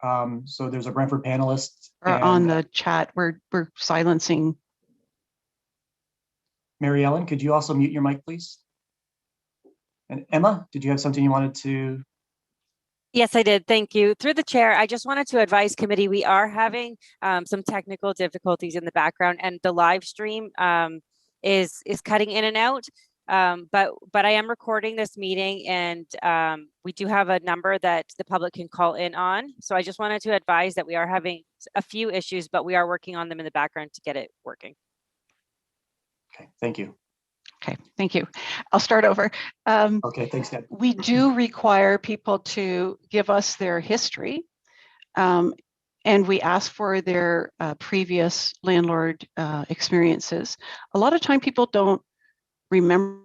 So there's a Brentford panelist. On the chat, we're silencing. Mary Ellen, could you also mute your mic, please? And Emma, did you have something you wanted to? Yes, I did. Thank you. Through the chair, I just wanted to advise committee, we are having some technical difficulties in the background, and the live stream is cutting in and out. But I am recording this meeting, and we do have a number that the public can call in on. So I just wanted to advise that we are having a few issues, but we are working on them in the background to get it working. Okay, thank you. Okay, thank you. I'll start over. Okay, thanks, Deb. We do require people to give us their history, and we ask for their previous landlord experiences. A lot of time people don't remember.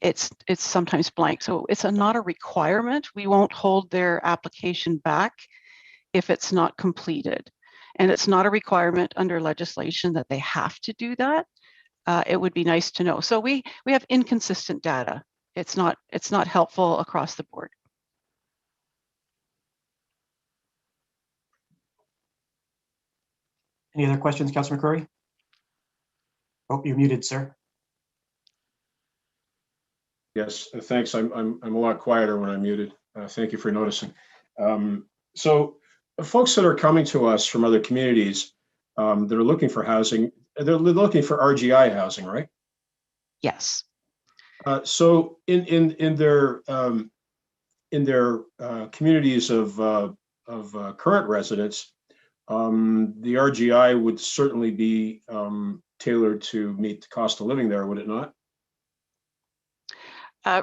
It's sometimes blank, so it's not a requirement. We won't hold their application back if it's not completed, and it's not a requirement under legislation that they have to do that. It would be nice to know. So we have inconsistent data. It's not helpful across the board. Any other questions, Councillor McCrory? Oh, you're muted, sir. Yes, thanks. I'm a lot quieter when I'm muted. Thank you for noticing. So folks that are coming to us from other communities that are looking for housing, they're looking for RGI housing, right? Yes. So in their communities of current residents, the RGI would certainly be tailored to meet the cost of living there, would it not?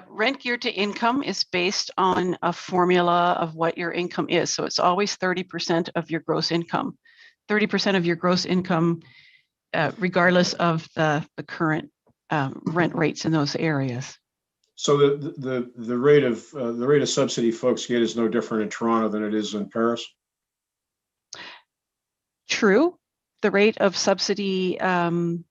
Rent geared to income is based on a formula of what your income is. So it's always 30% of your gross income. 30% of your gross income, regardless of the current rent rates in those areas. So the rate of subsidy folks get is no different in Toronto than it is in Paris. True, the rate of subsidy. The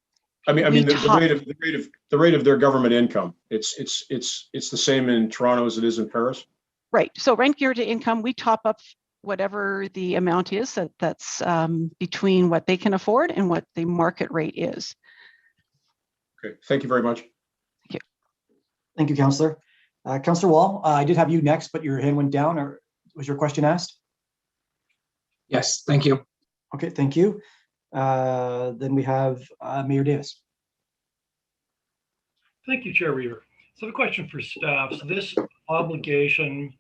rate of their government income. It's the same in Toronto as it is in Paris. Right. So rent geared to income, we top up whatever the amount is that's between what they can afford and what the market rate is. Okay. Thank you very much. Thank you. Thank you, Councillor. Councillor Wall, I did have you next, but your hand went down. Or was your question asked? Yes. Thank you. Okay. Thank you. Then we have Mayor Davis. Thank you, Chair Weaver. So the question for staff, so this obligation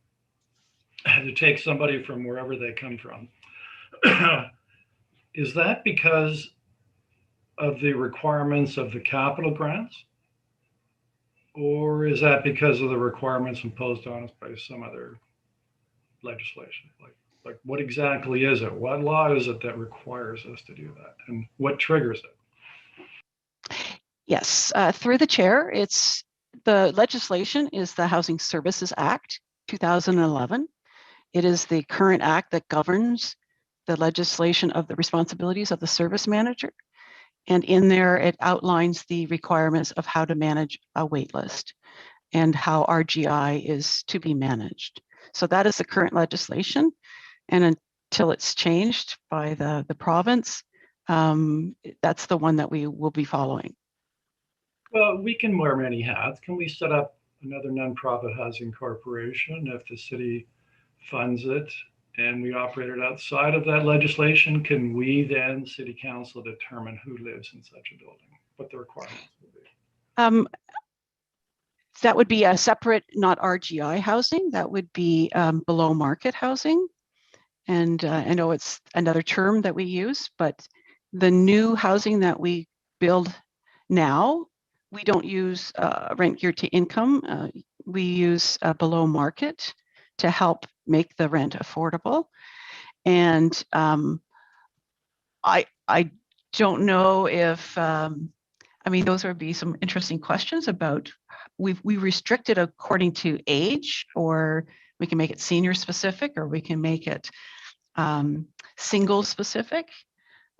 to take somebody from wherever they come from, is that because of the requirements of the capital grants? Or is that because of the requirements imposed on us by some other legislation? Like what exactly is it? What law is it that requires us to do that? And what triggers it? Yes, through the chair, it's the legislation is the Housing Services Act 2011. It is the current act that governs the legislation of the responsibilities of the service manager. And in there, it outlines the requirements of how to manage a wait list and how RGI is to be managed. So that is the current legislation. And until it's changed by the province, that's the one that we will be following. Well, we can wear many hats. Can we set up another nonprofit housing corporation if the city funds it and we operate it outside of that legislation? Can we then, City Council, determine who lives in such a building, what the requirements will be? That would be a separate, not RGI housing. That would be below market housing. And I know it's another term that we use, but the new housing that we build now, we don't use rent geared to income. We use below market to help make the rent affordable. And I don't know if, those would be some interesting questions about, we restrict it according to age, or we can make it senior specific, or we can make it single specific.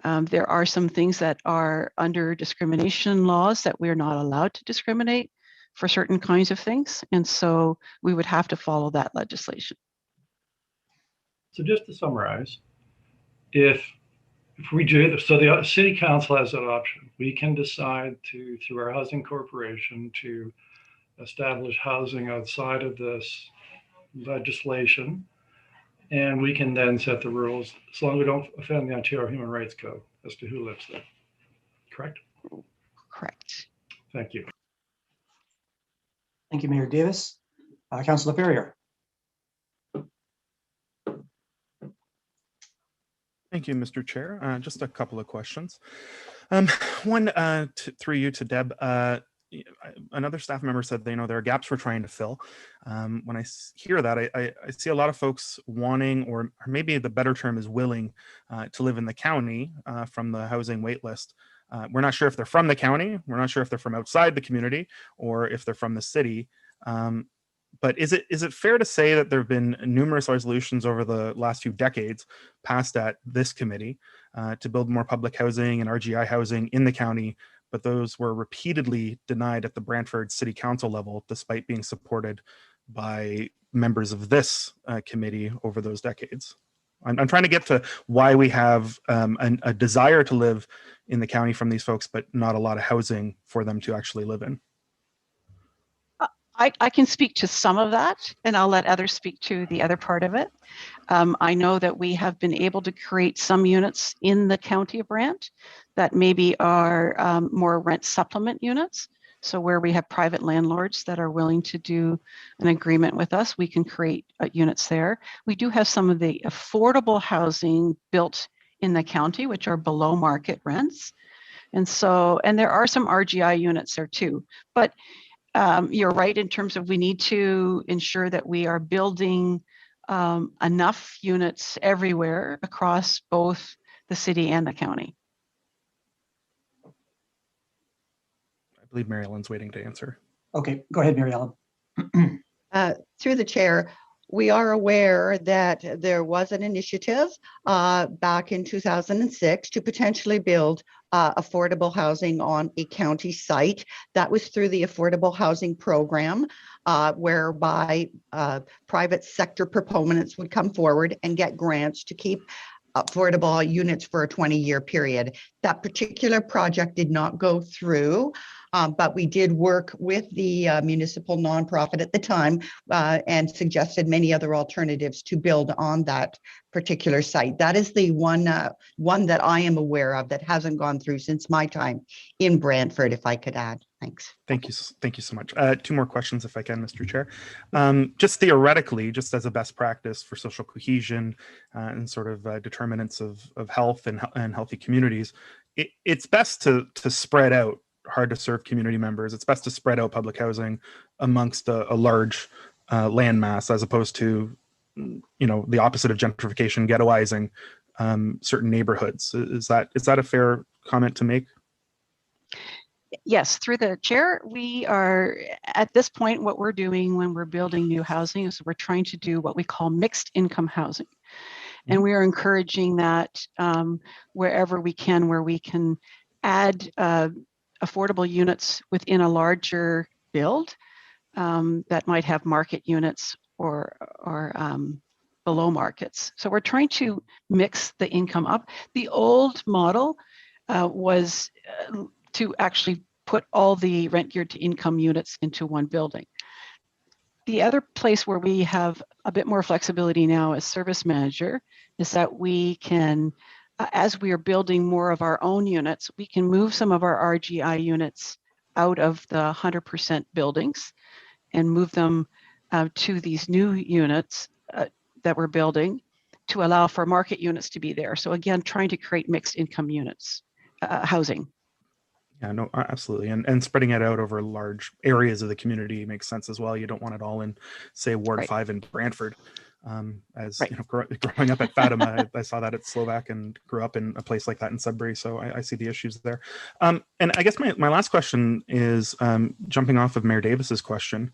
There are some things that are under discrimination laws that we're not allowed to discriminate for certain kinds of things. And so we would have to follow that legislation. So just to summarize, if we do, so the city council has that option. We can decide to, through our housing corporation, to establish housing outside of this legislation. And we can then set the rules, as long as we don't offend the Ontario Human Rights Code as to who lives there. Correct? Correct. Thank you. Thank you, Mayor Davis. Councillor Ferrier. Thank you, Mr. Chair. Just a couple of questions. One, through you to Deb. Another staff member said, there are gaps we're trying to fill. When I hear that, I see a lot of folks wanting, or maybe the better term is willing, to live in the county from the housing wait list. We're not sure if they're from the county. We're not sure if they're from outside the community or if they're from the city. But is it fair to say that there have been numerous resolutions over the last few decades passed at this committee to build more public housing and RGI housing in the county, but those were repeatedly denied at the Brantford City Council level, despite being supported by members of this committee over those decades? I'm trying to get to why we have a desire to live in the county from these folks, but not a lot of housing for them to actually live in. I can speak to some of that, and I'll let others speak to the other part of it. I know that we have been able to create some units in the county of Brant that maybe are more rent supplement units. So where we have private landlords that are willing to do an agreement with us, we can create units there. We do have some of the affordable housing built in the county, which are below market rents. And there are some RGI units there too. But you're right in terms of we need to ensure that we are building enough units everywhere across both the city and the county. I believe Mary Ellen's waiting to answer. Okay, go ahead, Mary Ellen. Through the chair, we are aware that there was an initiative back in 2006 to potentially build affordable housing on a county site. That was through the Affordable Housing Program, whereby private sector proponents would come forward and get grants to keep affordable units for a 20-year period. That particular project did not go through, but we did work with the municipal nonprofit at the time and suggested many other alternatives to build on that particular site. That is the one that I am aware of that hasn't gone through since my time in Brantford, if I could add. Thanks. Thank you so much. Two more questions, if I can, Mr. Chair. Just theoretically, just as a best practice for social cohesion and sort of determinants of health and healthy communities, it's best to spread out hard to serve community members. It's best to spread out public housing amongst a large landmass, as opposed to, the opposite of gentrification, ghettoizing certain neighborhoods. Is that a fair comment to make? Yes, through the chair, we are at this point, what we're doing when we're building new housing is we're trying to do what we call mixed income housing. And we are encouraging that wherever we can, where we can add affordable units within a larger build that might have market units or below markets. So we're trying to mix the income up. The old model was to actually put all the rent geared to income units into one building. The other place where we have a bit more flexibility now as service manager is that we can, as we are building more of our own units, we can move some of our RGI units out of the 100% buildings and move them to these new units that we're building to allow for market units to be there. So again, trying to create mixed income units, housing. Yeah, no, absolutely. And spreading it out over large areas of the community makes sense as well. You don't want it all in, say, Ward 5 in Brantford. Growing up at Fatima, I saw that at Slovak and grew up in a place like that in Sudbury. So I see the issues there. And I guess my last question is jumping off of Mayor Davis's question.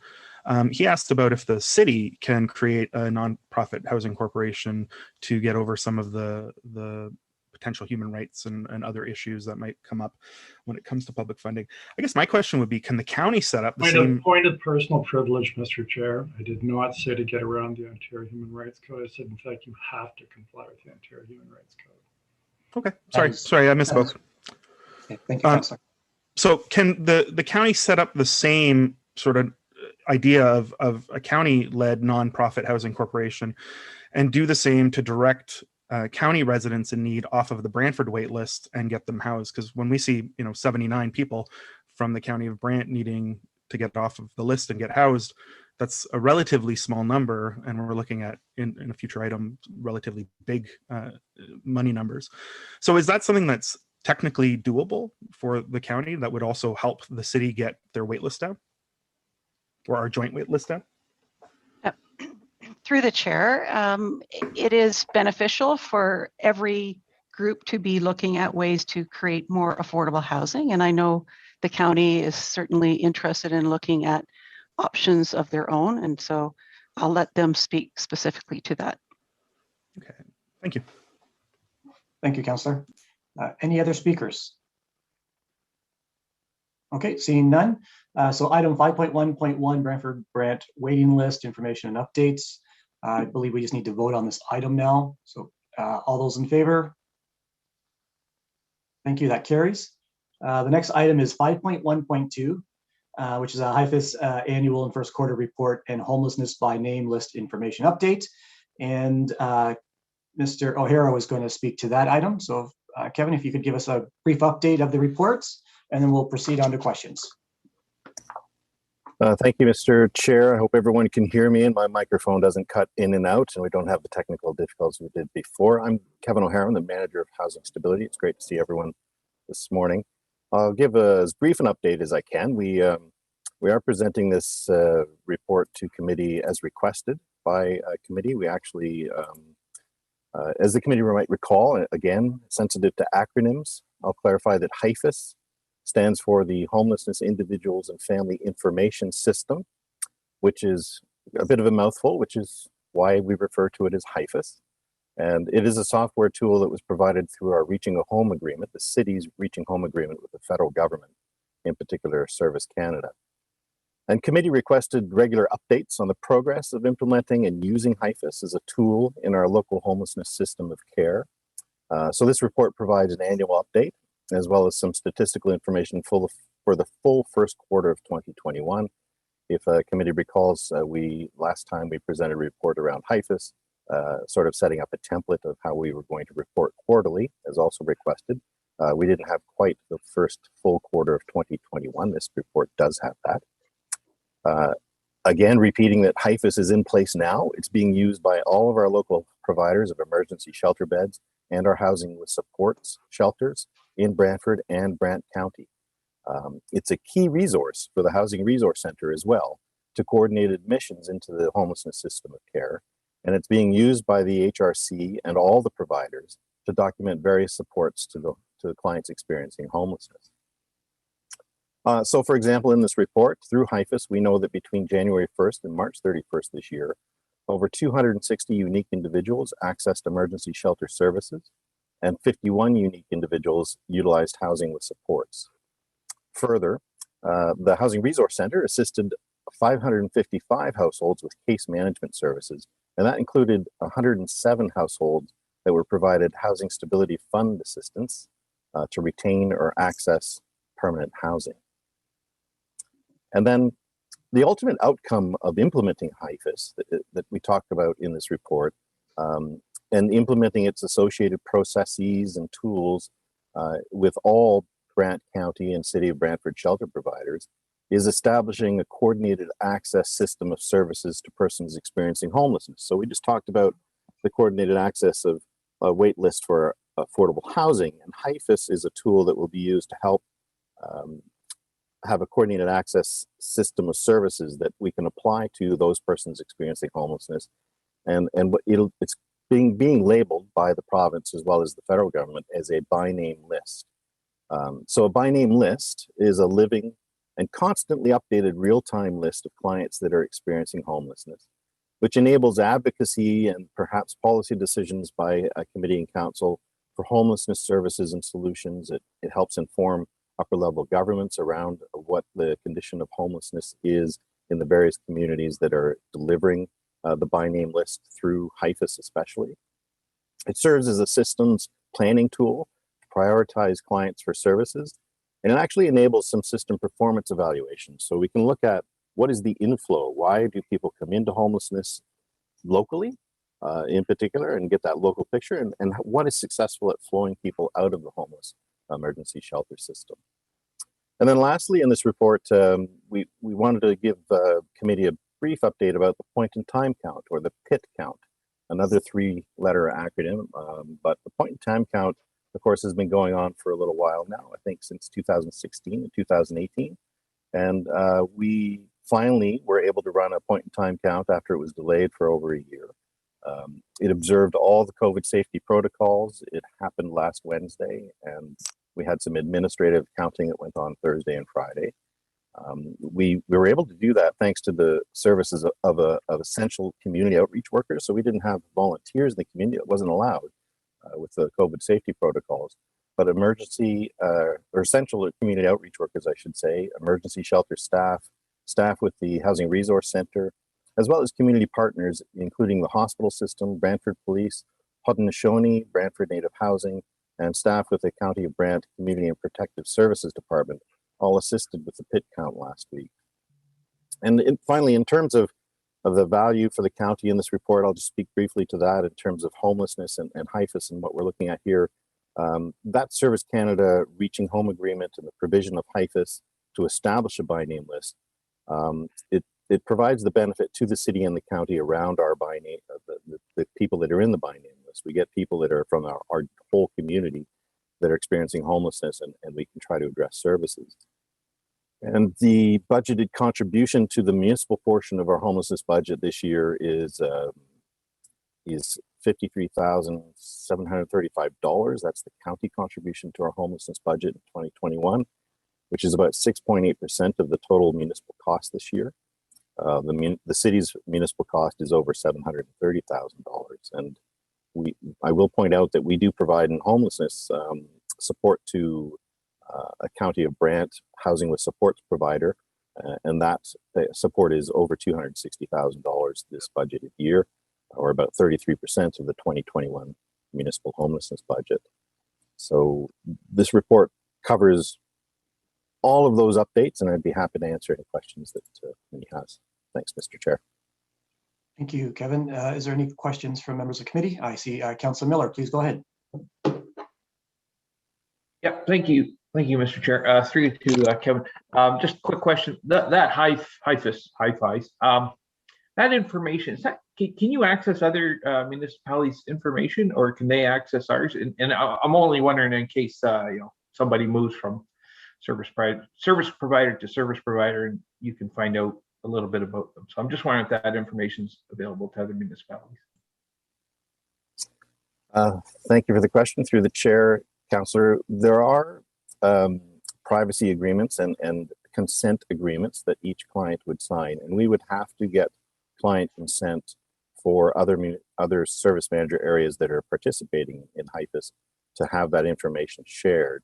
He asked about if the city can create a nonprofit housing corporation to get over some of the potential human rights and other issues that might come up when it comes to public funding. I guess my question would be, can the county set up the same? Point of personal privilege, Mr. Chair. I did not say to get around the Ontario Human Rights Code. I said, in fact, you have to comply with the Ontario Human Rights Code. Okay, sorry, I misspoke. Okay, thank you, Councillor. So can the county set up the same sort of idea of a county-led nonprofit housing corporation and do the same to direct county residents in need off of the Brantford wait list and get them housed? Because when we see 79 people from the county of Brant needing to get off of the list and get housed, that's a relatively small number, and we're looking at in a future item relatively big money numbers. So is that something that's technically doable for the county that would also help the city get their wait list down, or our joint wait list down? Through the chair, it is beneficial for every group to be looking at ways to create more affordable housing. And I know the county is certainly interested in looking at options of their own. And so I'll let them speak specifically to that. Okay, thank you. Thank you, Councillor. Any other speakers? Okay, seeing none. So item 5.1.1, Brantford Brant waiting list information and updates. I believe we just need to vote on this item now. So all those in favor? Thank you, that carries. The next item is 5.1.2, which is a HIFIS annual and first quarter report and homelessness by name list information update. And Mr. O'Hara was going to speak to that item. So Kevin, if you could give us a brief update of the reports, and then we'll proceed on to questions. Thank you, Mr. Chair. I hope everyone can hear me and my microphone doesn't cut in and out and we don't have the technical difficulties we did before. I'm Kevin O'Hara, I'm the manager of Housing Stability. It's great to see everyone this morning. I'll give as brief an update as I can. We are presenting this report to committee as requested by committee. We actually, as the committee might recall, again, sensitive to acronyms, I'll clarify that HIFIS stands for the Homelessness Individuals and Family Information System, which is a bit of a mouthful, which is why we refer to it as HIFIS. And it is a software tool that was provided through our Reaching a Home agreement, the city's Reaching Home agreement with the federal government, in particular Service Canada. And committee requested regular updates on the progress of implementing and using HIFIS as a tool in our local homelessness system of care. So this report provides an annual update, as well as some statistical information for the full first quarter of 2021. If a committee recalls, last time we presented a report around HIFIS, sort of setting up a template of how we were going to report quarterly, as also requested. We didn't have quite the first full quarter of 2021. This report does have that. Again, repeating that HIFIS is in place now. It's being used by all of our local providers of emergency shelter beds and our housing with supports shelters in Brantford and Brant County. It's a key resource for the Housing Resource Center as well to coordinate admissions into the homelessness system of care. And it's being used by the HRC and all the providers to document various supports to the clients experiencing homelessness. So for example, in this report, through HIFIS, we know that between January 1st and March 31st this year, over 260 unique individuals accessed emergency shelter services, and 51 unique individuals utilized housing with supports. Further, the Housing Resource Center assisted 555 households with case management services, and that included 107 households that were provided Housing Stability Fund assistance to retain or access permanent housing. And then the ultimate outcome of implementing HIFIS that we talked about in this report, and implementing its associated processes and tools with all Brant County and City of Brantford shelter providers, is establishing a coordinated access system of services to persons experiencing homelessness. So we just talked about the coordinated access of a wait list for affordable housing, and HIFIS is a tool that will be used to help have a coordinated access system of services that we can apply to those persons experiencing homelessness. And it's being labeled by the province as well as the federal government as a by name list. So a by name list is a living and constantly updated real-time list of clients that are experiencing homelessness, which enables advocacy and perhaps policy decisions by a committee and council for homelessness services and solutions. It helps inform upper level governments around what the condition of homelessness is in the various communities that are delivering the by name list through HIFIS especially. It serves as a systems planning tool to prioritize clients for services, and it actually enables some system performance evaluation. So we can look at what is the inflow, why do people come into homelessness locally in particular, and get that local picture, and what is successful at flowing people out of the homeless emergency shelter system. And then lastly, in this report, we wanted to give the committee a brief update about the point in time count, or the PIT count, another 3-letter acronym. But the point in time count, of course, has been going on for a little while now, I think since 2016 and 2018. And we finally were able to run a point in time count after it was delayed for over a year. It observed all the COVID safety protocols. It happened last Wednesday, and we had some administrative counting that went on Thursday and Friday. We were able to do that thanks to the services of essential community outreach workers. So we didn't have volunteers in the community. It wasn't allowed with the COVID safety protocols. But emergency or essential community outreach workers, I should say, emergency shelter staff, staff with the Housing Resource Center, as well as community partners, including the hospital system, Brantford Police, Haudenosaunee, Brantford Native Housing, and staff with the County of Brant Community and Protective Services Department, all assisted with the PIT count last week. And finally, in terms of the value for the county in this report, I'll just speak briefly to that in terms of homelessness and HIFIS and what we're looking at here. That Service Canada Reaching Home Agreement and the provision of HIFIS to establish a by name list, it provides the benefit to the city and the county around our by name, the people that are in the by name list. We get people that are from our whole community that are experiencing homelessness, and we can try to address services. And the budgeted contribution to the municipal portion of our homelessness budget this year is $53,735. That's the county contribution to our homelessness budget in 2021, which is about 6.8% of the total municipal cost this year. The city's municipal cost is over $730,000, and I will point out that we do provide in homelessness support to a County of Brant housing with supports provider, and that support is over $260,000 this budgeted year, or about 33% of the 2021 municipal homelessness budget. So this report covers all of those updates, and I'd be happy to answer any questions that any has. Thanks, Mr. Chair. Thank you, Kevin. Is there any questions from members of the committee? I see Councillor Miller, please go ahead. Yeah, thank you. Thank you, Mr. Chair. Through to Kevin. Just a quick question. That HIFIS, that information, can you access other municipalities' information, or can they access ours? And I'm only wondering in case somebody moves from service provider to service provider, and you can find out a little bit about them. So I'm just wondering if that information is available to other municipalities. Thank you for the question. Through the chair, Councillor, there are privacy agreements and consent agreements that each client would sign, and we would have to get client consent for other service manager areas that are participating in HIFIS to have that information shared.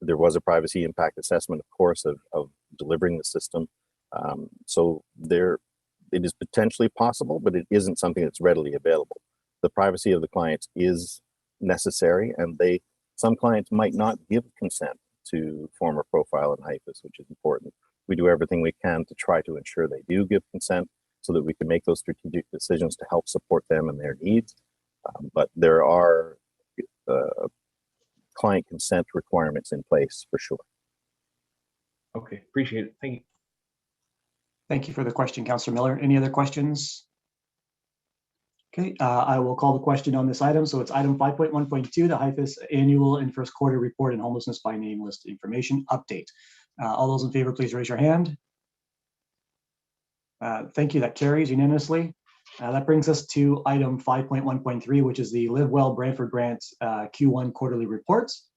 There was a privacy impact assessment, of course, of delivering the system. So it is potentially possible, but it isn't something that's readily available. The privacy of the clients is necessary, and some clients might not give consent to form a profile in HIFIS, which is important. We do everything we can to try to ensure they do give consent so that we can make those strategic decisions to help support them and their needs. But there are client consent requirements in place for sure. Okay, appreciate it. Thank you. Thank you for the question, Councillor Miller. Any other questions? Okay, I will call the question on this item. So it's item 5.1.2, the HIFIS annual and first quarter report and homelessness by name list information update. All those in favor, please raise your hand. Thank you, that carries unanimously. That brings us to item 5.1.3, which is the Live Well Brantford Brant Q1 quarterly reports.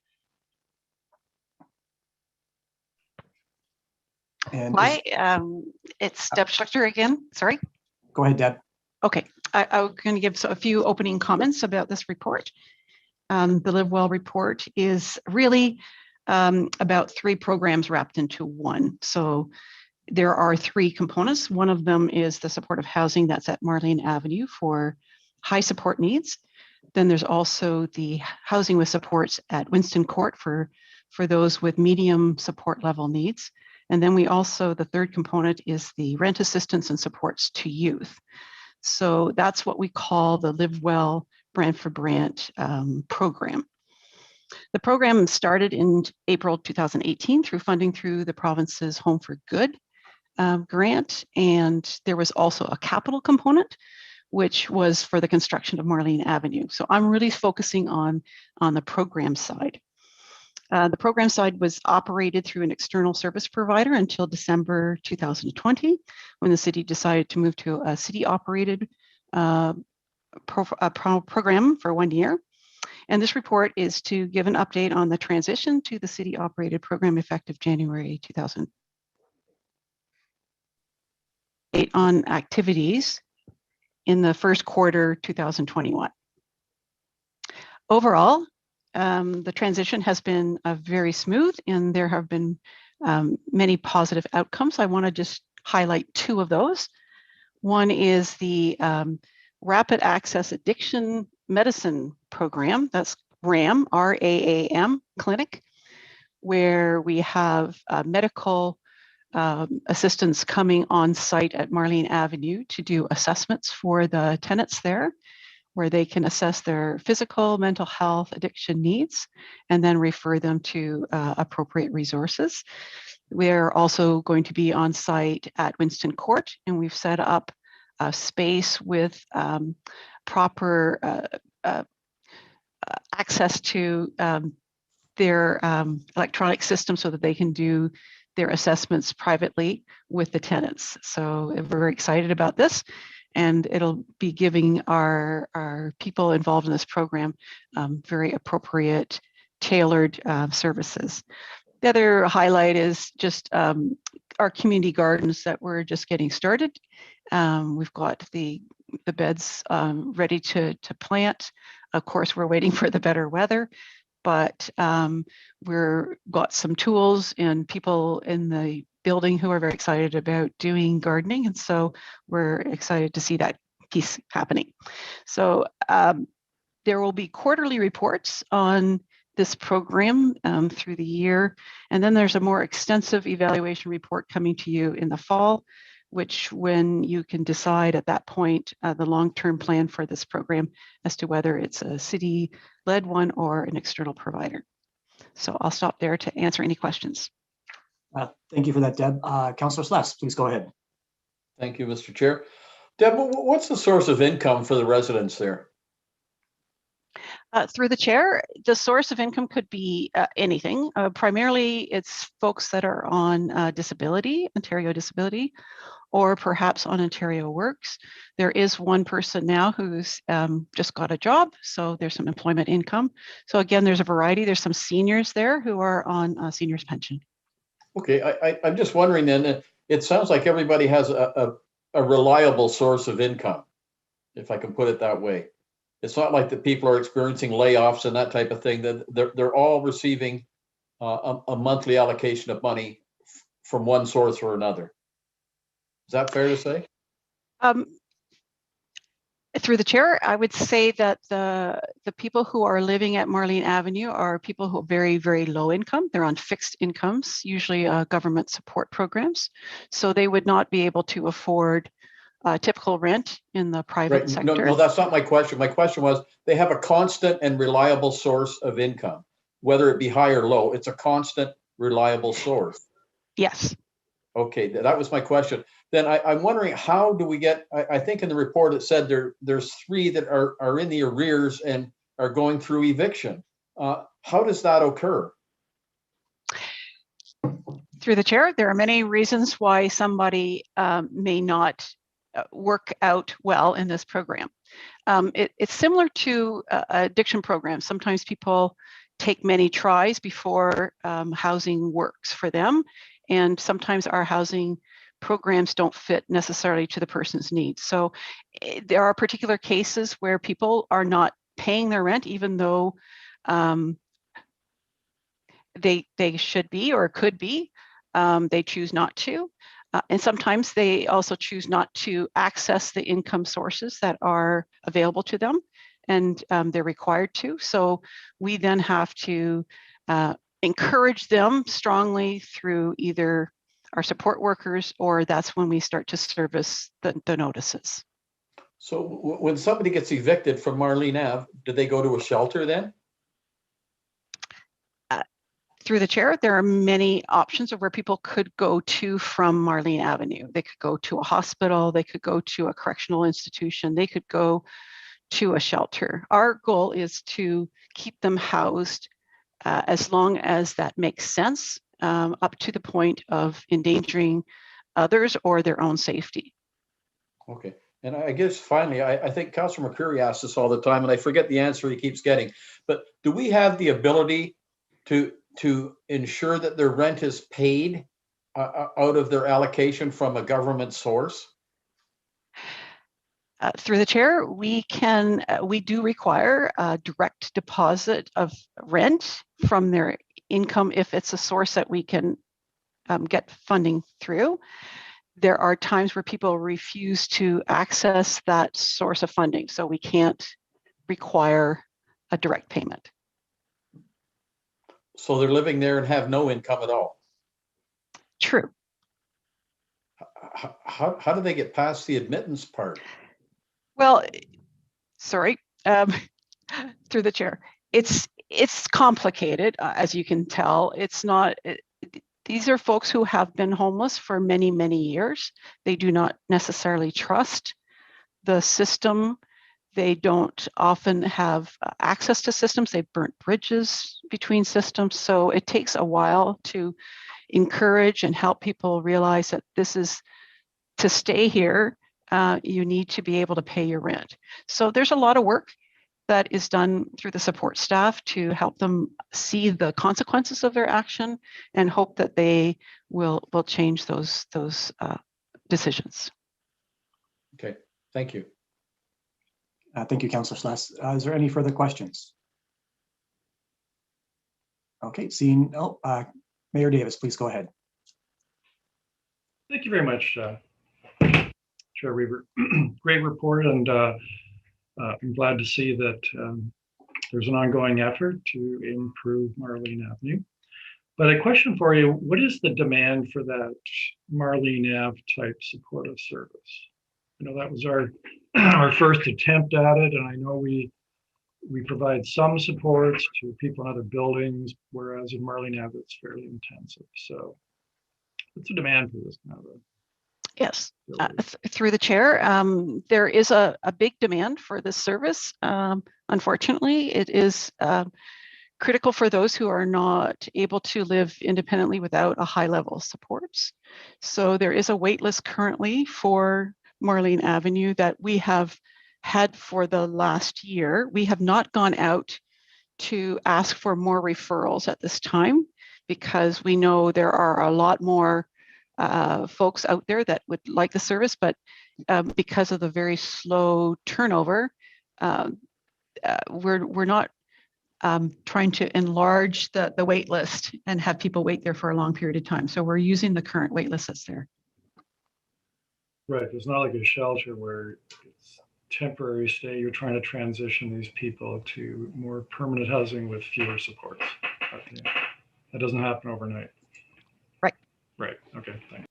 And Hi, it's Deb Schlechter again. Sorry. Go ahead, Deb. Okay, I'm going to give a few opening comments about this report. The Live Well report is really about 3 programs wrapped into one. So there are 3 components. One of them is the supportive housing that's at Marlene Avenue for high support needs. Then there's also the housing with supports at Winston Court for those with medium support level needs. And then we also, the 3rd component is the rent assistance and supports to youth. So that's what we call the Live Well Brand for Brand program. The program started in April 2018 through funding through the province's Home for Good grant. And there was also a capital component, which was for the construction of Marlene Avenue. So I'm really focusing on the program side. The program side was operated through an external service provider until December 2020, when the city decided to move to a city-operated program for 1 year. And this report is to give an update on the transition to the city-operated program effective January 2008 on activities in the first quarter 2021. Overall, the transition has been very smooth, and there have been many positive outcomes. I want to just highlight 2 of those. One is the Rapid Access Addiction Medicine Program, that's RAM, R-A-A-M clinic, where we have medical assistants coming on site at Marlene Avenue to do assessments for the tenants there, where they can assess their physical, mental health, addiction needs, and then refer them to appropriate resources. We're also going to be on site at Winston Court, and we've set up a space with proper access to their electronic system so that they can do their assessments privately with the tenants. So we're very excited about this, and it'll be giving our people involved in this program very appropriate, tailored services. The other highlight is just our community gardens that we're just getting started. We've got the beds ready to plant. Of course, we're waiting for the better weather, but we're got some tools and people in the building who are very excited about doing gardening. And so we're excited to see that piece happening. So there will be quarterly reports on this program through the year. And then there's a more extensive evaluation report coming to you in the fall, which when you can decide at that point the long-term plan for this program as to whether it's a city-led one or an external provider. So I'll stop there to answer any questions. Thank you for that, Deb. Councillor Sless, please go ahead. Thank you, Mr. Chair. Deb, what's the source of income for the residents there? Through the chair, the source of income could be anything. Primarily, it's folks that are on disability, Ontario disability, or perhaps on Ontario Works. There is one person now who's just got a job, so there's some employment income. So again, there's a variety. There's some seniors there who are on seniors pension. Okay, I'm just wondering then, it sounds like everybody has a reliable source of income, if I can put it that way. It's not like the people are experiencing layoffs and that type of thing. That they're all receiving a monthly allocation of money from one source or another. Is that fair to say? Through the chair, I would say that the people who are living at Marlene Avenue are people who are very, very low income. They're on fixed incomes, usually government support programs. So they would not be able to afford typical rent in the private sector. No, that's not my question. My question was, they have a constant and reliable source of income, whether it be high or low. It's a constant, reliable source. Yes. Okay, that was my question. Then I'm wondering, how do we get, I think in the report it said there's 3 that are in the arrears and are going through eviction. How does that occur? Through the chair, there are many reasons why somebody may not work out well in this program. It's similar to addiction programs. Sometimes people take many tries before housing works for them. And sometimes our housing programs don't fit necessarily to the person's needs. So there are particular cases where people are not paying their rent, even though they should be or could be. They choose not to. And sometimes they also choose not to access the income sources that are available to them, and they're required to. So we then have to encourage them strongly through either our support workers, or that's when we start to service the notices. So when somebody gets evicted from Marlene Ave, do they go to a shelter then? Through the chair, there are many options of where people could go to from Marlene Avenue. They could go to a hospital, they could go to a correctional institution, they could go to a shelter. Our goal is to keep them housed as long as that makes sense, up to the point of endangering others or their own safety. Okay. And I guess finally, I think Councillor McCreary asks this all the time, and I forget the answer he keeps getting, but do we have the ability to ensure that their rent is paid out of their allocation from a government source? Through the chair, we do require a direct deposit of rent from their income if it's a source that we can get funding through. There are times where people refuse to access that source of funding, so we can't require a direct payment. So they're living there and have no income at all? True. How do they get past the admittance part? Well, sorry, through the chair. It's complicated, as you can tell. It's not. These are folks who have been homeless for many, many years. They do not necessarily trust the system. They don't often have access to systems. They've burnt bridges between systems. So it takes a while to encourage and help people realize that this is, to stay here, you need to be able to pay your rent. So there's a lot of work that is done through the support staff to help them see the consequences of their action and hope that they will change those decisions. Okay, thank you. Thank you, Councillor Sless. Is there any further questions? Okay, seeing no, Mayor Davis, please go ahead. Thank you very much, Chair Weaver. Great report, and I'm glad to see that there's an ongoing effort to improve Marlene Avenue. But a question for you, what is the demand for that Marlene Ave type supportive service? You know, that was our first attempt at it, and I know we provide some supports to people in other buildings, whereas in Marlene Ave it's fairly intensive. So what's the demand for this kind of a? Yes, through the chair, there is a big demand for this service. Unfortunately, it is critical for those who are not able to live independently without a high level of supports. So there is a wait list currently for Marlene Avenue that we have had for the last year. We have not gone out to ask for more referrals at this time because we know there are a lot more folks out there that would like the service, but because of the very slow turnover, we're not trying to enlarge the wait list and have people wait there for a long period of time. So we're using the current wait list that's there. Right, it's not like a shelter where it's temporary stay. You're trying to transition these people to more permanent housing with fewer supports. Okay. That doesn't happen overnight. Right. Right, okay, thanks.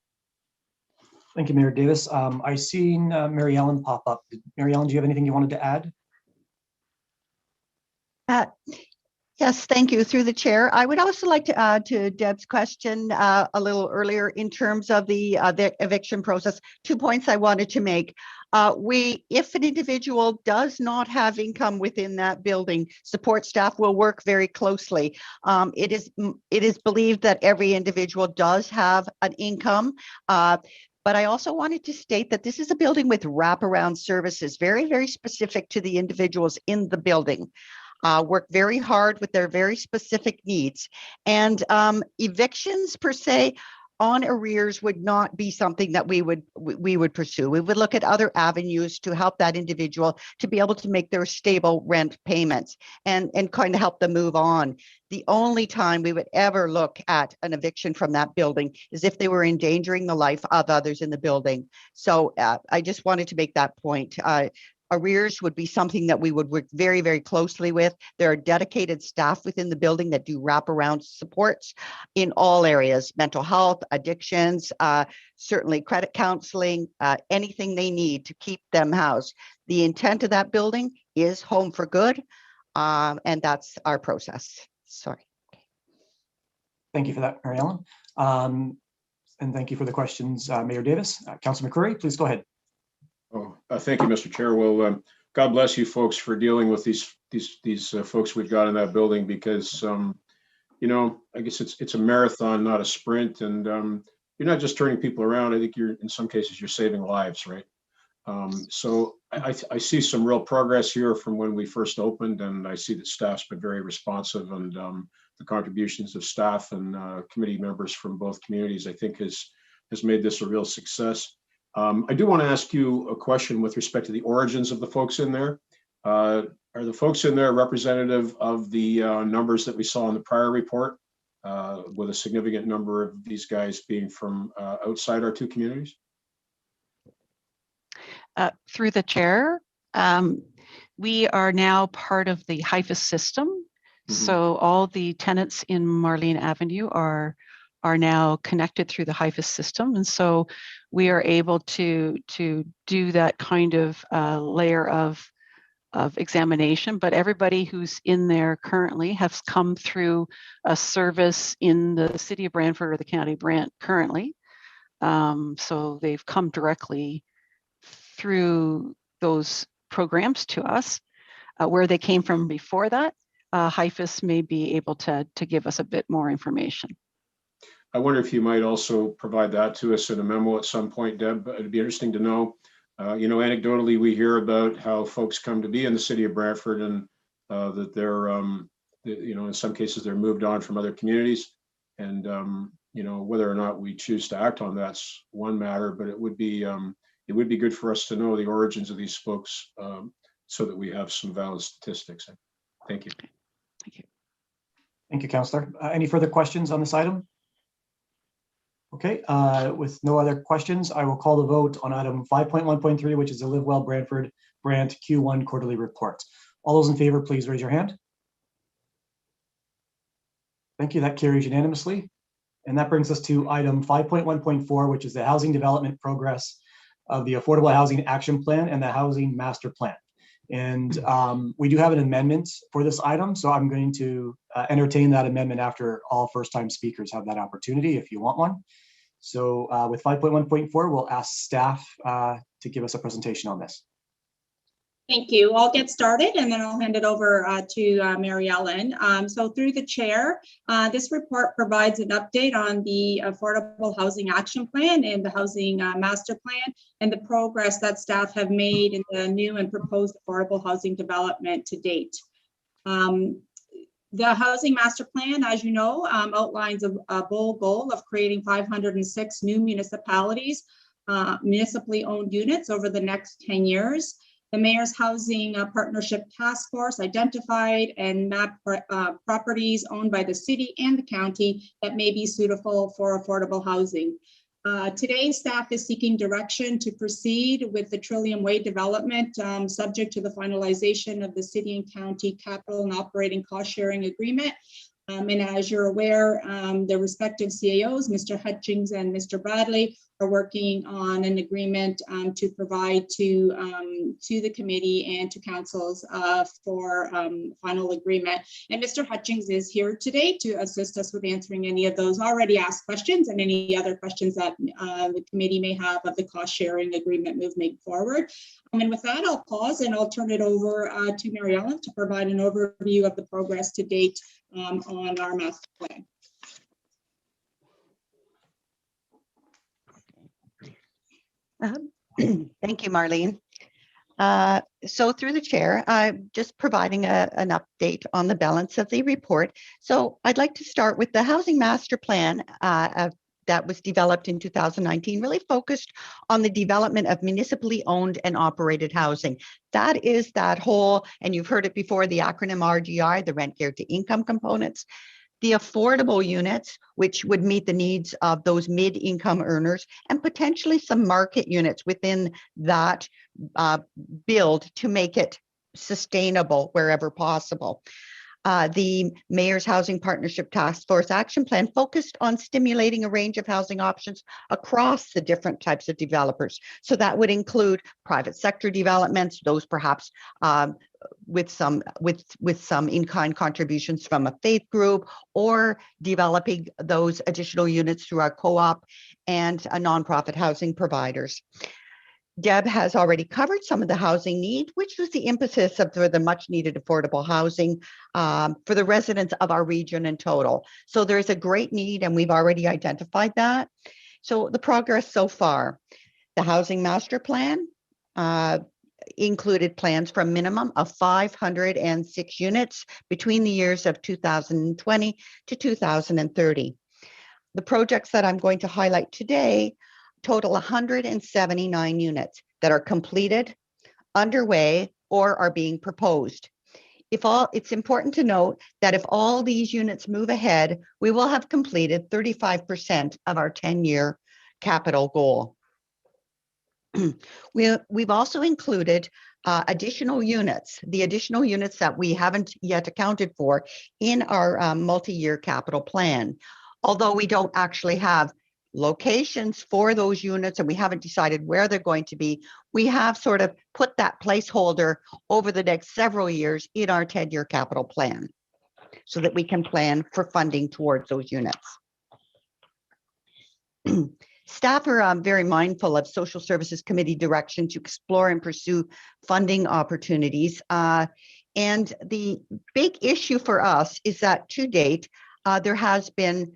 Thank you, Mayor Davis. I seen Mary Ellen pop up. Mary Ellen, do you have anything you wanted to add? Yes, thank you. Through the chair, I would also like to add to Deb's question a little earlier in terms of the eviction process. 2 points I wanted to make. If an individual does not have income within that building, support staff will work very closely. It is believed that every individual does have an income. But I also wanted to state that this is a building with wraparound services, very, very specific to the individuals in the building. Work very hard with their very specific needs. And evictions per se on arrears would not be something that we would pursue. We would look at other avenues to help that individual to be able to make their stable rent payments and kind of help them move on. The only time we would ever look at an eviction from that building is if they were endangering the life of others in the building. So I just wanted to make that point. Arrears would be something that we would work very, very closely with. There are dedicated staff within the building that do wraparound supports in all areas, mental health, addictions, certainly credit counseling, anything they need to keep them housed. The intent of that building is home for good, and that's our process. Sorry. Thank you for that, Mary Ellen. And thank you for the questions, Mayor Davis. Councilor McCrory, please go ahead. Oh, thank you, Mr. Chair. Well, God bless you folks for dealing with these folks we've got in that building, because you know, I guess it's a marathon, not a sprint, and you're not just turning people around. I think in some cases you're saving lives, right? So I see some real progress here from when we first opened, and I see that staff's been very responsive, and the contributions of staff and committee members from both communities, I think, has made this a real success. I do want to ask you a question with respect to the origins of the folks in there. Are the folks in there representative of the numbers that we saw in the prior report, with a significant number of these guys being from outside our two communities? Through the chair, we are now part of the HIFIS system. So all the tenants in Marlene Avenue are now connected through the HIFIS system. And so we are able to do that kind of layer of examination, but everybody who's in there currently has come through a service in the city of Brantford or the county of Brant currently. So they've come directly through those programs to us. Where they came from before that, HIFIS may be able to give us a bit more information. I wonder if you might also provide that to us in a memo at some point, Deb. It'd be interesting to know. You know, anecdotally, we hear about how folks come to be in the city of Brantford, and that they're, you know, in some cases they're moved on from other communities, and you know, whether or not we choose to act on that's one matter, but it would be good for us to know the origins of these folks, so that we have some valid statistics. Thank you. Thank you. Thank you, Councillor. Any further questions on this item? Okay, with no other questions, I will call the vote on item 5.1.3, which is the Live Well Brantford Brant Q1 quarterly report. All those in favor, please raise your hand. Thank you, that carries unanimously. And that brings us to item 5.1.4, which is the housing development progress of the Affordable Housing Action Plan and the Housing Master Plan. And we do have an amendment for this item, so I'm going to entertain that amendment after all first-time speakers have that opportunity, if you want one. So with 5.1.4, we'll ask staff to give us a presentation on this. Thank you. I'll get started and then I'll hand it over to Mary Ellen. So through the chair, this report provides an update on the Affordable Housing Action Plan and the Housing Master Plan and the progress that staff have made in the new and proposed affordable housing development to date. The Housing Master Plan, as you know, outlines a bold goal of creating 506 new municipally owned units over the next 10 years. The Mayor's Housing Partnership Task Force identified and mapped properties owned by the city and the county that may be suitable for affordable housing. Today, staff is seeking direction to proceed with the Trillium Way development, subject to the finalization of the city and county capital and operating cost sharing agreement. And as you're aware, the respective CAOs, Mr. Hutchings and Mr. Bradley, are working on an agreement to provide to the committee and to councils for final agreement. And Mr. Hutchings is here today to assist us with answering any of those already asked questions and any other questions that the committee may have of the cost sharing agreement moving forward. And with that, I'll pause and I'll turn it over to Mary Ellen to provide an overview of the progress to date on our master plan. Thank you, Marlene. So through the chair, I'm just providing an update on the balance of the report. So I'd like to start with the Housing Master Plan that was developed in 2019 really focused on the development of municipally owned and operated housing. That is that whole, and you've heard it before, the acronym RGI, the rent geared to income components. The affordable units, which would meet the needs of those mid-income earners, and potentially some market units within that build to make it sustainable wherever possible. The Mayor's Housing Partnership Task Force Action Plan focused on stimulating a range of housing options across the different types of developers. So that would include private sector developments, those perhaps with some in-kind contributions from a faith group, or developing those additional units through our co-op and nonprofit housing providers. Deb has already covered some of the housing need, which was the impetus of the much needed affordable housing for the residents of our region in total. So there's a great need, and we've already identified that. So the progress so far, the housing master plan included plans for a minimum of 506 units between the years of 2020 to 2030. The projects that I'm going to highlight today total 179 units that are completed, underway, or are being proposed. It's important to note that if all these units move ahead, we will have completed 35% of our 10-year capital goal. We've also included additional units, the additional units that we haven't yet accounted for in our multi-year capital plan. Although we don't actually have locations for those units and we haven't decided where they're going to be, we have sort of put that placeholder over the next several years in our 10-year capital plan so that we can plan for funding towards those units. Staff are very mindful of Social Services Committee direction to explore and pursue funding opportunities. And the big issue for us is that to date, there has been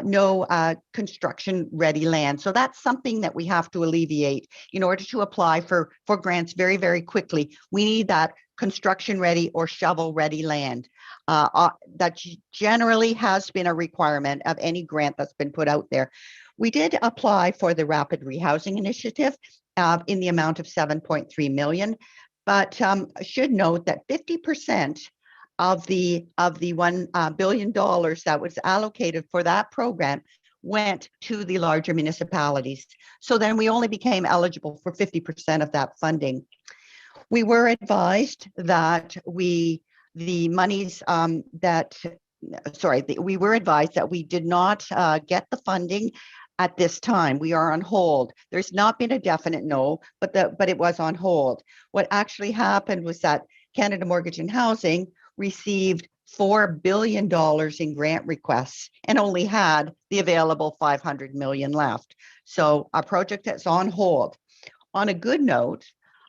no construction ready land. So that's something that we have to alleviate in order to apply for grants very, very quickly. We need that construction ready or shovel ready land. That generally has been a requirement of any grant that's been put out there. We did apply for the Rapid Rehousing Initiative in the amount of $7.3 million, but should note that 50% of the $1 billion that was allocated for that program went to the larger municipalities. So then we only became eligible for 50% of that funding. We were advised that we were advised that we did not get the funding at this time. We are on hold. There's not been a definite no, but it was on hold. What actually happened was that Canada Mortgage and Housing received $4 billion in grant requests and only had the available $500 million left. So a project that's on hold. On a good note,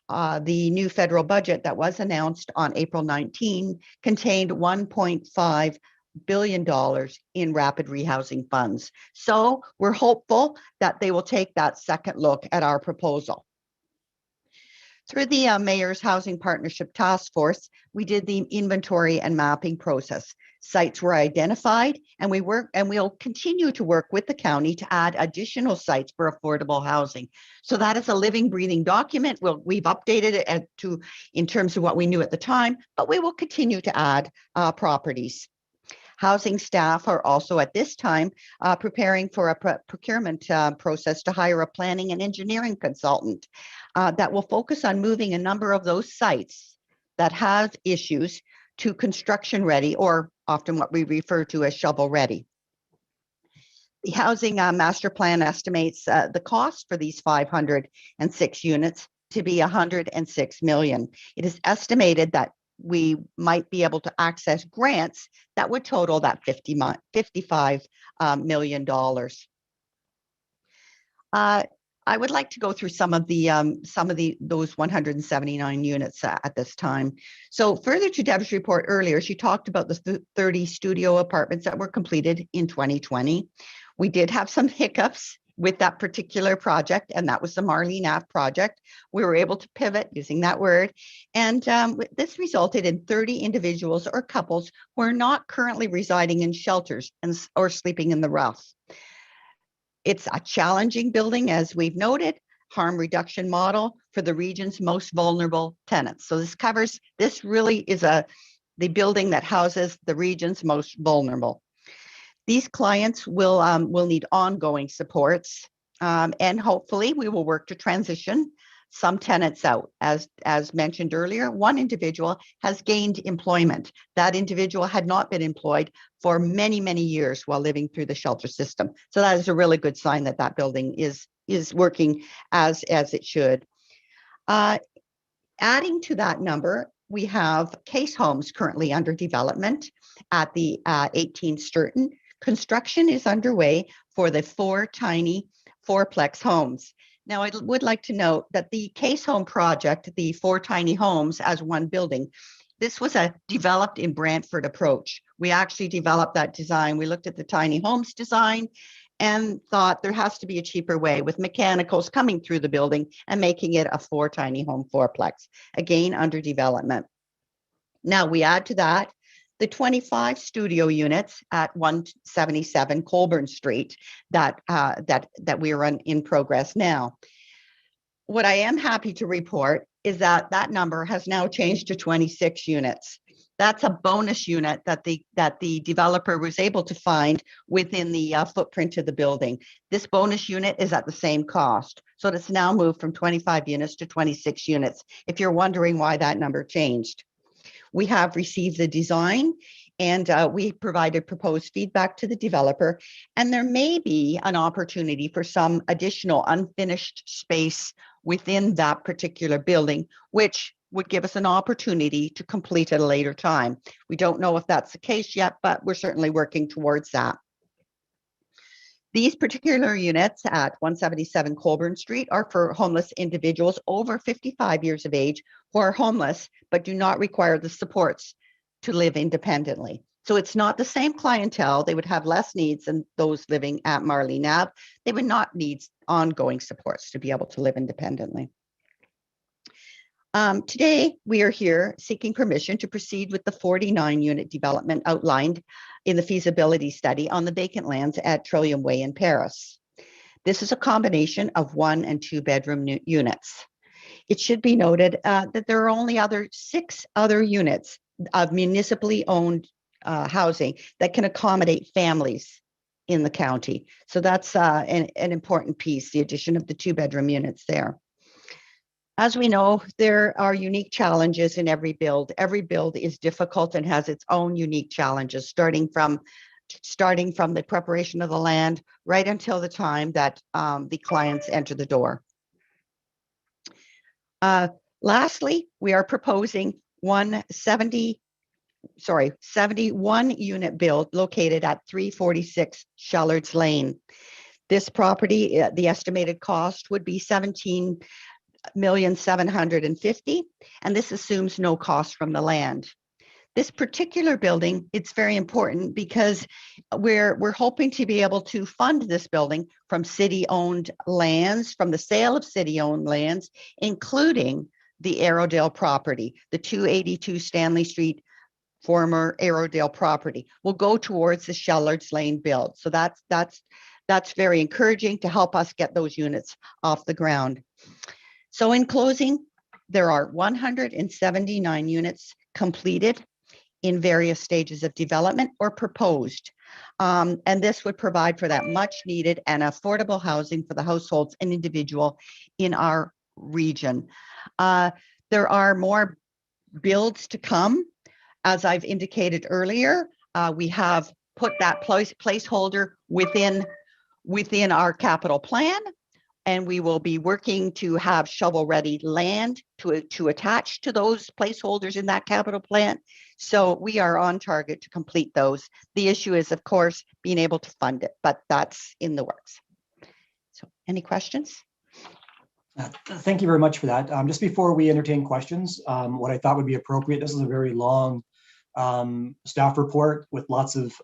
the new federal budget that was announced on April 19 contained $1.5 billion in rapid rehousing funds. So we're hopeful that they will take that second look at our proposal. Through the Mayor's Housing Partnership Task Force, we did the inventory and mapping process. Sites were identified, and we'll continue to work with the county to add additional sites for affordable housing. So that is a living, breathing document. We've updated it in terms of what we knew at the time, but we will continue to add properties. Housing staff are also at this time preparing for a procurement process to hire a planning and engineering consultant that will focus on moving a number of those sites that have issues to construction ready, or often what we refer to as shovel ready. The housing master plan estimates the cost for these 506 units to be $106 million. It is estimated that we might be able to access grants that would total that $55 million. I would like to go through some of those 179 units at this time. So further to Deb's report earlier, she talked about the 30 studio apartments that were completed in 2020. We did have some hiccups with that particular project, and that was the Marlene Ave project. We were able to pivot, using that word, and this resulted in 30 individuals or couples who are not currently residing in shelters or sleeping in the rough. It's a challenging building, as we've noted, harm reduction model for the region's most vulnerable tenants. So this really is the building that houses the region's most vulnerable. These clients will need ongoing supports, and hopefully we will work to transition some tenants out. As mentioned earlier, one individual has gained employment. That individual had not been employed for many, many years while living through the shelter system. So that is a really good sign that that building is working as it should. Adding to that number, we have case homes currently under development at the 18 Sturton. Construction is underway for the 4 tiny 4-plex homes. Now, I would like to note that the case home project, the 4 tiny homes as one building, this was a developed in Brantford approach. We actually developed that design. We looked at the tiny homes design and thought there has to be a cheaper way with mechanicals coming through the building and making it a 4 tiny home 4-plex, again, under development. Now we add to that the 25 studio units at 177 Colburn Street that we are in progress now. What I am happy to report is that that number has now changed to 26 units. That's a bonus unit that the developer was able to find within the footprint of the building. This bonus unit is at the same cost. So it's now moved from 25 units to 26 units, if you're wondering why that number changed. We have received the design and we provided proposed feedback to the developer, and there may be an opportunity for some additional unfinished space within that particular building, which would give us an opportunity to complete at a later time. We don't know if that's the case yet, but we're certainly working towards that. These particular units at 177 Colburn Street are for homeless individuals over 55 years of age who are homeless but do not require the supports to live independently. So it's not the same clientele. They would have less needs than those living at Marley Nav. They would not need ongoing supports to be able to live independently. Today, we are here seeking permission to proceed with the 49-unit development outlined in the feasibility study on the vacant lands at Trillium Way in Paris. This is a combination of 1 and 2 bedroom units. It should be noted that there are only 6 other units of municipally owned housing that can accommodate families in the county. So that's an important piece, the addition of the 2 bedroom units there. As we know, there are unique challenges in every build. Every build is difficult and has its own unique challenges, starting from the preparation of the land right until the time that the clients enter the door. Lastly, we are proposing 71 unit build located at 346 Shellards Lane. This property, the estimated cost would be $17,750,000, and this assumes no cost from the land. This particular building, it's very important because we're hoping to be able to fund this building from city-owned lands, from the sale of city-owned lands, including the Arrowdale property, the 282 Stanley Street former Arrowdale property will go towards the Shellards Lane build. So that's very encouraging to help us get those units off the ground. So in closing, there are 179 units completed in various stages of development or proposed. And this would provide for that much needed and affordable housing for the households and individual in our region. There are more builds to come. As I've indicated earlier, we have put that placeholder within our capital plan, and we will be working to have shovel-ready land to attach to those placeholders in that capital plan. So we are on target to complete those. The issue is, of course, being able to fund it, but that's in the works. So any questions? Thank you very much for that. Just before we entertain questions, what I thought would be appropriate, this is a very long staff report with lots of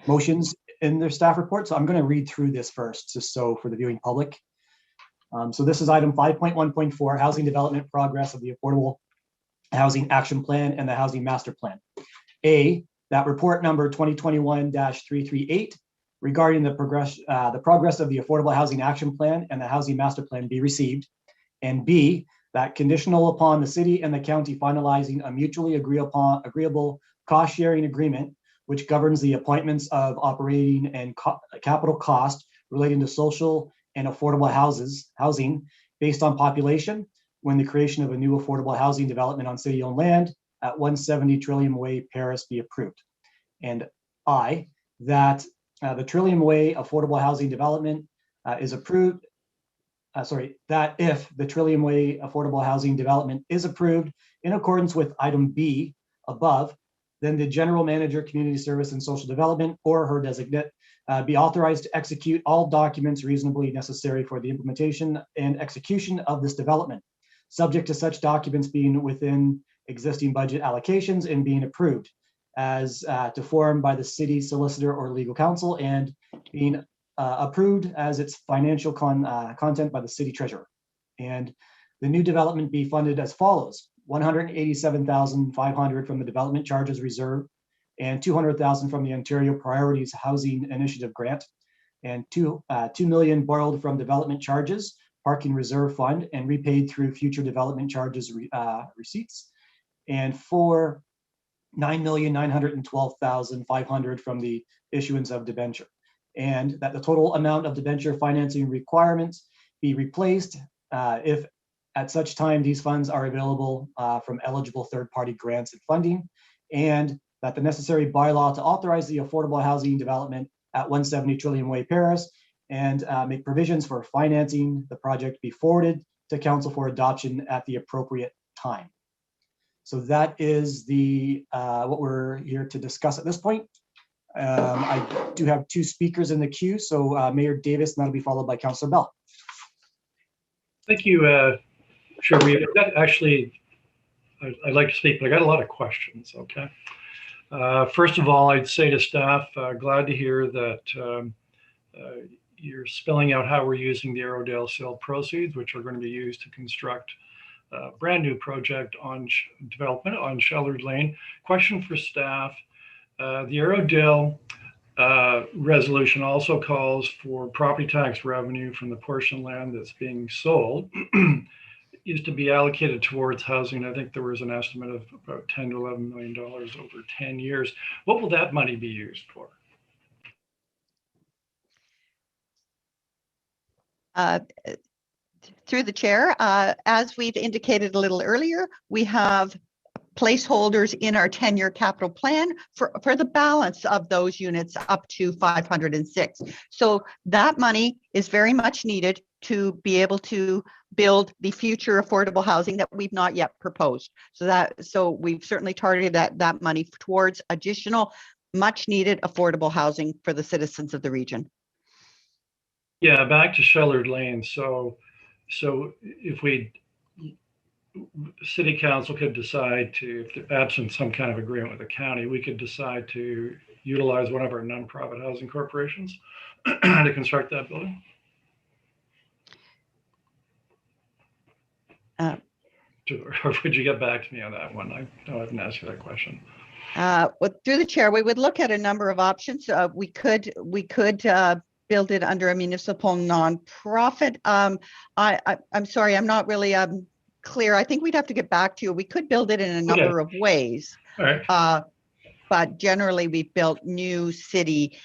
motions in their staff report. So I'm going to read through this first, just so for the viewing public. So this is item 5.1.4, housing development progress of the Affordable Housing Action Plan and the Housing Master Plan. A, that report number 2021-338 regarding the progress of the Affordable Housing Action Plan and the Housing Master Plan be received. And B, that conditional upon the city and the county finalizing a mutually agreeable cost-sharing agreement, which governs the appointments of operating and capital cost relating to social and affordable housing based on population, when the creation of a new affordable housing development on city-owned land at 170 Trillium Way, Paris be approved. And I, that the Trillium Way affordable housing development is approved, that if the Trillium Way affordable housing development is approved in accordance with item B above, then the general manager, community service and social development, or her designate, be authorized to execute all documents reasonably necessary for the implementation and execution of this development, subject to such documents being within existing budget allocations and being approved as to form by the city solicitor or legal counsel, and being approved as its financial content by the city treasurer. And the new development be funded as follows: $187,500 from the development charges reserve, and $200,000 from the Ontario Priorities Housing Initiative grant, and $2 million borrowed from development charges, parking reserve fund, and repaid through future development charges receipts, and for $9,912,500 from the issuance of debenture, and that the total amount of debenture financing requirements be replaced if at such time these funds are available from eligible third-party grants and funding, and that the necessary bylaw to authorize the affordable housing development at 170 Trillium Way, Paris, and make provisions for financing the project be forwarded to council for adoption at the appropriate time. So that is the what we're here to discuss at this point. I do have two speakers in the queue, so Mayor Davis, and that'll be followed by Councillor Bell. Thank you, Sherry. Actually, I'd like to speak, but I got a lot of questions, okay? First of all, I'd say to staff, glad to hear that you're spelling out how we're using the Arrowdale sale proceeds, which are going to be used to construct a brand new project on development on Shellard Lane. Question for staff, the Arrowdale resolution also calls for property tax revenue from the portion of land that's being sold is to be allocated towards housing. I think there was an estimate of about $10 to $11 million over 10 years. What will that money be used for? Through the chair, as we've indicated a little earlier, we have placeholders in our 10-year capital plan for the balance of those units up to 506. So that money is very much needed to be able to build the future affordable housing that we've not yet proposed. So we've certainly targeted that money towards additional much needed affordable housing for the citizens of the region. Yeah, back to Shellard Lane. So if City Council could decide to, if absent some kind of agreement with the county, we could decide to utilize one of our nonprofit housing corporations to construct that building. Or would you get back to me on that one? I know I haven't asked you that question. Well, through the chair, we would look at a number of options. We could build it under a municipal nonprofit. I'm sorry, I'm not really clear. I think we'd have to get back to you. We could build it in a number of ways. All right. But generally, we've built new city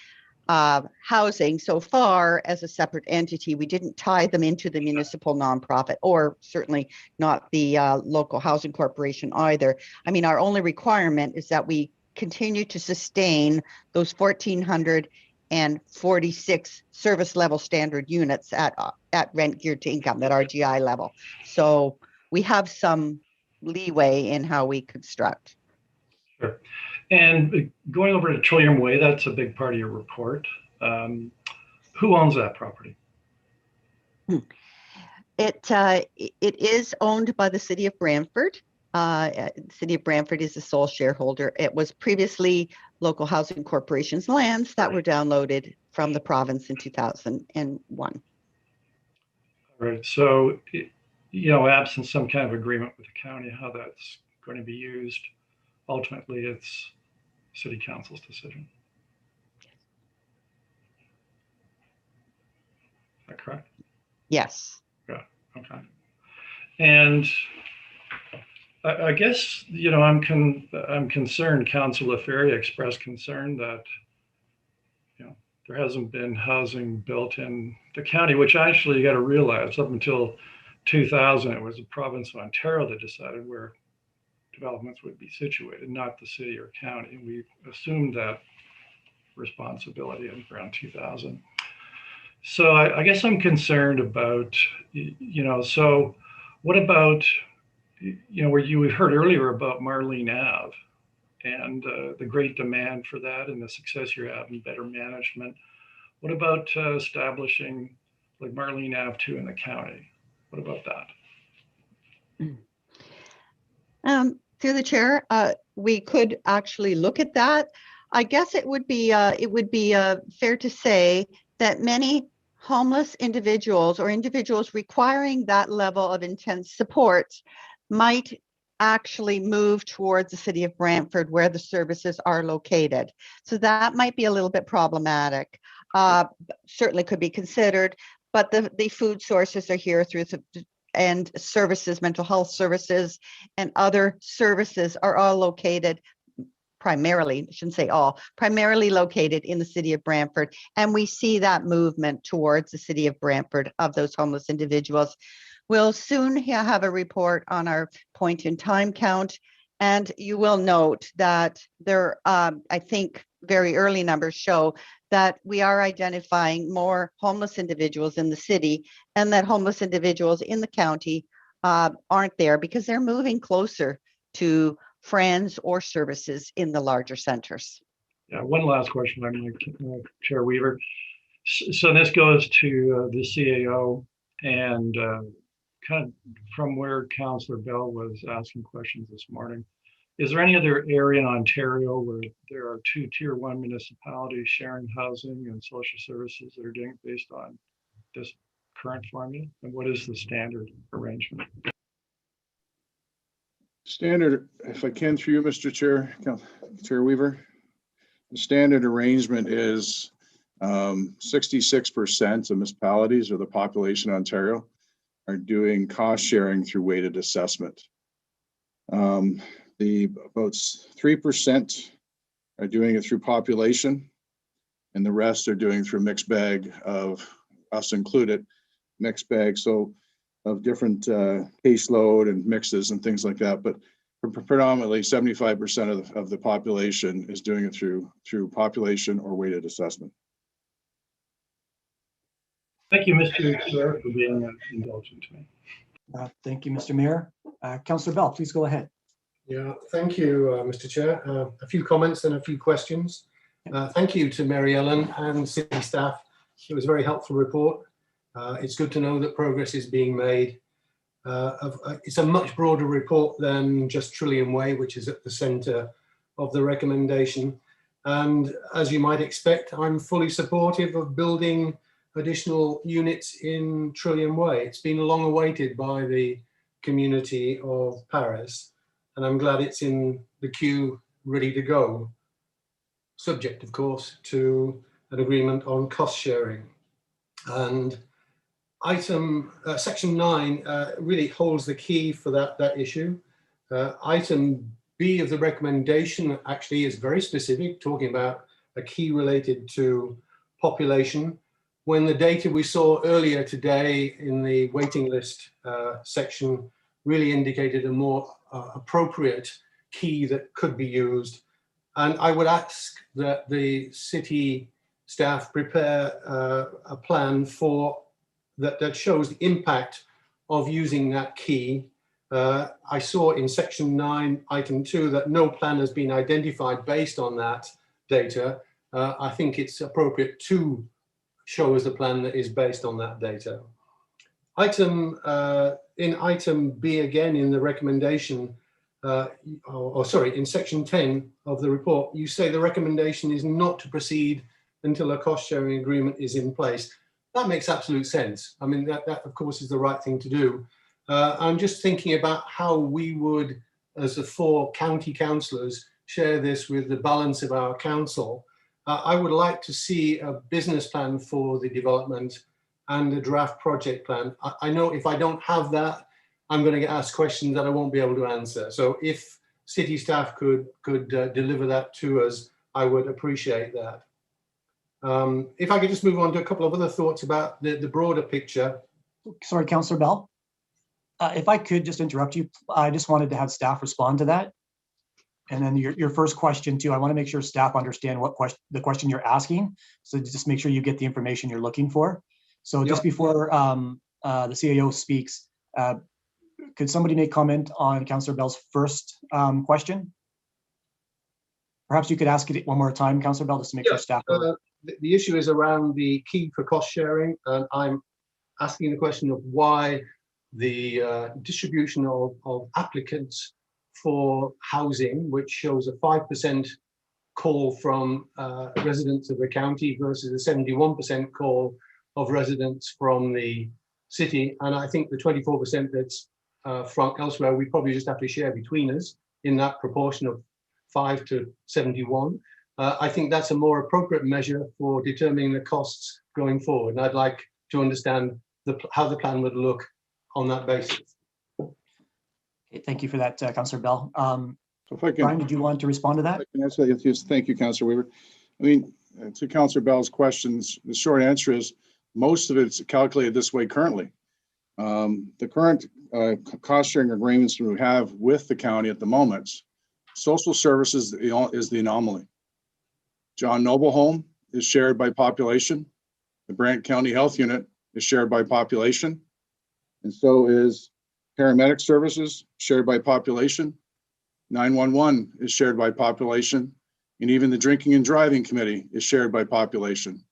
housing so far as a separate entity. We didn't tie them into the municipal nonprofit, or certainly not the local housing corporation either. I mean, our only requirement is that we continue to sustain those 1,446 service level standard units at rent geared to income, that RGI level. So we have some leeway in how we construct. Sure. And going over to Trillium Way, that's a big part of your report. Who owns that property? It is owned by the city of Brantford. City of Brantford is the sole shareholder. It was previously Local Housing Corporation's lands that were downloaded from the province in 2001. All right. So, absent some kind of agreement with the county, how that's going to be used, ultimately it's City Council's decision. that correct? Yes. Yeah, okay. And I guess, you know, I'm concerned, Councillor Ferry expressed concern that, you know, there hasn't been housing built in the county, which actually you got to realize up until 2000, it was the province of Ontario that decided where developments would be situated, not the city or county. We assumed that responsibility in around 2000. So I guess I'm concerned about, you know, so what about, you know, where you heard earlier about Marlene Ave and the great demand for that and the success you're having, better management. What about establishing like Marlene Ave 2 in the county? What about that? Through the chair, we could actually look at that. I guess it would be fair to say that many homeless individuals or individuals requiring that level of intense support might actually move towards the city of Brantford where the services are located. So that might be a little bit problematic. Certainly could be considered, but the food sources are here through and services, mental health services and other services are all located primarily, I shouldn't say all, primarily located in the city of Brantford. And we see that movement towards the city of Brantford of those homeless individuals. We'll soon have a report on our point in time count. And you will note that there, I think very early numbers show that we are identifying more homeless individuals in the city and that homeless individuals in the county aren't there because they're moving closer to friends or services in the larger centers. Yeah, one last question, Chair Weaver. So this goes to the CAO and kind of from where Councillor Bell was asking questions this morning. Is there any other area in Ontario where there are 2 tier 1 municipalities sharing housing and social services that are doing it based on this current formula? And what is the standard arrangement? Standard, if I can through you, Mr. Chair Weaver, the standard arrangement is 66% of municipalities or the population in Ontario are doing cost sharing through weighted assessment. About 3% are doing it through population, and the rest are doing through mixed bag of us included, mixed bag. So of different caseload and mixes and things like that, but predominantly 75% of the population is doing it through population or weighted assessment. Thank you, Mr. Chair, for being indulgent to me. Thank you, Mr. Mayor. Councillor Bell, please go ahead. Yeah, thank you, Mr. Chair. A few comments and a few questions. Thank you to Mary Ellen and city staff. It was a very helpful report. It's good to know that progress is being made. It's a much broader report than just Trillium Way, which is at the centre of the recommendation. And as you might expect, I'm fully supportive of building additional units in Trillium Way. It's been long awaited by the community of Paris, and I'm glad it's in the queue ready to go, subject, of course, to an agreement on cost sharing. And section 9 really holds the key for that issue. Item B of the recommendation actually is very specific, talking about a key related to population. When the data we saw earlier today in the waiting list section really indicated a more appropriate key that could be used. And I would ask that the city staff prepare a plan for that shows the impact of using that key. I saw in section 9, item 2, that no plan has been identified based on that data. I think it's appropriate to show us a plan that is based on that data. In item B again in the recommendation, in section 10 of the report, you say the recommendation is not to proceed until a cost sharing agreement is in place. That makes absolute sense. I mean, that of course is the right thing to do. I'm just thinking about how we would, as the 4 county councillors, share this with the balance of our council. I would like to see a business plan for the development and a draft project plan. I know if I don't have that, I'm going to get asked questions that I won't be able to answer. So if city staff could deliver that to us, I would appreciate that. If I could just move on to a couple of other thoughts about the broader picture. Sorry, Councillor Bell. If I could just interrupt you, I just wanted to have staff respond to that. And then your first question too, I want to make sure staff understand what the question you're asking. So just make sure you get the information you're looking for. So just before the CAO speaks, could somebody make comment on Councillor Bell's first question? Perhaps you could ask it one more time, Councillor Bell, just to make sure staff. The issue is around the key for cost sharing. And I'm asking the question of why the distribution of applicants for housing, which shows a 5% call from residents of the county versus a 71% call of residents from the city. And I think the 24% that's from elsewhere, we probably just have to share between us in that proportion of 5 to 71. I think that's a more appropriate measure for determining the costs going forward. And I'd like to understand how the plan would look on that basis. Okay, thank you for that, Councillor Bell. So if I can, Brian, did you want to respond to that? I can answer that. Yes, thank you, Councillor Weaver. I mean, to Councillor Bell's questions, the short answer is most of it's calculated this way currently. The current cost sharing agreements we have with the county at the moment, social services is the anomaly. John Noble Home is shared by population. The Brant County Health Unit is shared by population. And so is paramedic services shared by population. 911 is shared by population. And even the drinking and driving committee is shared by population.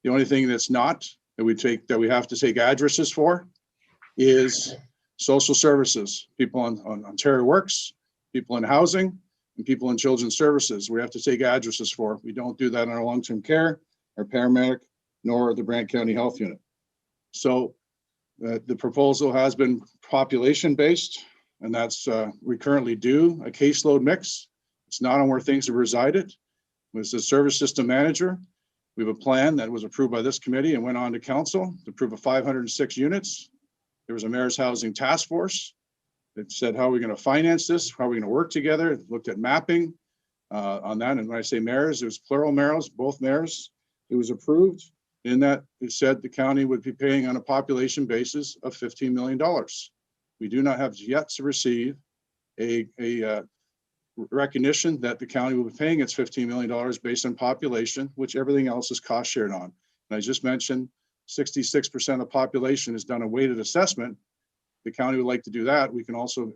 The only thing that's not, that we have to take addresses for, is social services, people on Ontario Works, people in housing, and people in children's services. We have to take addresses for. We don't do that in our long-term care, our paramedic, nor the Brant County Health Unit. So the proposal has been population-based, and that's we currently do a caseload mix. It's not on where things have resided. As the service system manager, we have a plan that was approved by this committee and went on to council to approve of 506 units. There was a mayor's housing task force that said, how are we going to finance this? How are we going to work together? It looked at mapping on that. And when I say mayors, it was plural mayors, both mayors. It was approved. In that, it said the county would be paying on a population basis of $15 million. We do not have yet to receive a recognition that the county will be paying its $15 million based on population, which everything else is cost shared on. And I just mentioned 66% of population is done a weighted assessment. The county would like to do that. We can also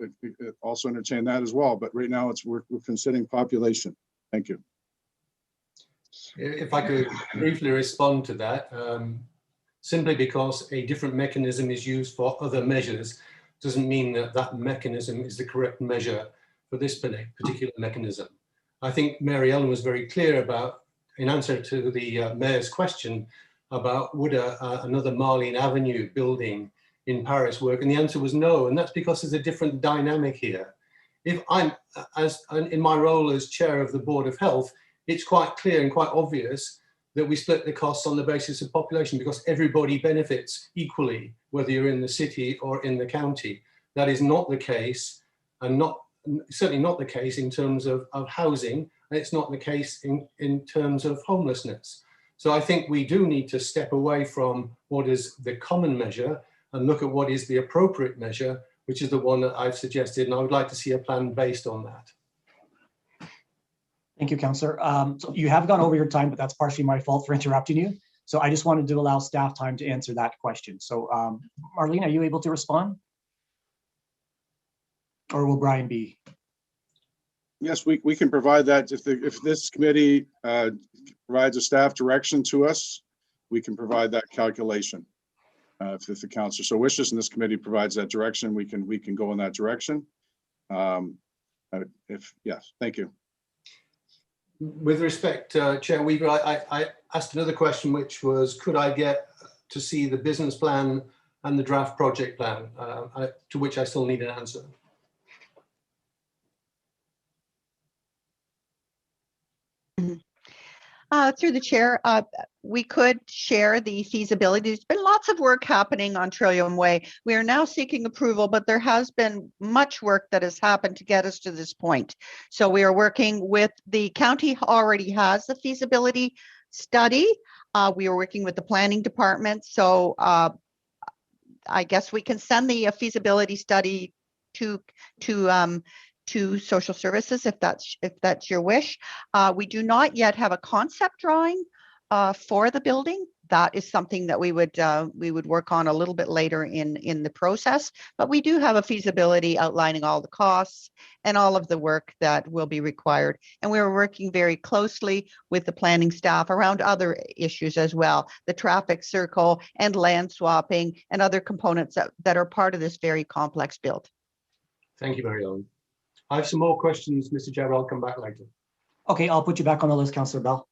entertain that as well. But right now we're considering population. Thank you. If I could briefly respond to that, simply because a different mechanism is used for other measures doesn't mean that that mechanism is the correct measure for this particular mechanism. I think Mary Ellen was very clear about, in answer to the mayor's question about would another Marlene Avenue building in Paris work, and the answer was no, and that's because there's a different dynamic here. If I'm, in my role as chair of the Board of Health, it's quite clear and quite obvious that we split the costs on the basis of population because everybody benefits equally, whether you're in the city or in the county. That is not the case, and certainly not the case in terms of housing, and it's not the case in terms of homelessness. So I think we do need to step away from what is the common measure and look at what is the appropriate measure, which is the one that I've suggested, and I would like to see a plan based on that. Thank you, Councillor. So you have gone over your time, but that's partially my fault for interrupting you. So I just wanted to allow staff time to answer that question. So Marlene, are you able to respond? Or will Brian be? Yes, we can provide that. If this committee provides a staff direction to us, we can provide that calculation. If the councillor so wishes, and this committee provides that direction, we can go in that direction. Yes, thank you. With respect, Chair Weaver, I asked another question, which was, could I get to see the business plan and the draft project plan, to which I still need an answer. Through the chair, we could share the feasibility. There's been lots of work happening on Trillium Way. We are now seeking approval, but there has been much work that has happened to get us to this point. So we are working with the county already has the feasibility study. We are working with the planning department. So I guess we can send the feasibility study to social services if that's your wish. We do not yet have a concept drawing for the building. That is something that we would work on a little bit later in the process. But we do have a feasibility outlining all the costs and all of the work that will be required. And we're working very closely with the planning staff around other issues as well, the traffic circle and land swapping and other components that are part of this very complex build. Thank you, Mary Ellen. I have some more questions, Mr. Chair. I'll come back later. Okay, I'll put you back on the list, Councillor Bell.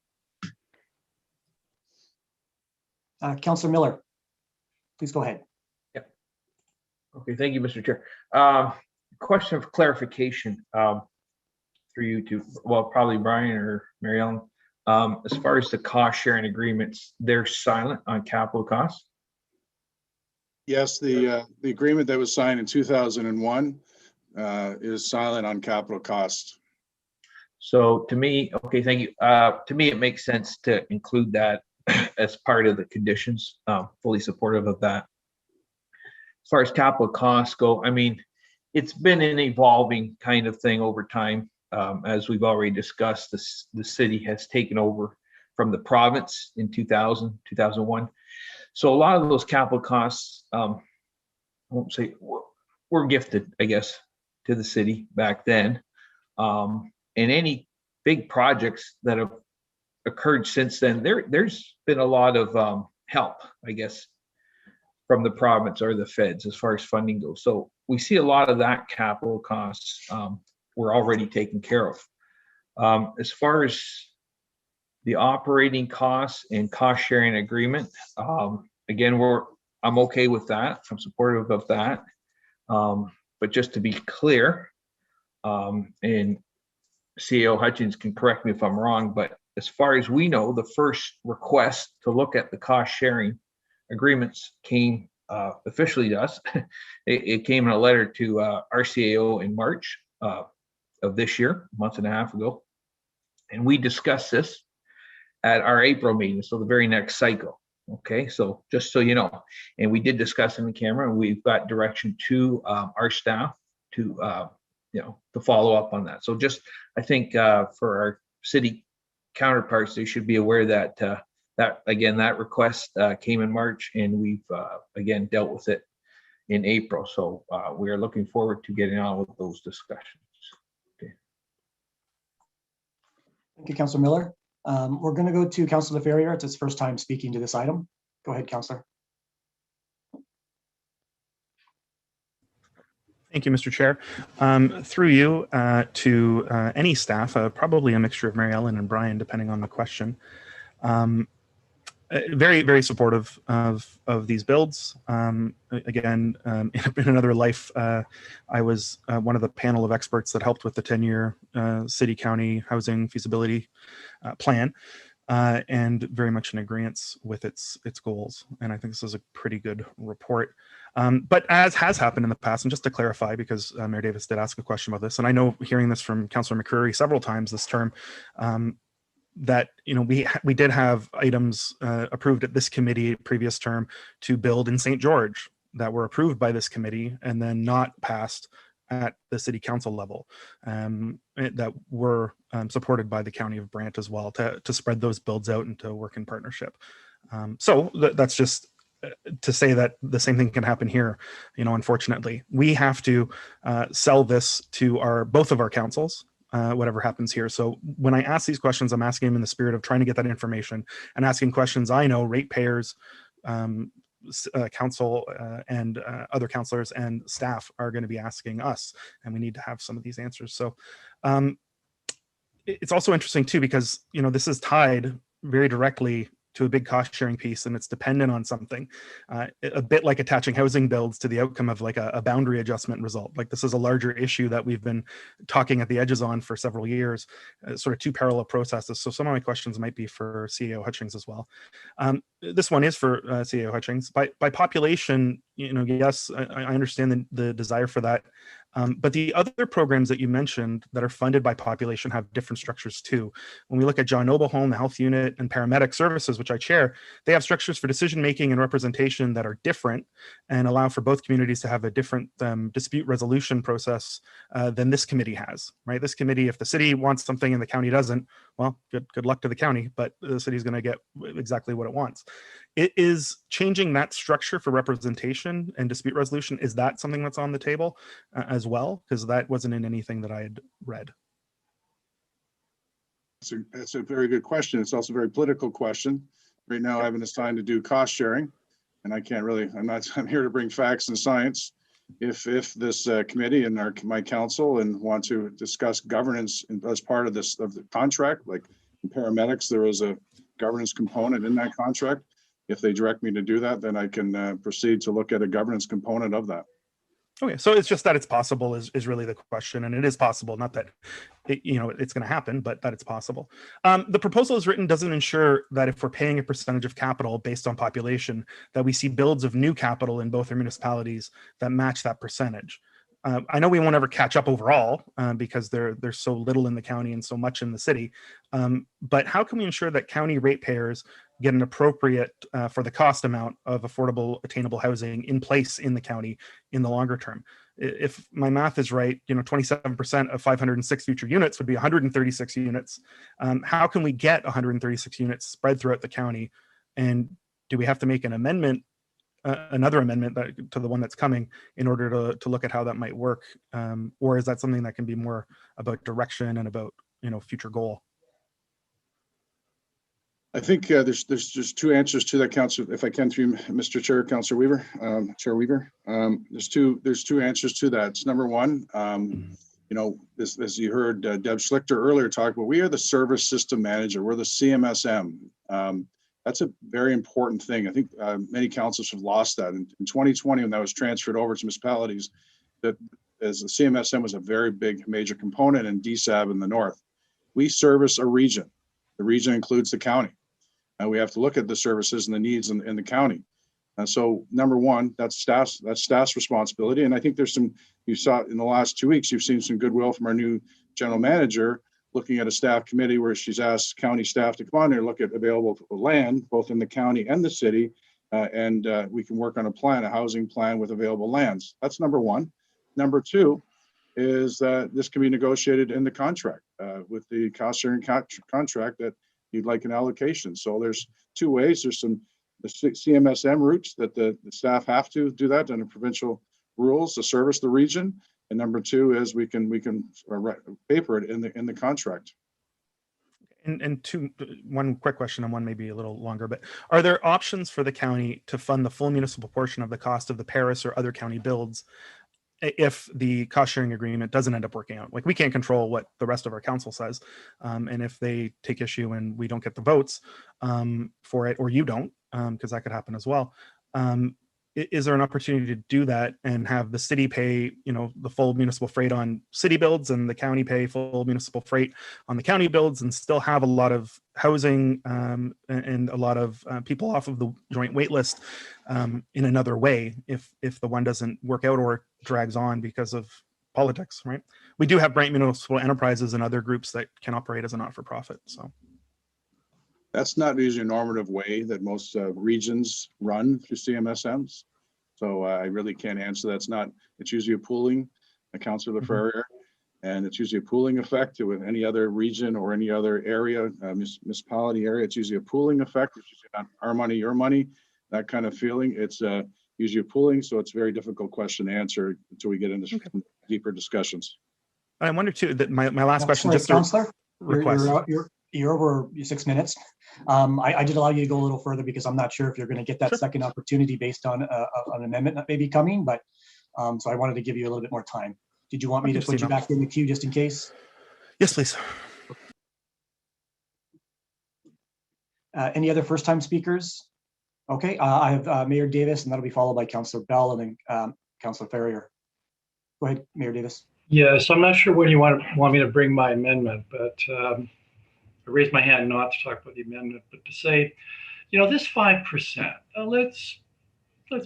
Councillor Miller, please go ahead. Yep. Okay, thank you, Mr. Chair. Question of clarification for you two, well, probably Brian or Mary Ellen. As far as the cost sharing agreements, they're silent on capital costs? Yes, the agreement that was signed in 2001 is silent on capital costs. So to me, okay, thank you. To me, it makes sense to include that as part of the conditions. Fully supportive of that. As far as capital costs go, I mean, it's been an evolving kind of thing over time. As we've already discussed, the city has taken over from the province in 2000, 2001. So a lot of those capital costs, I won't say were gifted, I guess, to the city back then. And any big projects that have occurred since then, there's been a lot of help, I guess, from the province or the feds as far as funding goes. So we see a lot of that capital costs were already taken care of. As far as the operating costs and cost sharing agreement, again, I'm okay with that. I'm supportive of that. But just to be clear, and CEO Hutchins can correct me if I'm wrong, but as far as we know, the first request to look at the cost sharing agreements came officially to us. It came in a letter to RCAO in March of this year, a month and a half ago. And we discussed this at our April meeting, so the very next cycle. Okay, so just so you know, and we did discuss in the camera, and we've got direction to our staff to to follow up on that. So just, I think for our city counterparts, they should be aware that that request came in March, and we've again dealt with it in April. So we are looking forward to getting on with those discussions. Okay. Thank you, Councillor Miller. We're going to go to Councillor Ferrier. It's his first time speaking to this item. Go ahead, Councillor. Thank you, Mr. Chair. Through you to any staff, probably a mixture of Mary Ellen and Brian, depending on the question. Very, very supportive of these builds. Again, in another life, I was one of the panel of experts that helped with the 10-year city-county housing feasibility plan, and very much in agreement with its goals. And I think this is a pretty good report. But as has happened in the past, and just to clarify, because Mayor Davis did ask a question about this, and I know hearing this from Councillor McCreary several times this term, that we did have items approved at this committee previous term to build in St. George that were approved by this committee and then not passed at the city council level, that were supported by the County of Brant as well, to spread those builds out and to work in partnership. So that's just to say that the same thing can happen here. Unfortunately, we have to sell this to both of our councils, whatever happens here. So when I ask these questions, I'm asking them in the spirit of trying to get that information and asking questions I know ratepayers, council and other councillors and staff are going to be asking us, and we need to have some of these answers. So it's also interesting too, because this is tied very directly to a big cost sharing piece and it's dependent on something, a bit like attaching housing builds to the outcome of like a boundary adjustment result. Like this is a larger issue that we've been talking at the edges on for several years, sort of two parallel processes. So some of my questions might be for CAO Hutchings as well. This one is for CAO Hutchings. By population, yes, I understand the desire for that. But the other programs that you mentioned that are funded by population have different structures too. When we look at John Noble Home, the health unit, and paramedic services, which I chair, they have structures for decision-making and representation that are different and allow for both communities to have a different dispute resolution process than this committee has, right? This committee, if the city wants something and the county doesn't, well, good luck to the county, but the city's going to get exactly what it wants. It is changing that structure for representation and dispute resolution. Is that something that's on the table as well? Because that wasn't in anything that I had read. That's a very good question. It's also a very political question. Right now, I haven't assigned to do cost sharing, and I can't really, I'm here to bring facts and science. If this committee and my council and want to discuss governance as part of the contract, like in paramedics, there is a governance component in that contract. If they direct me to do that, then I can proceed to look at a governance component of that. Okay, so it's just that it's possible is really the question, and it is possible, not that it's going to happen, but that it's possible. The proposal as written doesn't ensure that if we're paying a percentage of capital based on population, that we see builds of new capital in both our municipalities that match that percentage. I know we won't ever catch up overall because there's so little in the county and so much in the city. But how can we ensure that county ratepayers get an appropriate for the cost amount of affordable, attainable housing in place in the county in the longer term? If my math is right, 27% of 506 future units would be 136 units. How can we get 136 units spread throughout the county? And do we have to make an amendment, another amendment to the one that's coming in order to look at how that might work? Or is that something that can be more about direction and about, future goal? I think there's just two answers to that, Councillor, if I can, through Mr. Chair, Councillor Weaver, Chair Weaver. There's two answers to that. It's number one, as you heard Deb Schlichter earlier talk about, we are the service system manager. We're the CMSM. That's a very important thing. I think many councils have lost that. In 2020, when that was transferred over to municipalities, that as the CMSM was a very big major component in DSAB in the north. We service a region. The region includes the county. And we have to look at the services and the needs in the county. And so number one, that's staff's responsibility. And I think there's you saw in the last 2 weeks, you've seen some goodwill from our new general manager looking at a staff committee where she's asked county staff to come on there and look at available land, both in the county and the city. And we can work on a housing plan with available lands. That's number one. Number two is this can be negotiated in the contract with the cost sharing contract that you'd like an allocation. So there's two ways. There's the CMSM routes that the staff have to do that under provincial rules to service the region. And number two is we can paper it in the contract. And one quick question and one maybe a little longer, but are there options for the county to fund the full municipal portion of the cost of the Paris or other county builds if the cost sharing agreement doesn't end up working out? Like, we can't control what the rest of our council says. And if they take issue and we don't get the votes for it, or you don't, because that could happen as well. Is there an opportunity to do that and have the city pay, the full municipal freight on city builds and the county pay full municipal freight on the county builds and still have a lot of housing and a lot of people off of the joint wait list in another way if the one doesn't work out or drags on because of politics, right? We do have Brant Municipal Enterprises and other groups that can operate as a not-for-profit, so. That's not usually a normative way that most regions run through CMSMs. So I really can't answer that. It's usually a pooling, Councillor Laferriere, and it's usually a pooling effect with any other region or any other area, municipality area. It's usually a pooling effect. It's usually not our money, your money, that kind of feeling. It's usually a pooling, so it's a very difficult question to answer until we get into deeper discussions. I wonder too that my last question, sorry, just Councillor, request. You're over 6 minutes. I did allow you to go a little further because I'm not sure if you're going to get that second opportunity based on an amendment that may be coming, but so I wanted to give you a little bit more time. Did you want me to put you back in the queue just in case? Yes, please. Any other first-time speakers? Okay, I have Mayor Davis, and that'll be followed by Councillor Bell and then Councillor Ferrier. Go ahead, Mayor Davis. Yes, I'm not sure when you want me to bring my amendment, but I raised my hand not to talk about the amendment, but to say, you know, this 5%, let's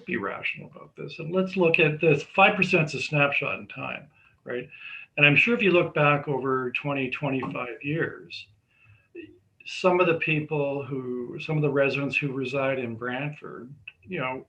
be rational about this, and let's look at this. 5% is a snapshot in time, right? And I'm sure if you look back over 20, 25 years, some of the residents who reside in Brantford, you know,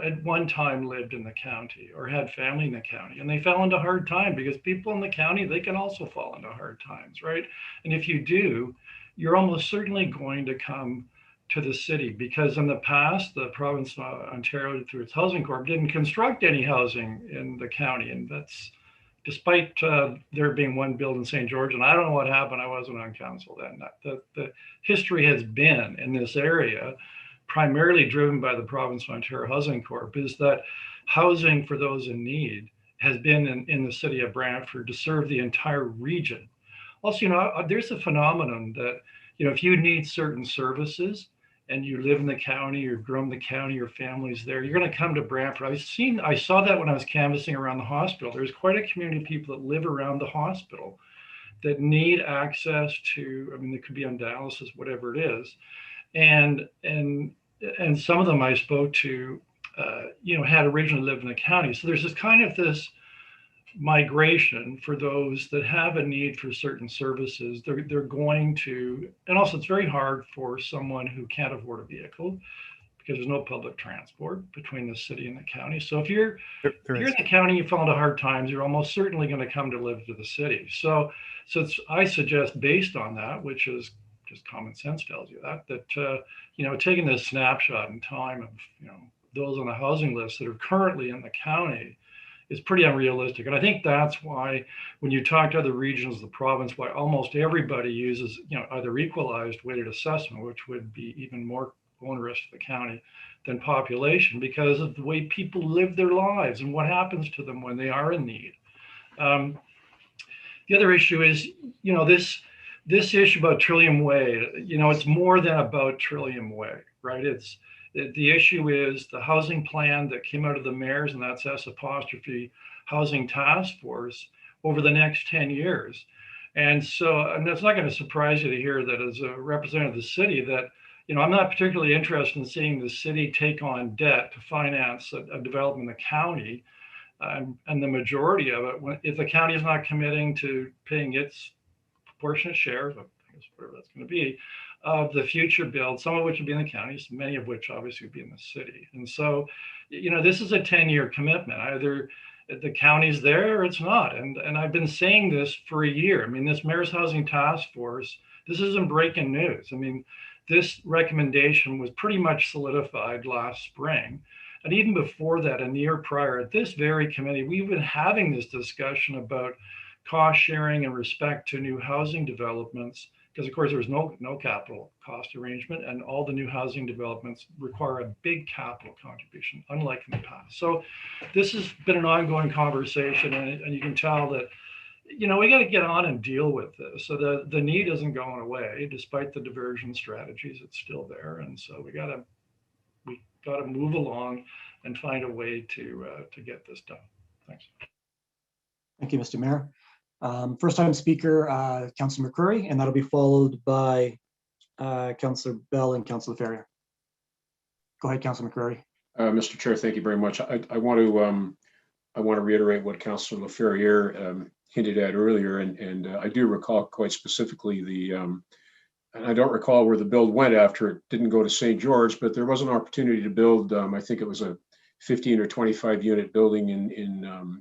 at one time lived in the county or had family in the county, and they fell into hard time, because people in the county, they can also fall into hard times, right? And if you do, you're almost certainly going to come to the city, because in the past, the province of Ontario, through its housing corp, didn't construct any housing in the county, and that's despite there being one built in St. George. And I don't know what happened. I wasn't on council then. The history has been in this area, primarily driven by the province of Ontario Housing Corp, is that housing for those in need has been in the city of Brantford to serve the entire region. Also, you know, there's a phenomenon that, you know, if you need certain services and you live in the county or grow in the county, your family's there, you're going to come to Brantford. I saw that when I was canvassing around the hospital. There's quite a community of people that live around the hospital that need access to, I mean, they could be on dialysis, whatever it is. And some of them I spoke to, you know, had originally lived in the county. So there's this migration for those that have a need for certain services. They're going to, and also it's very hard for someone who can't afford a vehicle, because there's no public transport between the city and the county. So if you're in the county, you fall into hard times, you're almost certainly going to come to live to the city. So I suggest, based on that, which is just common sense tells you that you know, taking this snapshot in time of, you know, those on the housing list that are currently in the county is pretty unrealistic. And I think that's why when you talk to other regions of the province, why almost everybody uses, you know, either equalized weighted assessment, which would be even more onerous to the county than population, because of the way people live their lives and what happens to them when they are in need. The other issue is, you know, this issue about Trillium Way, you know, it's more than about Trillium Way, right? The issue is the housing plan that came out of the mayor's, and that's S' housing task force, over the next 10 years. And so, and it's not going to surprise you to hear that as a representative of the city that, you know, I'm not particularly interested in seeing the city take on debt to finance a development in the county. And the majority of it, if the county is not committing to paying its proportionate share, I guess whatever that's going to be, of the future build, some of which would be in the counties, many of which obviously would be in the city. And so, you know, this is a 10-year commitment. Either the county's there or it's not. And I've been saying this for a year. I mean, this Mayor's Housing Task Force, this isn't breaking news. I mean, this recommendation was pretty much solidified last spring. And even before that, and the year prior, at this very committee, we've been having this discussion about cost sharing in respect to new housing developments, because of course there's no capital cost arrangement, and all the new housing developments require a big capital contribution, unlike in the past. So this has been an ongoing conversation, and you can tell that, you know, we got to get on and deal with this. So the need isn't going away, despite the diversion strategies, it's still there. And so we got to move along and find a way to get this done. Thanks. Thank you, Mr. Mayor. First time speaker, Councillor McCrory, and that'll be followed by Councillor Bell and Councillor Ferrier. Go ahead, Councillor McCrory. Mr. Chair, thank you very much. I want to reiterate what Councillor Ferrier hinted at earlier, and I do recall quite specifically and I don't recall where the build went after it didn't go to St. George, but there was an opportunity to build, I think it was a 15 or 25 unit building in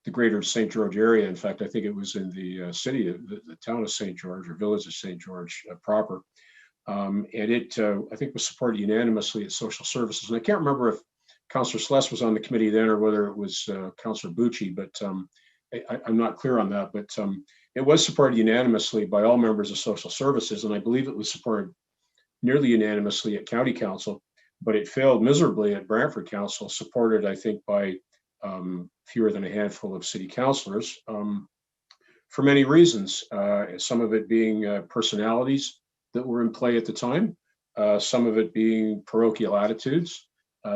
the greater St. George area. In fact, I think it was in the city of the town of St. George, or village of St. George proper. And it, I think, was supported unanimously at Social Services. And I can't remember if Councillor Sless was on the committee then or whether it was Councillor Bucci, but I'm not clear on that. But it was supported unanimously by all members of Social Services, and I believe it was supported nearly unanimously at County Council, but it failed miserably at Brantford Council, supported, I think, by fewer than a handful of city councillors for many reasons, some of it being personalities, that were in play at the time. Some of it being parochial attitudes,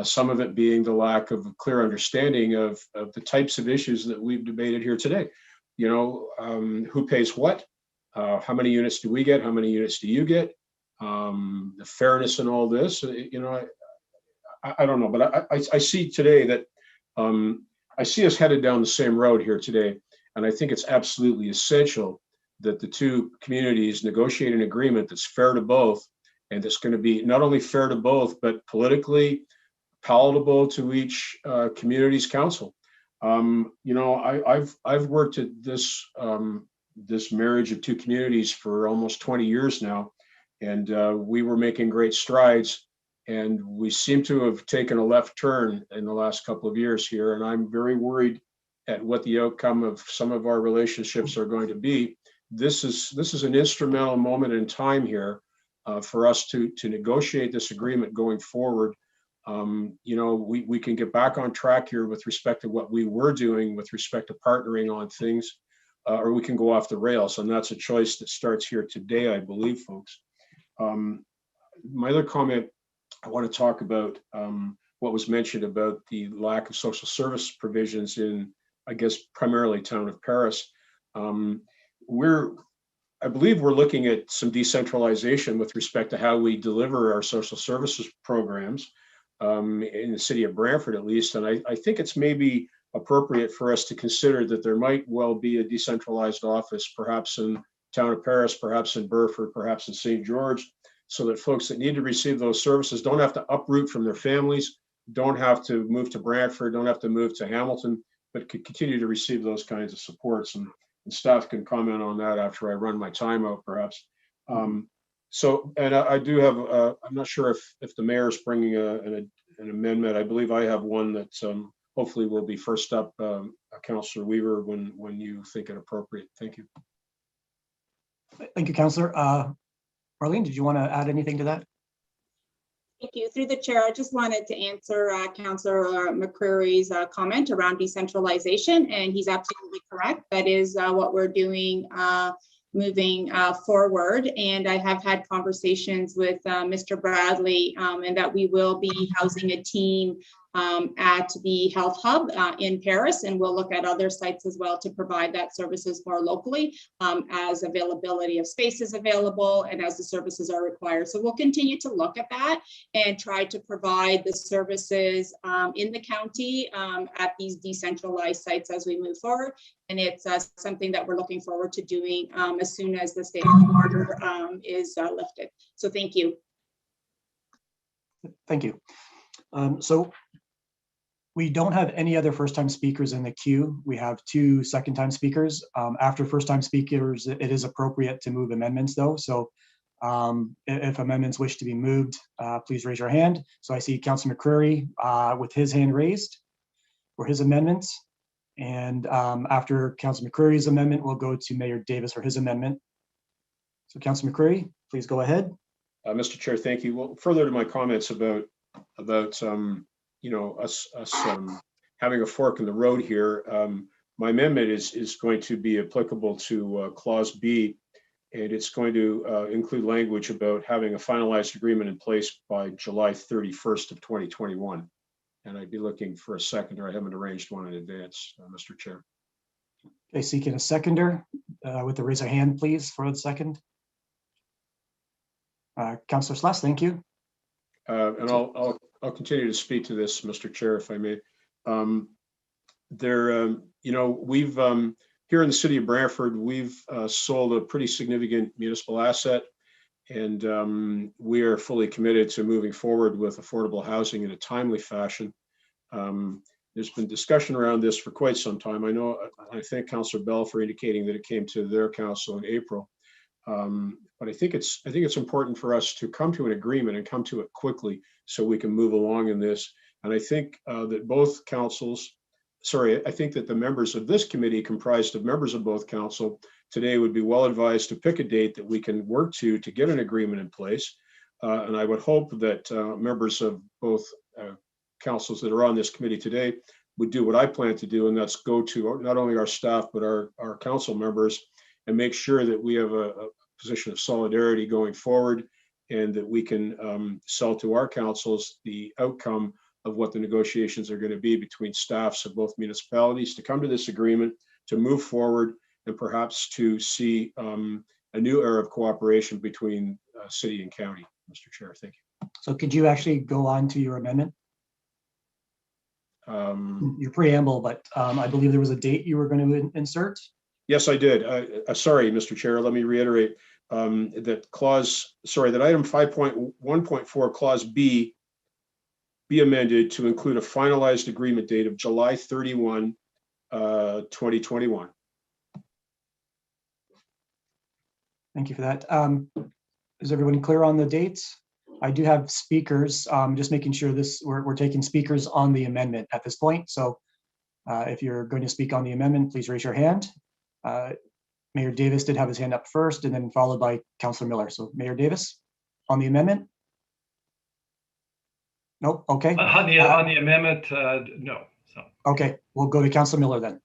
some of it being the lack of a clear understanding of the types of issues that we've debated here today. You know, who pays what? How many units do we get? How many units do you get? The fairness in all this, you know, I don't know, but I see today that I see us headed down the same road here today. And I think it's absolutely essential that the two communities negotiate an agreement that's fair to both, and that's going to be not only fair to both, but politically palatable to each community's council. You know, I've worked at this this marriage of two communities for almost 20 years now, and we were making great strides, and we seem to have taken a left turn in the last couple of years here, and I'm very worried at what the outcome of some of our relationships are going to be. This is an instrumental moment in time here for us to negotiate this agreement going forward. You know, we can get back on track here with respect to what we were doing with respect to partnering on things, or we can go off the rails, and that's a choice that starts here today, I believe, folks. My other comment, I want to talk about what was mentioned about the lack of social service provisions in, I guess, primarily town of Paris. I believe we're looking at some decentralization with respect to how we deliver our social services programs in the city of Brantford, at least. And I think it's maybe appropriate for us to consider that there might well be a decentralized office, perhaps in town of Paris, perhaps in Burford, perhaps in St. George, so that folks that need to receive those services don't have to uproot from their families, don't have to move to Brantford, don't have to move to Hamilton, but could continue to receive those kinds of supports. And staff can comment on that after I run my time out, perhaps. So, and I do have, I'm not sure if the mayor is bringing an amendment. I believe I have one that hopefully will be first up, Councillor Weaver, when you think it appropriate. Thank you. Thank you, Councillor. Marlene, did you want to add anything to that? Thank you. Through the chair, I just wanted to answer Councillor McCreary's comment around decentralization, and he's absolutely correct. That is what we're doing moving forward. And I have had conversations with Mr. Bradley, and that we will be housing a team at the health hub in Paris, and we'll look at other sites as well to provide that services more locally as availability of space is available and as the services are required. So we'll continue to look at that and try to provide the services in the county at these decentralized sites as we move forward. And it's something that we're looking forward to doing as soon as the state of order is lifted. So thank you. Thank you. So we don't have any other first-time speakers in the queue. We have 2 second-time speakers. After first-time speakers, it is appropriate to move amendments, though. So if amendments wish to be moved, please raise your hand. So I see Councillor McCreary with his hand raised for his amendments. And after Councillor McCreary's amendment, we'll go to Mayor Davis for his amendment. So Councillor McCreary, please go ahead. Mr. Chair, thank you. Well, further to my comments about you know, us having a fork in the road here, my amendment is going to be applicable to Clause B, and it's going to include language about having a finalized agreement in place by July 31st of 2021. And I'd be looking for a seconder. I haven't arranged one in advance, Mr. Chair. Okay, seeking a seconder with the raise a hand, please, for the second. Councillor Sless, thank you. And I'll continue to speak to this, Mr. Chair, if I may. You know, we've here in the city of Brantford, we've sold a pretty significant municipal asset, and we are fully committed to moving forward with affordable housing in a timely fashion. There's been discussion around this for quite some time. I thank Councillor Bell for indicating that it came to their council in April. But I think it's important for us to come to an agreement and come to it quickly so we can move along in this. And I think that both councils, I think that the members of this committee, comprised of members of both council, today would be well advised to pick a date that we can work to get an agreement in place. And I would hope that members of both councils that are on this committee today would do what I plan to do, and that's go to not only our staff, but our council members, and make sure that we have a position of solidarity going forward, and that we can sell to our councils the outcome of what the negotiations are going to be between staffs of both municipalities to come to this agreement, to move forward, and perhaps to see a new era of cooperation between city and county. Mr. Chair, thank you. So could you actually go on to your amendment? Your preamble, but I believe there was a date you were going to insert. Yes, I did. Sorry, Mr. Chair, let me reiterate that item 5.1.4 clause B be amended to include a finalized agreement date of July 31, 2021. Thank you for that. Is everyone clear on the dates? I do have speakers, just making sure we're taking speakers on the amendment at this point. So if you're going to speak on the amendment, please raise your hand. Mayor Davis did have his hand up first, and then followed by Councilor Miller. So Mayor Davis on the amendment? Nope, okay. On the amendment, no. So. Okay, we'll go to Councilor Miller then.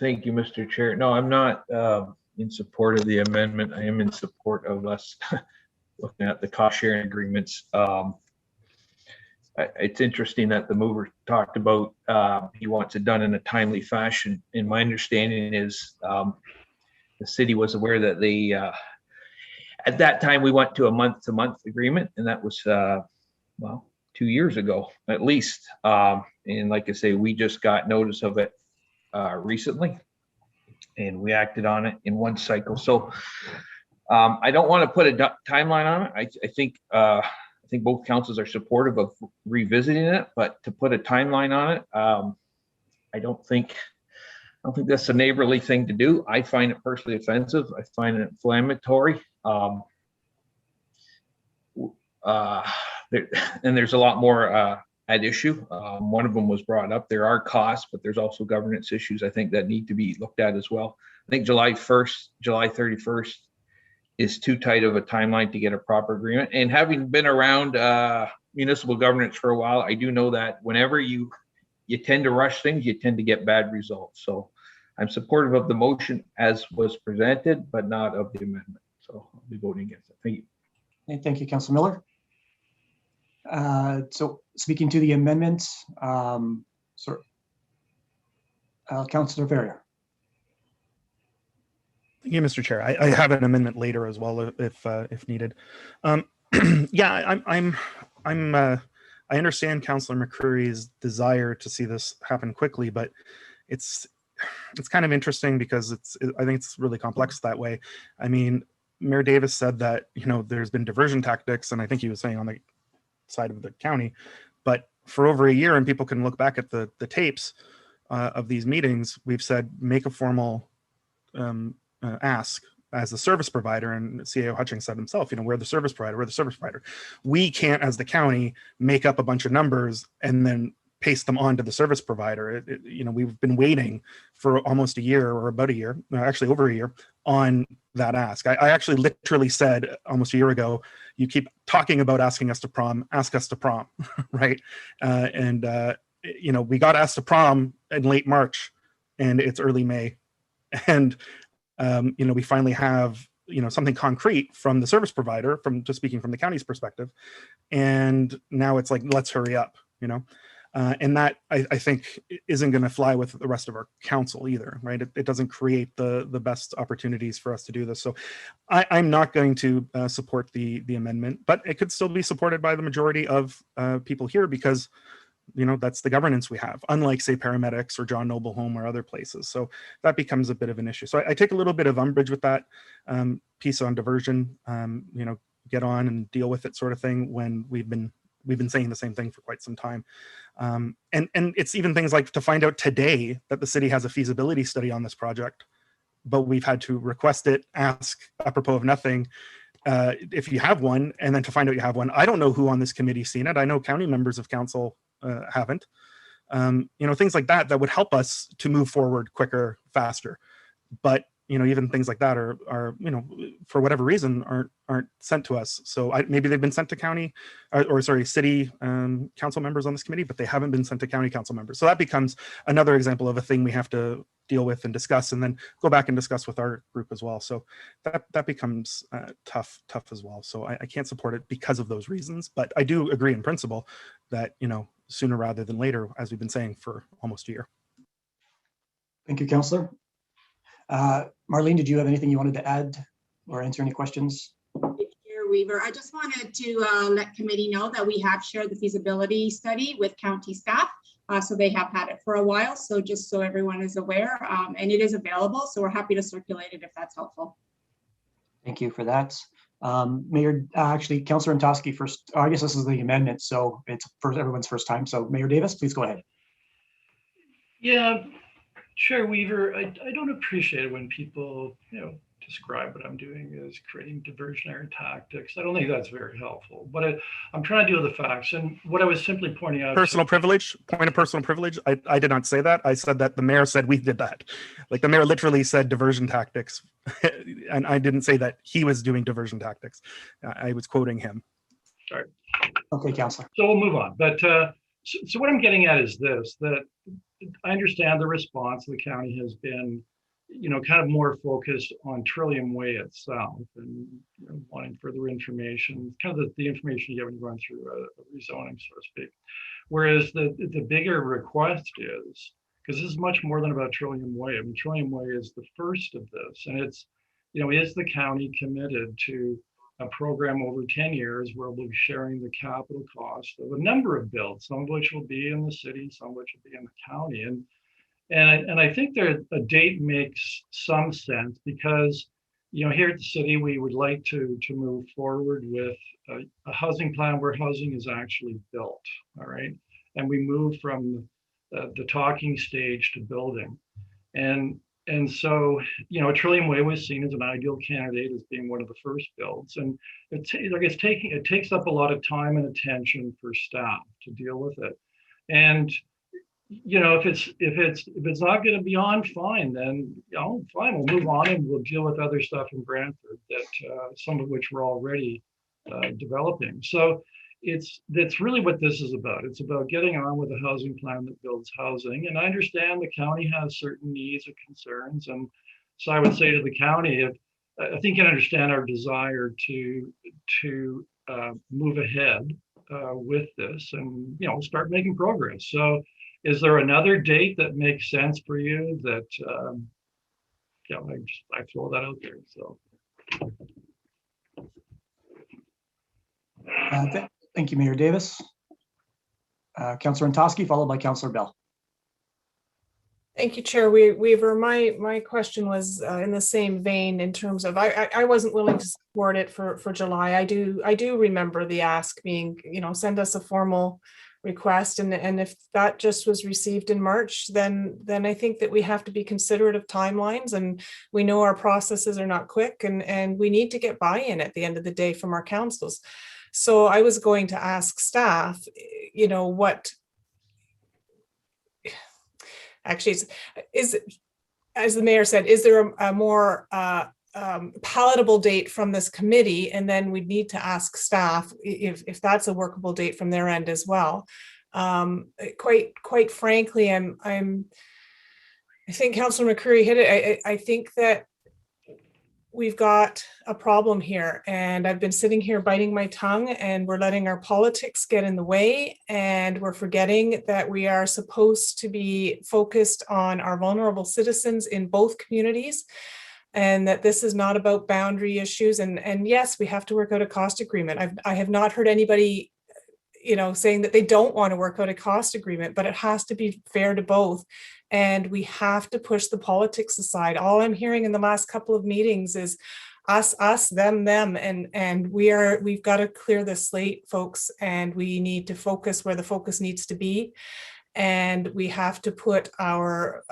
Thank you, Mr. Chair. No, I'm not in support of the amendment. I am in support of us looking at the cost sharing agreements. It's interesting that the mover talked about he wants it done in a timely fashion. And my understanding is the city was aware that they, at that time, we went to a month-to-month agreement, and that was, well, 2 years ago, at least. And like I say, we just got notice of it recently, and we acted on it in one cycle. So I don't want to put a timeline on it. I think both councils are supportive of revisiting it, but to put a timeline on it, I don't think that's a neighborly thing to do. I find it personally offensive. I find it inflammatory. There's a lot more at issue. One of them was brought up. There are costs, but there's also governance issues I think that need to be looked at as well. I think July 31st is too tight of a timeline to get a proper agreement. And having been around municipal governance for a while, I do know that whenever you tend to rush things, you tend to get bad results. So I'm supportive of the motion as was presented, but not of the amendment. So I'll be voting against it. Thank you. Okay, thank you, Councilor Miller. So speaking to the amendment, Councilor Ferrier. Yeah, Mr. Chair, I have an amendment later as well if needed. Yeah, I understand Councilor McCreary's desire to see this happen quickly, but it's kind of interesting because I think it's really complex that way. I mean, Mayor Davis said that, you know, there's been diversion tactics, and I think he was saying on the side of the county, but for over a year, and people can look back at the tapes of these meetings, we've said make a formal ask as the service provider, and CAO Hutchings said himself, you know, we're the service provider. We can't, as the county, make up a bunch of numbers and then paste them on to the service provider. You know, we've been waiting for almost a year, or about a year, actually over a year, on that ask. I actually literally said almost a year ago, you keep talking about asking us to prom, ask us to prom, right? You know, we got asked to prom in late March, and it's early May. And you know, we finally have, you know, something concrete from the service provider, from just speaking from the county's perspective. And now it's like, let's hurry up, you know? And that I think isn't going to fly with the rest of our council either, right? It doesn't create the best opportunities for us to do this. So I'm not going to support the amendment, but it could still be supported by the majority of people here, because, you know, that's the governance we have, unlike, say, paramedics or John Noble Home or other places. So that becomes a bit of an issue. So I take a little bit of umbrage with that piece on diversion, you know, get on and deal with it sort of thing, when we've been saying the same thing for quite some time. And it's even things like to find out today that the city has a feasibility study on this project, but we've had to request it, ask apropos of nothing, if you have one, and then to find out you have one. I don't know who on this committee's seen it. I know county members of council haven't. You know, things like that would help us to move forward quicker, faster. But, even things like that are for whatever reason aren't sent to us. So maybe they've been sent to county or sorry, city council members on this committee, but they haven't been sent to county council members. So that becomes another example of a thing we have to deal with and discuss, and then go back and discuss with our group as well. So that becomes tough as well. So I can't support it because of those reasons, but I do agree in principle that, sooner rather than later, as we've been saying for almost a year. Thank you, Councillor. Marlene, did you have anything you wanted to add or answer any questions? Chair Weaver, I just wanted to let committee know that we have shared the feasibility study with county staff. So they have had it for a while. So just so everyone is aware, and it is available. So we're happy to circulate it if that's helpful. Thank you for that. Mayor, actually, Councillor Antosky first. I guess this is the amendment, so it's for everyone's first time. So Mayor Davis, please go ahead. Yeah, Chair Weaver, I don't appreciate it when people, describe what I'm doing as creating diversionary tactics. I don't think that's very helpful, but I'm trying to deal with the facts. And what I was simply pointing out— Personal privilege, point of personal privilege. I did not say that. I said that the mayor said we did that. Like the mayor literally said diversion tactics. And I didn't say that he was doing diversion tactics. I was quoting him. Sorry. Okay, Councillor. So we'll move on. But so what I'm getting at is this, that I understand the response of the county has been, kind of more focused on Trillium Way itself and wanting further information, kind of the information you get when you run through a rezoning, so to speak. Whereas the bigger request is, because this is much more than about Trillium Way. I mean, Trillium Way is the first of this, and it's, is the county committed to a program over 10 years where we'll be sharing the capital cost of a number of builds, some of which will be in the city, some of which will be in the county. And I think that a date makes some sense because, here at the city, we would like to move forward with a housing plan where housing is actually built, all right? And we move from the talking stage to building. And so, Trillium Way was seen as an ideal candidate as being one of the first builds. And it takes up a lot of time and attention for staff to deal with it. And if it's not going to be on, fine, then fine, we'll move on and we'll deal with other stuff in Brantford that some of which we're already developing. So that's really what this is about. It's about getting on with a housing plan that builds housing. And I understand the county has certain needs or concerns. And so I would say to the county, I think you can understand our desire to move ahead with this and start making progress. So is there another date that makes sense for you that I throw that out there? So thank you, Mayor Davis. Councillor Antosky, followed by Councillor Bell. Thank you, Chair Weaver. My question was in the same vein in terms of I wasn't willing to support it for July. I do remember the ask being, send us a formal request, and if that just was received in March, then I think that we have to be considerate of timelines, and we know our processes are not quick, and we need to get buy-in at the end of the day from our councils. So I was going to ask staff, what actually is as the mayor said, is there a more palatable date from this committee, and then we'd need to ask staff if that's a workable date from their end as well. Quite frankly, I think Councillor McCreary hit it. I think that we've got a problem here, and I've been sitting here biting my tongue, and we're letting our politics get in the way, and we're forgetting that we are supposed to be focused on our vulnerable citizens in both communities, and that this is not about boundary issues. And yes, we have to work out a cost agreement. I have not heard anybody, saying that they don't want to work out a cost agreement, but it has to be fair to both. And we have to push the politics aside. All I'm hearing in the last couple of meetings is us, them, and we've got to clear the slate, folks, and we need to focus where the focus needs to be. And we have to put our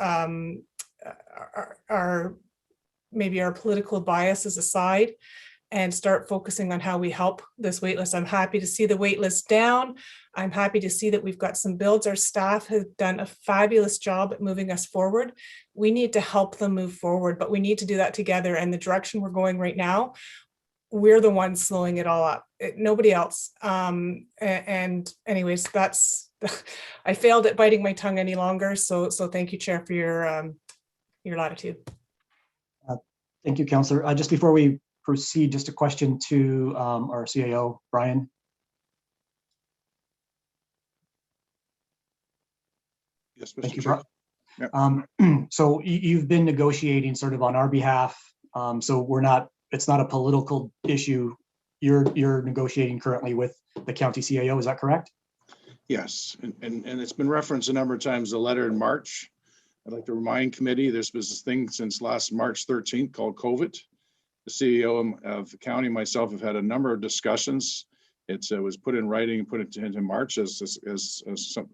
maybe our political biases aside and start focusing on how we help this waitlist. I'm happy to see the waitlist down. I'm happy to see that we've got some builds. Our staff has done a fabulous job at moving us forward. We need to help them move forward, but we need to do that together. And the direction we're going right now, we're the ones slowing it all up, nobody else. And anyways, that's, I failed at biting my tongue any longer. So thank you, Chair, for your latitude. Thank you, Councillor. Just before we proceed, just a question to our CAO, Brian. Yes, Thank Mr. you, Chair. Brian. So you've been negotiating sort of on our behalf. So it's not a political issue. You're negotiating currently with the county CAO, is that correct? Yes, and it's been referenced a number of times, the letter in March. I'd like to remind committee, there's been this thing since last March 13th called COVID. The CEO of the county and myself have had a number of discussions. It was put in writing and put into March, as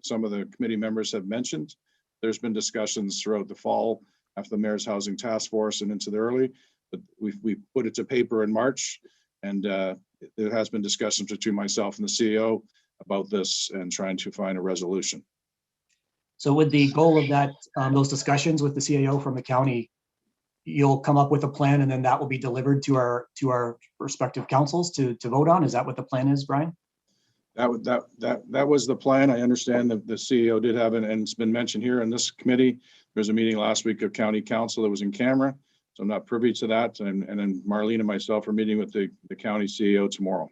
some of the committee members have mentioned. There's been discussions throughout the fall after the Mayor's Housing Task Force and into the early, but we put it to paper in March, and there has been discussions between myself and the CEO about this and trying to find a resolution. So with the goal of that, those discussions with the CAO from the county, you'll come up with a plan and then that will be delivered to our respective councils to vote on. Is that what the plan is, Brian? That was the plan. I understand that the CEO did have it, and it's been mentioned here in this committee. There was a meeting last week of county council that was in camera, so I'm not privy to that. And then Marlene and myself are meeting with the county CEO tomorrow.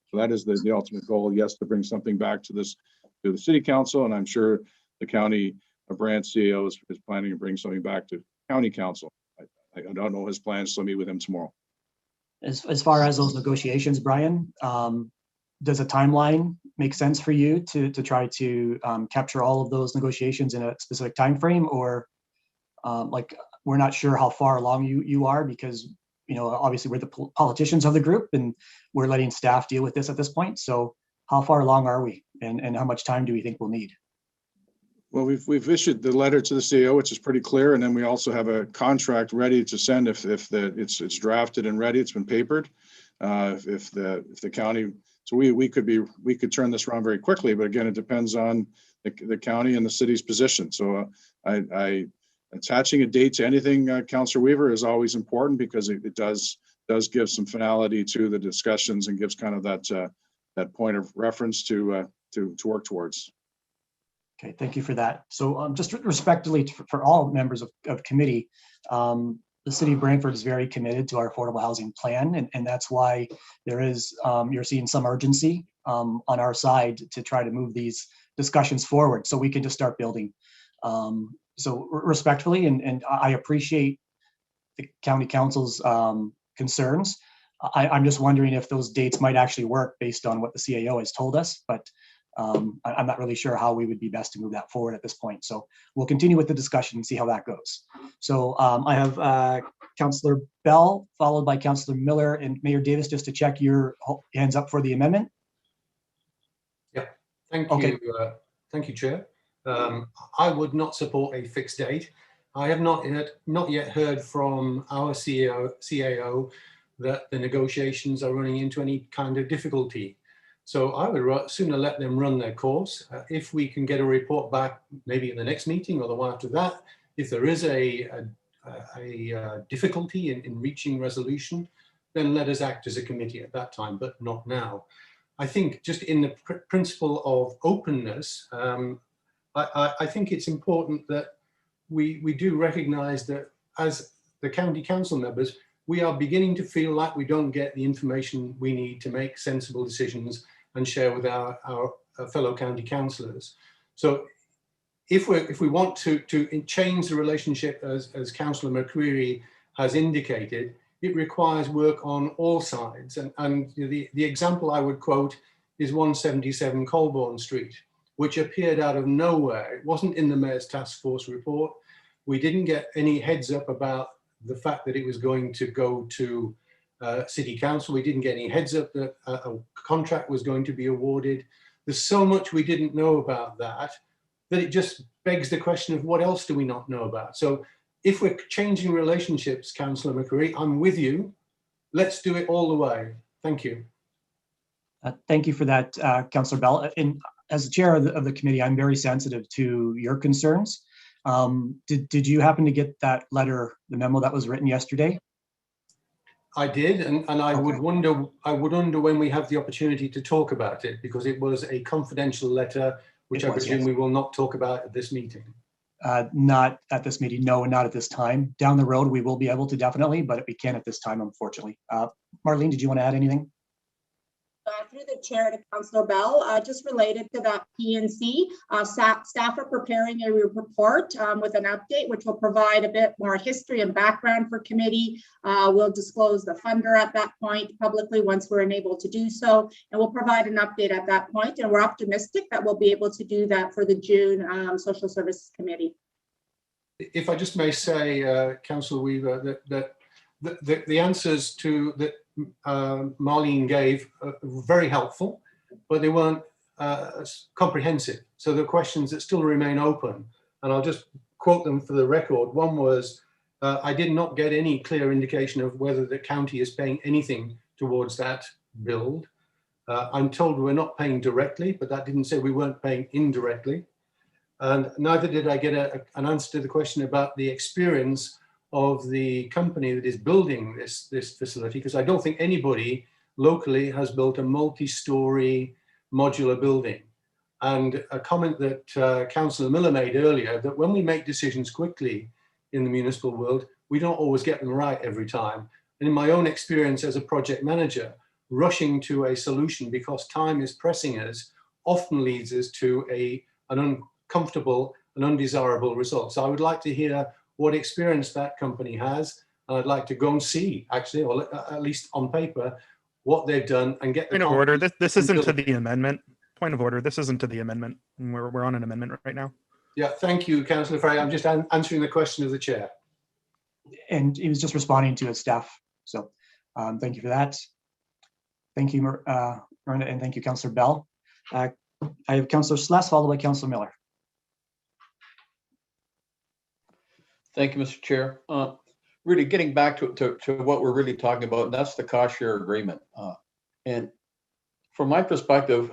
So that is the ultimate goal. Yes, to bring something back to the city council, and I'm sure the county branch CEO is planning to bring something back to county council. I don't know his plans, so I'll meet with him tomorrow. As far as those negotiations, Brian, does a timeline make sense for you to try to capture all of those negotiations in a specific time frame, or like we're not sure how far along you are, because obviously we're the politicians of the group and we're letting staff deal with this at this point. So how far along are we, and how much time do we think we'll need? Well, we've issued the letter to the CEO, which is pretty clear, and then we also have a contract ready to send if it's drafted and ready. It's been papered. If the county, so we could turn this around very quickly, but again, it depends on the county and the city's position. So attaching a date to anything, Councillor Weaver, is always important, because it does give some finality to the discussions and gives kind of that point of reference to work towards. Okay, thank you for that. So just respectfully for all members of committee, the city of Brantford is very committed to our affordable housing plan, and that's why there is, you're seeing some urgency on our side to try to move these discussions forward so we can just start building. So respectfully, and I appreciate the county council's concerns. I'm just wondering if those dates might actually work based on what the CAO has told us, but I'm not really sure how we would be best to move that forward at this point. So we'll continue with the discussion and see how that goes. So I have Councillor Bell, followed by Councillor Miller, and Mayor Davis, just to check your hands up for the amendment. Yeah, thank you. Thank you, Chair. I would not support a fixed date. I have not yet heard from our CAO that the negotiations are running into any kind of difficulty. So I would sooner let them run their course. If we can get a report back, maybe in the next meeting or the one after that, if there is a difficulty in reaching resolution, then let us act as a committee at that time, but not now. I think just in the principle of openness, I think it's important that we do recognize that as the county council members, we are beginning to feel like we don't get the information we need to make sensible decisions and share with our fellow county councillors. So if we want to change the relationship, as Councillor McCreary has indicated, it requires work on all sides. And the example I would quote is 177 Colborne Street, which appeared out of nowhere. It wasn't in the Mayor's Task Force report. We didn't get any heads up about the fact that it was going to go to City Council. We didn't get any heads up that a contract was going to be awarded. There's so much we didn't know about that it just begs the question of what else do we not know about? So if we're changing relationships, Councillor McCreary, I'm with you. let's do it all the way. Thank you. Thank you for that, Councillor Bell. And as the chair of the committee, I'm very sensitive to your concerns. Did you happen to get that letter, the memo that was written yesterday? I did, and I Okay. would wonder when we have the opportunity to talk about it, because it was a confidential letter, which I presume yes. we will not talk about at this meeting. Not at this meeting, no, and not at this time. Down the road, we will be able to definitely, but we can't at this time, unfortunately. Marlene, did you want to add anything? Through the chair to Councillor Bell, just related to that PNC, staff are preparing a report with an update, which will provide a bit more history and background for committee. We'll disclose the funder at that point publicly once we're enabled to do so, and we'll provide an update at that point. And we're optimistic that we'll be able to do that for the June Social Services Committee. If I just may say, Councillor Weaver, that the answers to that Marlene gave were very helpful, but they weren't comprehensive. So there are questions that still remain open, and I'll just quote them for the record. One was, I did not get any clear indication of whether the county is paying anything towards that build. I'm told we're not paying directly, but that didn't say we weren't paying indirectly. And neither did I get an answer to the question about the experience of the company that is building this facility, because I don't think anybody locally has built a multi-story modular building. And a comment that Councillor Miller made earlier, that when we make decisions quickly in the municipal world, we don't always get them right every time. And in my own experience as a project manager, rushing to a solution because time is pressing us often leads us to an uncomfortable and undesirable result. So I would like to hear what experience that company has. And I'd like to go and see, actually, or at least on paper, what they've done and get the Point of order. This isn't to the amendment. Point of order. This isn't to the amendment. We're on an amendment right now. Yeah, thank you, Councillor Frey. I'm just answering the question of the chair. And he was just responding to his staff. So thank you for that. Thank you, Miranda, and thank you, Councillor Bell. I have Councillor Sless followed by Councillor Miller. Thank you, Mr. Chair. Really getting back to what we're really talking about, and that's the cost share agreement. And from my perspective,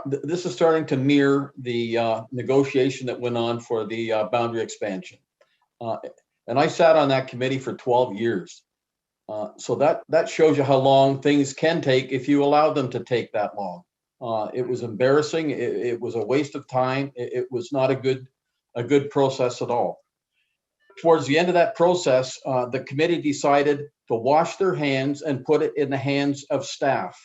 this is starting to mirror the negotiation that went on for the boundary expansion. And I sat on that committee for 12 years. So that shows you how long things can take if you allow them to take that long. It was embarrassing. It was a waste of time. It was not a good process at all. Towards the end of that process, the committee decided to wash their hands and put it in the hands of staff.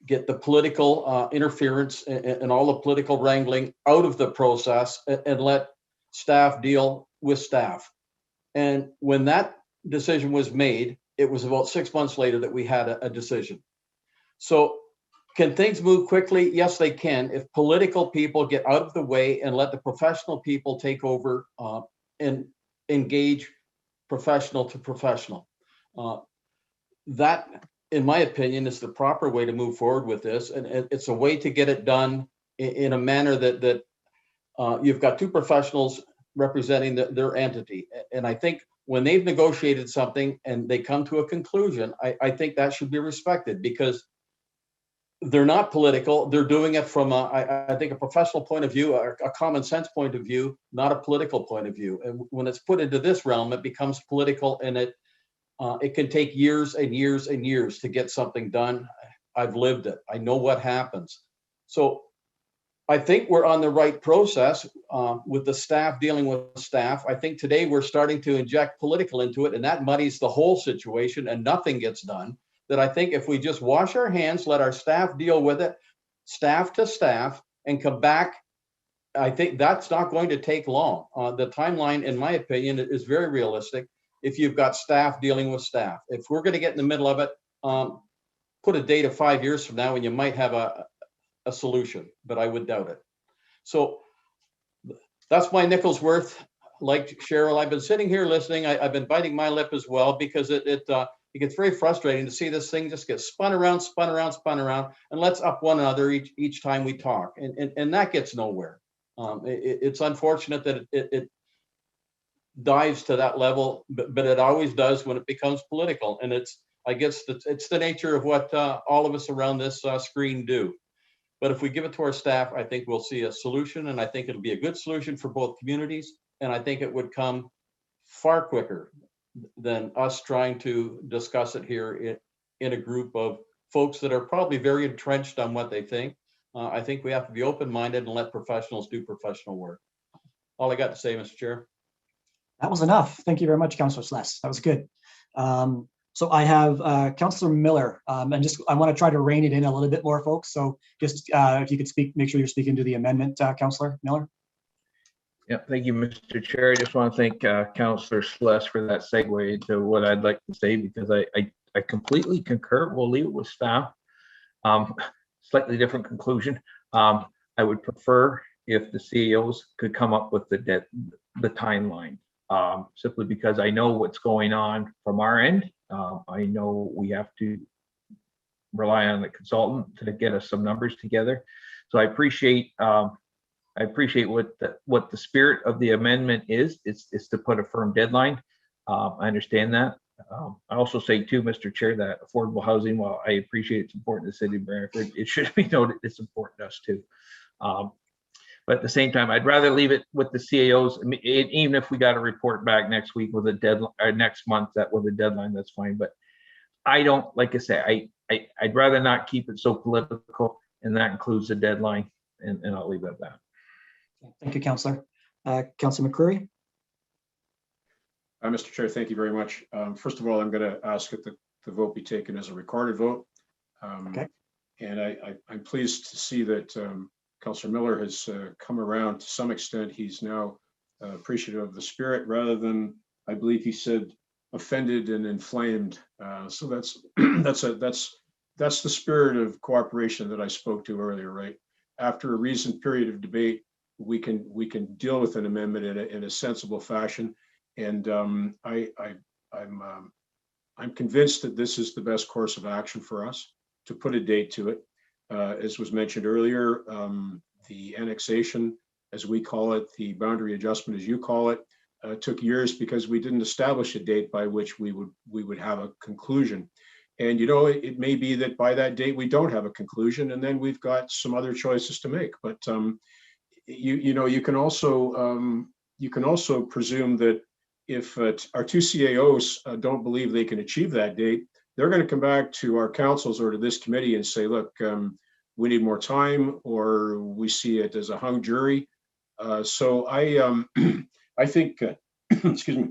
Get the political interference and all the political wrangling out of the process and let staff deal with staff. And when that decision was made, it was about 6 months later that we had a decision. So can things move quickly? Yes, they can. If political people get out of the way and let the professional people take over and engage professional to professional. That, in my opinion, is the proper way to move forward with this. And it's a way to get it done in a manner that you've got two professionals representing their entity. And I think when they've negotiated something and they come to a conclusion, I think that should be respected, because they're not political. They're doing it from I think a professional point of view, a common sense point of view, not a political point of view. And when it's put into this realm, it becomes political, and it can take years and years and years to get something done. I've lived it. I know what happens. So I think we're on the right process with the staff dealing with staff. I think today we're starting to inject political into it, and that muddies the whole situation and nothing gets done. That I think if we just wash our hands, let our staff deal with it, staff to staff, and come back, I think that's not going to take long. The timeline, in my opinion, is very realistic if you've got staff dealing with staff. If we're going to get in the middle of it, put a date of 5 years from now and you might have a solution, but I would doubt it. So that's my nickel's worth. Like Cheryl, I've been sitting here listening. I've been biting my lip as well, because it gets very frustrating to see this thing just get spun around, and let's up one another each time we talk. And that gets nowhere. It's unfortunate that dives to that level, but it always does when it becomes political. And I guess it's the nature of what all of us around this screen do. But if we give it to our staff, I think we'll see a solution, and I think it'll be a good solution for both communities. And I think it would come far quicker than us trying to discuss it here in a group of folks that are probably very entrenched on what they think. I think we have to be open-minded and let professionals do professional work. All I got to say, Mr. Chair. That was enough. Thank you very much, Councillor Sless. That was good. So I have Councillor Miller, and I want to try to rein it in a little bit more, folks. So just if you could speak, make sure you're speaking to the amendment, Councillor Miller. Yeah, thank you, Mr. Chair. I just want to thank Councillor Sless for that segue into what I'd like to say, because I completely concur. We'll leave it with staff. Slightly different conclusion. I would prefer if the CAOs could come up with the timeline, simply because I know what's going on from our end. I know we have to rely on the consultant to get us some numbers together. So I appreciate what the spirit of the amendment is. It's to put a firm deadline. I understand that. I also say too, Mr. Chair, that affordable housing, while I appreciate it's important to the city of Brantford, it should be noted it's important to us too. But at the same time, I'd rather leave it with the CAOs. I mean, even if we got a report back next week with a deadline, or next month that with a deadline, that's fine. But I don't, like I say, I'd rather not keep it so political, and that includes the deadline. And I'll leave it at that. Thank you, Councillor. Councillor McCreary. Mr. Chair, thank you very much. First of all, I'm going to ask that the vote be taken as a recorded vote. Okay. And I'm pleased to see that Councillor Miller has come around to some extent. He's now appreciative of the spirit, rather than, I believe he said, offended and inflamed. So that's the spirit of cooperation that I spoke to earlier, right? After a reasoned period of debate, we can deal with an amendment in a sensible fashion. And I'm convinced that this is the best course of action for us, to put a date to it. As was mentioned earlier, the annexation, as we call it, the boundary adjustment, as you call it, took years because we didn't establish a date by which we would have a conclusion. And you know, it may be that by that date we don't have a conclusion, and then we've got some other choices to make. But you can also presume that if our two CAOs don't believe they can achieve that date, they're going to come back to our councils or to this committee and say, look, we need more time, or we see it as a hung jury. So I think, excuse me,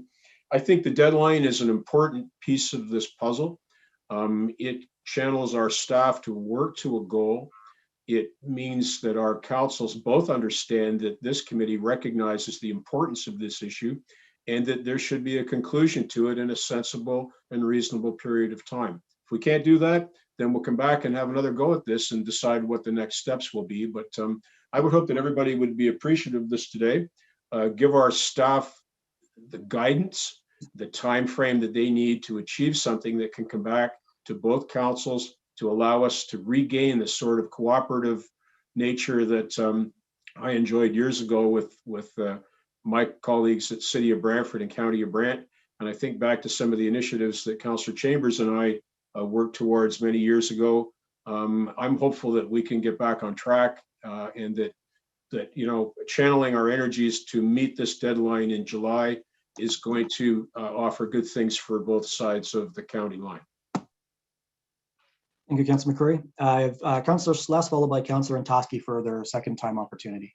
I think the deadline is an important piece of this puzzle. It channels our staff to work to a goal. It means that our councils both understand that this committee recognizes the importance of this issue, and that there should be a conclusion to it in a sensible and reasonable period of time. If we can't do that, then we'll come back and have another go at this and decide what the next steps will be. But I would hope that everybody would be appreciative of this today. Give our staff the guidance, the time frame that they need to achieve something that can come back to both councils to allow us to regain the sort of cooperative nature that I enjoyed years ago with my colleagues at City of Brantford and County of Brant. And I think back to some of the initiatives that Councillor Chambers and I worked towards many years ago. I'm hopeful that we can get back on track and that you know, channeling our energies to meet this deadline in July is going to offer good things for both sides of the county line. Thank you, Councillor McCreary. I have Councillor Sless followed by Councillor Antosky for their second time opportunity.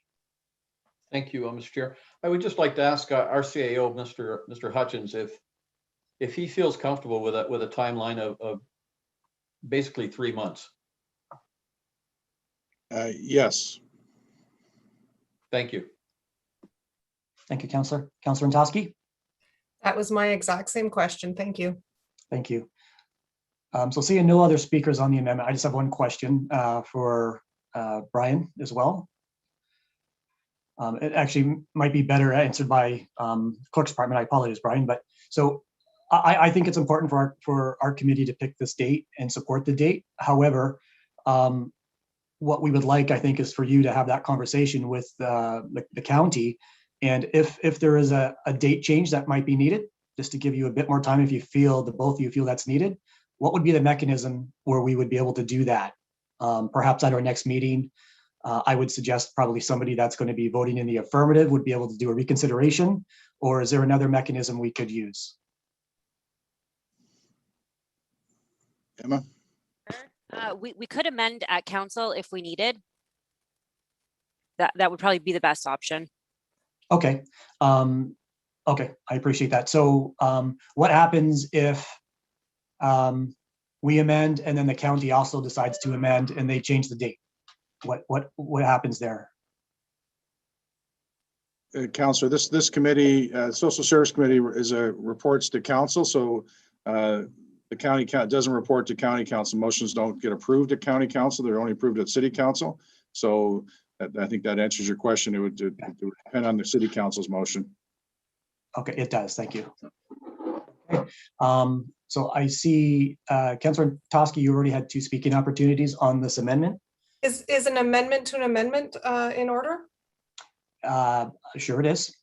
Thank you, Mr. Chair. I would just like to ask our CAO, Mr. Hutchins, if he feels comfortable with a timeline of basically 3 months. Yes. Thank you. Thank you, Councillor. Councillor Antosky. That was my exact same question. Thank you. Thank you. So seeing no other speakers on the amendment, I just have one question for Brian as well. It actually might be better answered by Clerk's Department. I apologize, Brian. But so I think it's important for our committee to pick this date and support the date. However, what we would like, I think, is for you to have that conversation with the county And if there is a date change that might be needed, just to give you a bit more time, if you feel, the both of you feel that's needed, what would be the mechanism where we would be able to do that? Perhaps at our next meeting, I would suggest probably somebody that's going to be voting in the affirmative would be able to do a reconsideration, or is there another mechanism we could use? Emma? We could amend at council if we needed. That would probably be the best option. Okay. Okay, I appreciate that. So what happens if we amend and then the county also decides to amend and they change the date? What happens there? Councillor, this committee, Social Service Committee reports to council. So the county doesn't report to county council. Motions don't get approved at county council. They're only approved at city council. So I think that answers your question. It would depend on the city council's motion. Okay, it does. Thank you. Okay. So I see Councillor Toski, you already had 2 speaking opportunities on this amendment. Is an amendment to an amendment in order? Sure it is.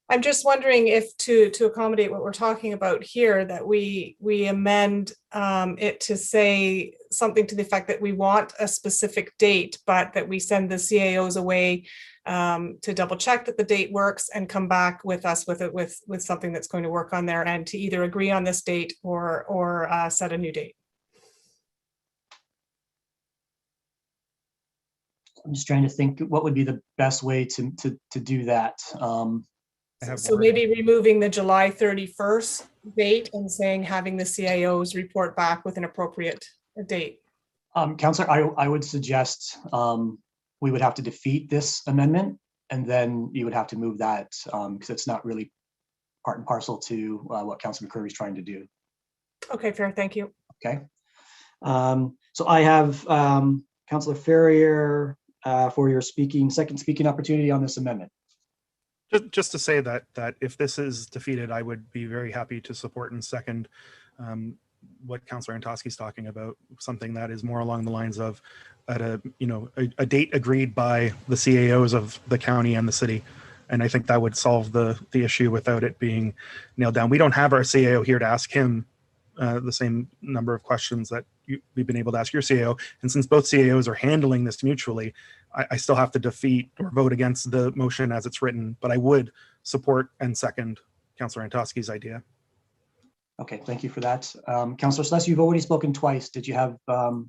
I'm just wondering if to accommodate what we're talking about here, that we amend it to say something to the effect that we want a specific date, but that we send the CAOs away to double check that the date works and come back with us with something that's going to work on there, and to either agree on this date or set a new date. I'm just trying to think what would be the best way to do that. So maybe removing the July 31st date and saying having the CIOs report back with an appropriate date. Councillor, I would suggest we would have to defeat this amendment, and then you would have to move that because it's not really part and parcel to what Councillor McCurry is trying to do. Okay, fair. Thank you. Okay. So I have Councillor Ferrier for your second speaking opportunity on this amendment. Just to say that if this is defeated, I would be very happy to support and second what Councillor Antoski is talking about, something that is more along the lines of at a date agreed by the CAOs of the county and the city. And I think that would solve the issue without it being nailed down. We don't have our CAO here to ask him the same number of questions that we've been able to ask your CAO. And since both CAOs are handling this mutually, I still have to defeat or vote against the motion as it's written, but I would support and second Councillor Antoski's idea. Okay, thank you for that. Councillor Sless, you've already spoken twice. Did you have, oh,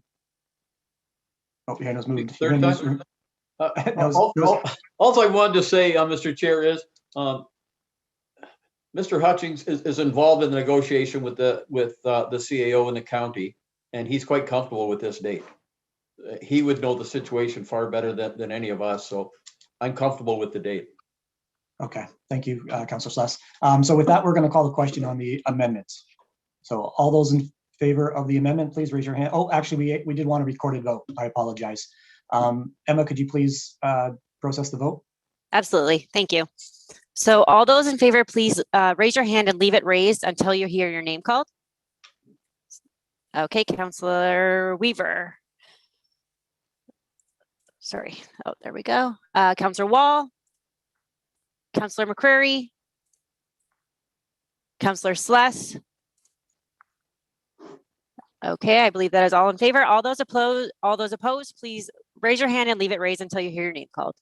your hand was moved. All I wanted to say, Mr. Chair, is Mr. Hutchings is involved in the negotiation with the CAO in the county, and he's quite comfortable with this date. He would know the situation far better than any of us, so I'm comfortable with the date. Okay, thank you, Councillor Sless. So with that, we're going to call the question on the amendments. So all those in favor of the amendment, please raise your hand. Oh, actually, we did want a recorded vote. I apologize. Emma, could you please process the vote? Absolutely. Thank you. So all those in favor, please raise your hand and leave it raised until you hear your name called. Okay, Councillor Weaver. Sorry. Oh, there we go. Councillor Wall. Councillor McCreary. Councillor Sless. Okay, I believe that is all in favor. All those opposed, please raise your hand and leave it raised until you hear your name called.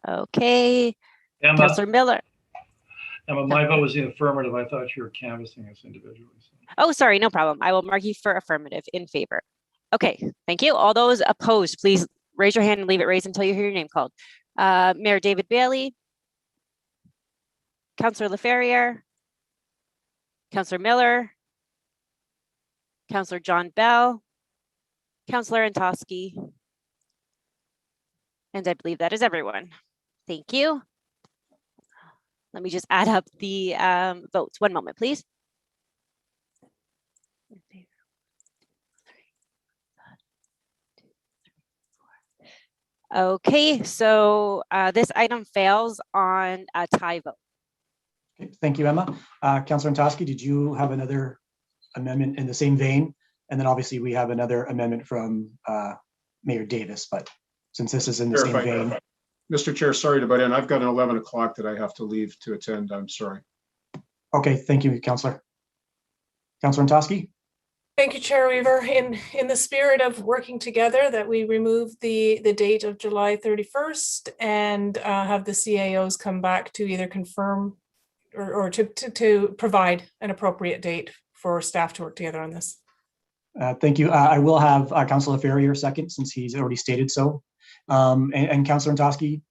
Okay. Emma, Councillor Miller. Emma, my vote was the affirmative. I thought you were canvassing us individually. Oh, sorry, no problem. I will mark you for affirmative in favor. Okay, thank you. All those opposed, please raise your hand and leave it raised until you hear your name called. Mayor David Bailey. Councillor LaFerriere. Councillor Miller. Councillor John Bell. Councillor Antoski. And I believe that is everyone. Thank you. Let me just add up the votes. One moment, please. Okay, so this item fails on a tie vote. Okay, thank you, Emma. Councillor Antoski, did you have another amendment in the same vein? And then obviously we have another amendment from Mayor Davis, but since this is in the same vein. Mr. Chair, sorry to butt in. I've got an 11 o'clock that I have to leave to attend. I'm sorry. Okay, thank you, Councillor. Councillor Ntoski? Thank you, Chair Weaver. In the spirit of working together, that we remove the date of July 31st and have the CAOs come back to either confirm or to provide an appropriate date for staff to work together on this. Thank you. I will have Councillor Ferrier second, since he's already stated so. And Councillor Ntoski,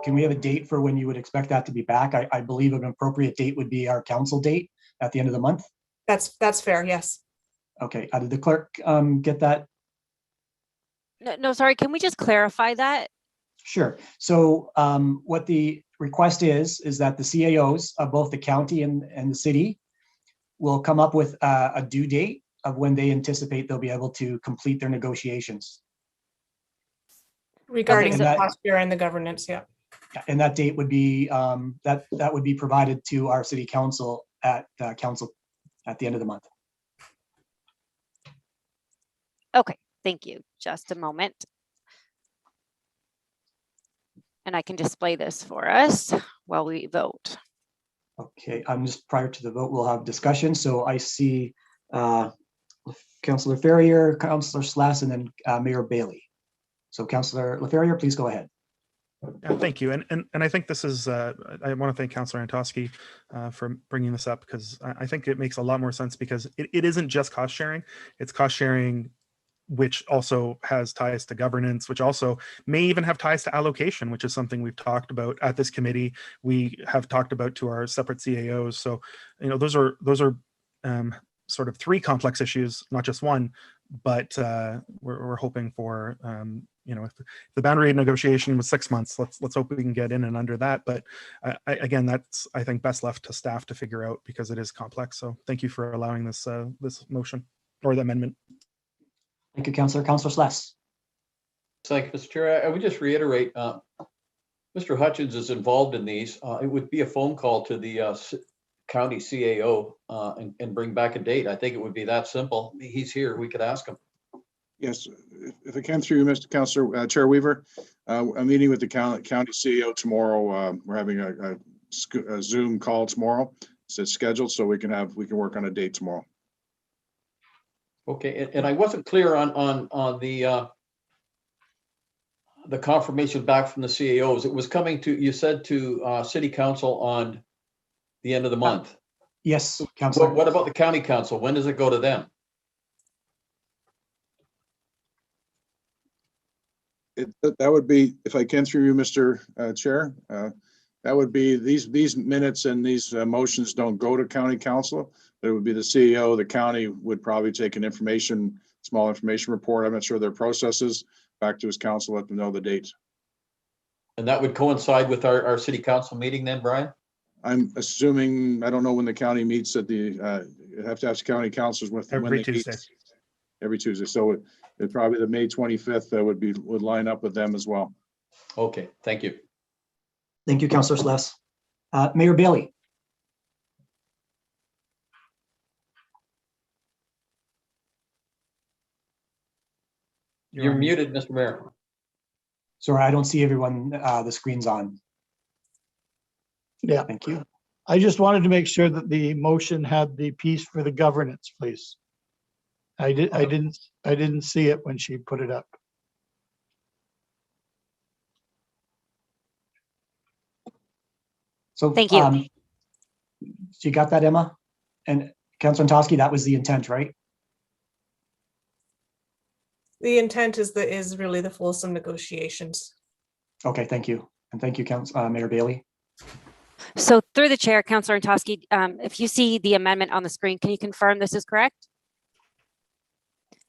can we have a date for when you would expect that to be back? I believe an appropriate date would be our council date at the end of the month. That's fair, yes. Okay, did the clerk get that? No, sorry, can we just clarify that? Sure. So what the request is that the CAOs of both the county and the city will come up with a due date of when they anticipate they'll be able to complete their negotiations. Regarding Okay, the posture and the governance, yeah. And that date would be that would be provided to our city council at the end of the month. Okay, thank you. Just a moment. And I can display this for us while we vote. Okay, just prior to the vote, we'll have discussion. So I see Councillor Ferrier, Councillor Slass, and then Mayor Bailey. So Councillor Ferrier, please go ahead. Yeah, thank you. And I think this is, I want to thank Councillor Ntoski for bringing this up, because I think it makes a lot more sense, because it isn't just cost sharing, it's cost sharing which also has ties to governance, which also may even have ties to allocation, which is something we've talked about at this committee. We have talked about to our separate CAOs. So, you know, those are sort of three complex issues, not just one, but we're hoping for, you know, if the boundary negotiation was 6 months, let's hope we can get in and under that. But again, that's, I think, best left to staff to figure out, because it is complex. So thank you for allowing this this motion or the amendment. Thank you, Councillor. Councillor Slass. Thank you, Mr. Chair. I would just reiterate, Mr. Hutchins is involved in these. It would be a phone call to the county CAO and bring back a date. I think it would be that simple. He's here. We could ask him. Yes, if I can through you, Mr. Councillor, Chair Weaver, I'm meeting with the county CEO tomorrow. We're having a Zoom call tomorrow. It's scheduled, so we can work on a date tomorrow. Okay, and I wasn't clear on the confirmation back from the CAOs. It was coming to, you said, to City Council on the end of the month. Yes, Councillor. What about the County Council? When does it go to them? That would be, if I can through you, Mr. Chair, that would be these minutes and these motions don't go to County Council. But it would be the CEO. The county would probably take an small information report. I'm not sure their processes, back to his council, let them know the date. And that would coincide with our city council meeting then, Brian? I'm assuming, I don't know when the county meets at the, you have to ask county councilors with Every Tuesday. Every Tuesday. So it probably the May 25th would line up with them as well. Okay, thank you. Thank you, Councillor Slass. Mayor Bailey. You're muted, Mr. Mayor. Sorry, I don't see everyone, the screen's on. Yeah. Thank you. I just wanted to make sure that the motion had the piece for the governance, please. I didn't see it when she put it up. So thank you. You got that, Emma? And Councillor Ntoski, that was the intent, right? The intent is really the fulsome negotiations. Okay, thank you. And thank you, Mayor Bailey. So through the chair, Councillor Ntoski, if you see the amendment on the screen, can you confirm this is correct?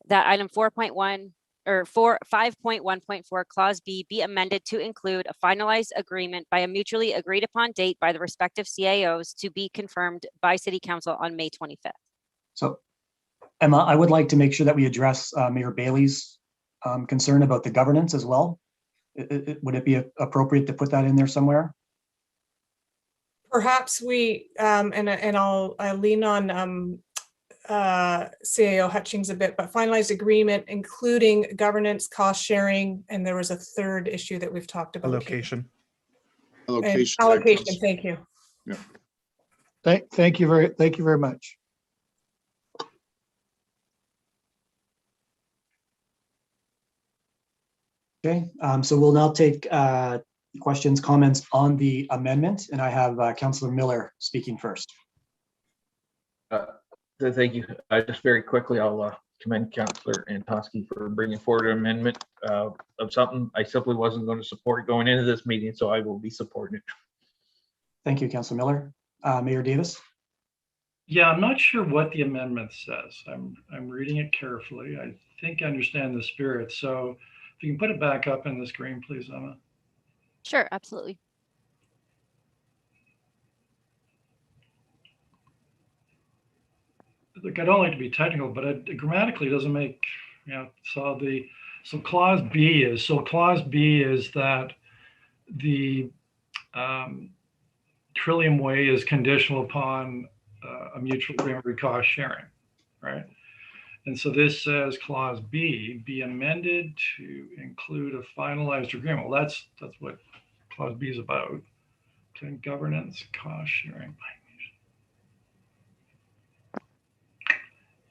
That item 4.1 or 5.1.4 clause B be amended to include a finalized agreement by a mutually agreed upon date by the respective CAOs to be confirmed by City Council on May 25th. So Emma, I would like to make sure that we address Mayor Bailey's concern about the governance as well. Would it be appropriate to put that in there somewhere? Perhaps we, and I'll lean on CAO Hutchings a bit, but finalized agreement, including governance, cost sharing, and there was a third issue that we've talked about. Allocation. Allocation. Allocation, thank you. Yeah. Thank you very much. Okay, so we'll now take questions, comments on the amendment, and I have Councillor Miller speaking first. Thank you. Just very quickly, I'll commend Councillor Antosky for bringing forward an amendment of something I simply wasn't going to support going into this meeting, so I will be supporting it. Thank you, Councillor Miller. Mayor Davis. Yeah, I'm not sure what the amendment says. I'm reading it carefully. I think I understand the spirit. So if you can put it back up in the screen, please, Emma. Sure, absolutely. Look, I don't like to be technical, but it grammatically doesn't make, so clause B is that the Trillium Way is conditional upon a mutual agreement for cost sharing, right? And so this says clause B be amended to include a finalized agreement. Well, that's what clause B is about. Governance, cost sharing.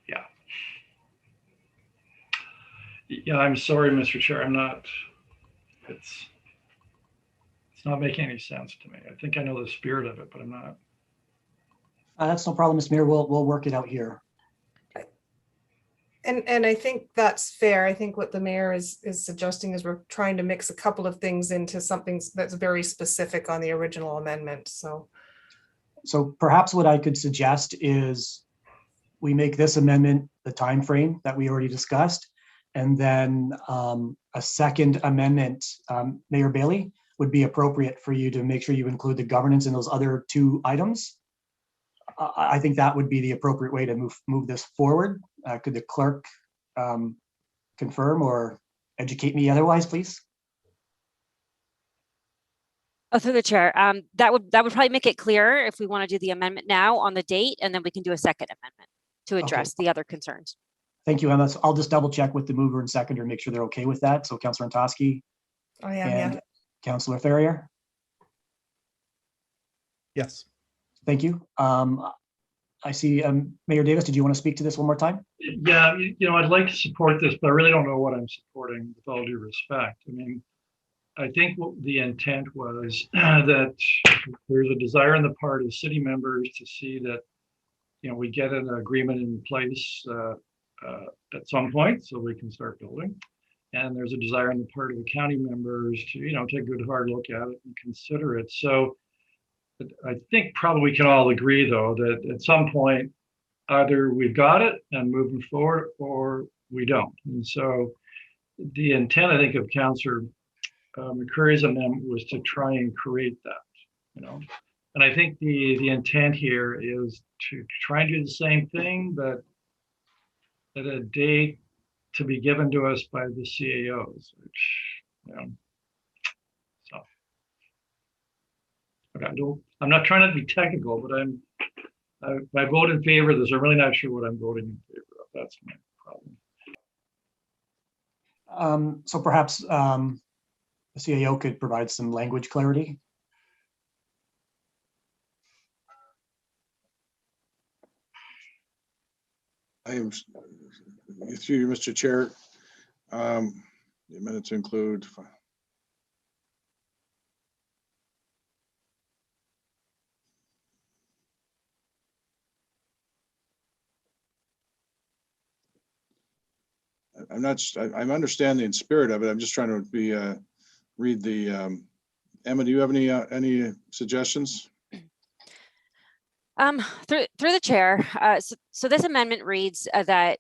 Yeah. Yeah, I'm sorry, Mr. Chair. It's not making any sense to me. I think I know the spirit of it, but I'm not. That's no problem, Mr. Mayor. We'll work it out here. And I think that's fair. I think what the mayor is suggesting is we're trying to mix a couple of things into something that's very specific on the original amendment. So perhaps what I could suggest is we make this amendment the time frame that we already discussed, and then a second amendment, Mayor Bailey, would be appropriate for you to make sure you include the governance in those other two items. I think that would be the appropriate way to move this forward. Could the clerk confirm or educate me otherwise, please? Oh, through the chair. That would probably make it clearer if we want to do the amendment now on the date, and then we can do a second amendment to address the other concerns. Thank you, Emma. So I'll just double check with the mover and seconder, make sure they're okay with that. So Councillor Antosky and yeah. Councillor Ferrier. Yes. Thank you. I see Mayor Davis, did you want to speak to this one more time? Yeah, I'd like to support this, but I really don't know what I'm supporting, with all due respect. I mean, I think what the intent was that there's a desire on the part of city members to see that, we get an agreement in place at some point so we can start building. And there's a desire on the part of the county members to, take a good hard look at it and consider it. So I think probably we can all agree, though, that at some point, either we've got it and moving forward, or we don't. And so the intent, I think, of Councillor McCurry's amendment was to try and create that, And I think the intent here is to try and do the same thing, but at a date to be given to us by the CAOs, which, so. Okay, I'm not trying to be technical, but I vote in favor of this. I'm really not sure what I'm voting in favor of. That's my problem. So perhaps the CAO could provide some language clarity. I am, through you, Mr. Chair, the minutes include. I'm understanding the spirit of it. I'm just trying to read the, Emma, do you have any suggestions? Through the chair. So this amendment reads that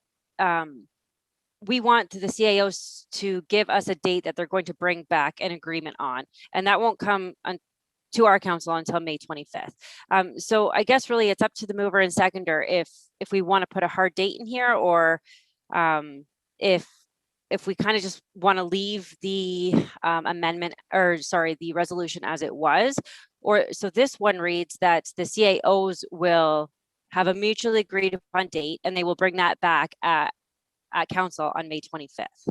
we want the CAOs to give us a date that they're going to bring back an agreement on, and that won't come to our council until May 25th. So I guess really it's up to the mover and seconder if we want to put a hard date in here, or if we kind of just want to leave the the resolution as it was. Or so this one reads that the CAOs will have a mutually agreed upon date, and they will bring that back at council on May 25th.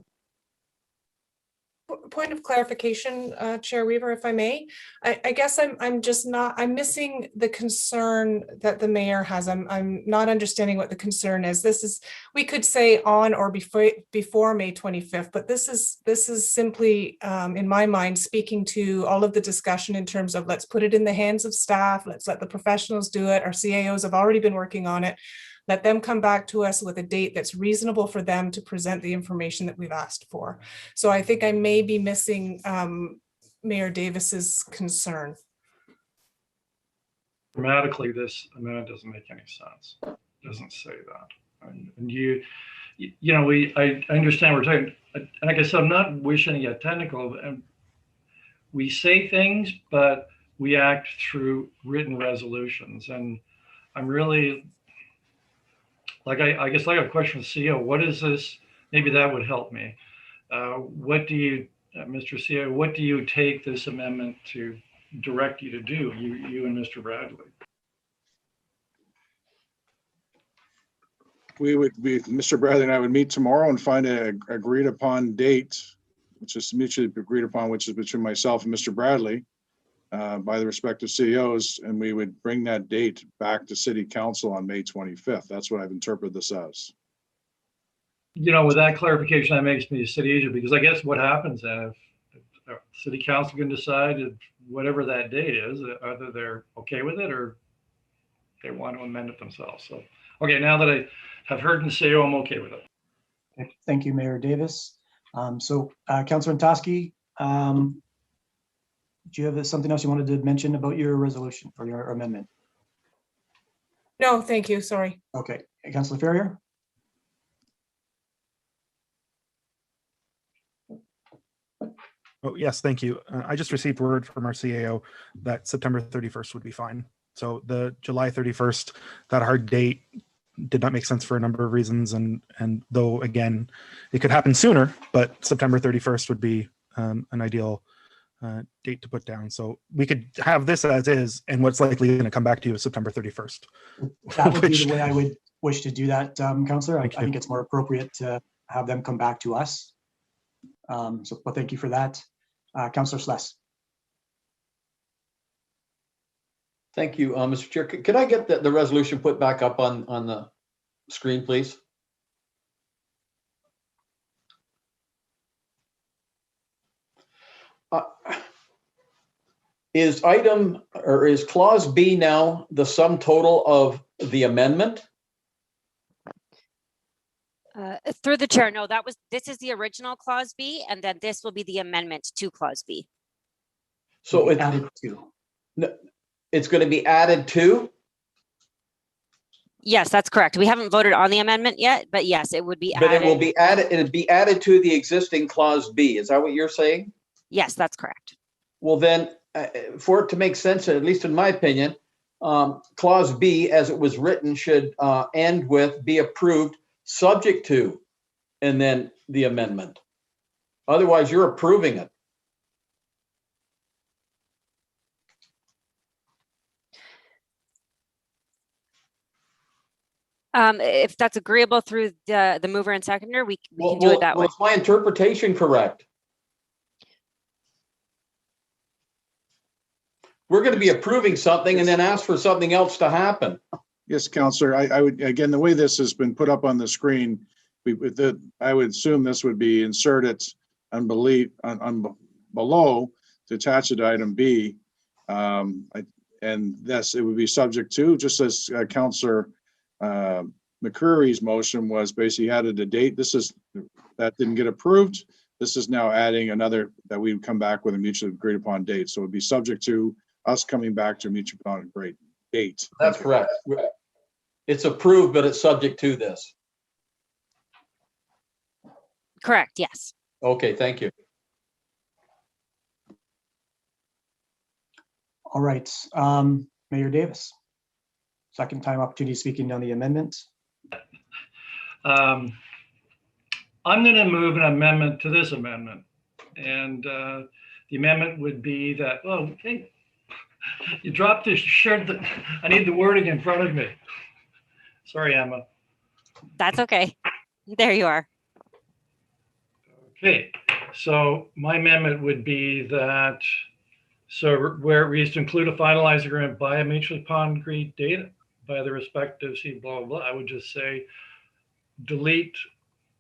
point of clarification, Chair Weaver, if I may. I guess I'm missing the concern that the mayor has. I'm not understanding what the concern is. We could say on or before May 25th, but this is simply, in my mind, speaking to all of the discussion in terms of let's put it in the hands of staff, let's let the professionals do it. Our CAOs have already been working on it. Let them come back to us with a date that's reasonable for them to present the information that we've asked for. So I think I may be missing Mayor Davis's concern. Grammatically, this amendment doesn't make any sense. It doesn't say that. And you know, I understand we're talking, and like I said, I'm not wishing to get technical, and we say things, but we act through written resolutions. And I'm really, like, I guess I have a question for CEO. What is this? Maybe that would help me. What do you, Mr. CEO, what do you take this amendment to direct you to do, you and Mr. Bradley? Mr. Bradley and I would meet tomorrow and find an agreed upon date, which is mutually agreed upon, which is between myself and Mr. Bradley, by the respective CEOs, and we would bring that date back to City Council on May 25th. That's what I've interpreted this as. You know, with that clarification, that makes me a city agent, because I guess what happens then if City Council can decide whatever that date is, either they're okay with it or they want to amend it themselves. So, okay, now that I have heard and say, I'm okay with it. Okay, thank you, Mayor Davis. Councillor Ntoski, do you have something else you wanted to mention about your resolution or your amendment? No, thank you. Sorry. Okay, Councillor Ferrier. Oh, yes, thank you. I just received word from our CAO that September 31st would be fine. So the July 31st, that hard date did not make sense for a number of reasons. And though, again, it could happen sooner, but September 31st would be an ideal date to put down. So we could have this as is, and what's likely going to come back to you is September 31st. That would be the way I would wish to do that, Councillor. I think it's more appropriate to have them come back to us. But thank you for that. Councillor Sless. Thank you, Mr. Chair. Could I get the resolution put back up on the screen, please? Is clause B now the sum total of the amendment? Through the chair, no, this is the original clause B, and then this will be the amendment to clause B. So it's added to. It's going to be added to? Yes, that's correct. We haven't voted on the amendment yet, but yes, it would be added. But it will be added, it'd be added to the existing clause B. Is that what you're saying? Yes, that's correct. Well, then, for it to make sense, at least in my opinion, clause B, as it was written, should end with be approved subject to, and then the amendment. Otherwise, you're approving it. If that's agreeable through the mover and seconder, we can do it that way. Is my interpretation correct? We're going to be approving something and then ask for something else to happen. Yes, Councillor, I would, again, the way this has been put up on the screen, I would assume this would be inserted on below to attach it to item B. And yes, it would be subject to, just as Councillor McCreary's motion was basically added a date. That didn't get approved. This is now adding another that we would come back with a mutually agreed upon date. So it would be subject to us coming back to a mutually agreed date. That's correct. It's approved, but it's subject to this. Correct, yes. Okay, thank you. All right, Mayor Davis. Second time opportunity speaking on the amendment. I'm going to move an amendment to this amendment. And the amendment would be that, oh, hey, you dropped this shirt. I need the wording in front of me. Sorry, Emma. That's okay. There you are. Okay, So my amendment would be that, so where it reads to include a finalized agreement by a mutually upon agreed date by the respective C blah, blah, blah, I would just say delete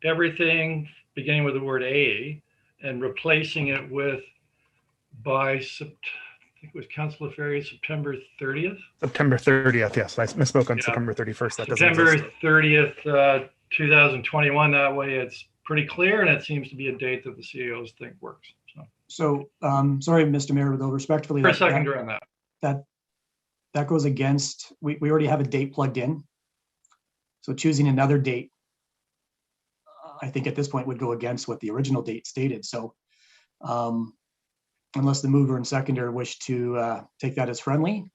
everything beginning with the word A and replacing it with by, I think it was Councilor Ferry, September 30th. September 30th, yes, I misspoke on Yeah. September 31st. That doesn't September exist. 30th, 2021. That way it's pretty clear and it seems to be a date that the CEOs think works. So, sorry, Mr. Mayor, though respectfully, For a seconder on that. That goes against, we already have a date plugged in. So choosing another date, I think at this point would go against what the original date stated. So unless the mover and seconder wish to take that as friendly.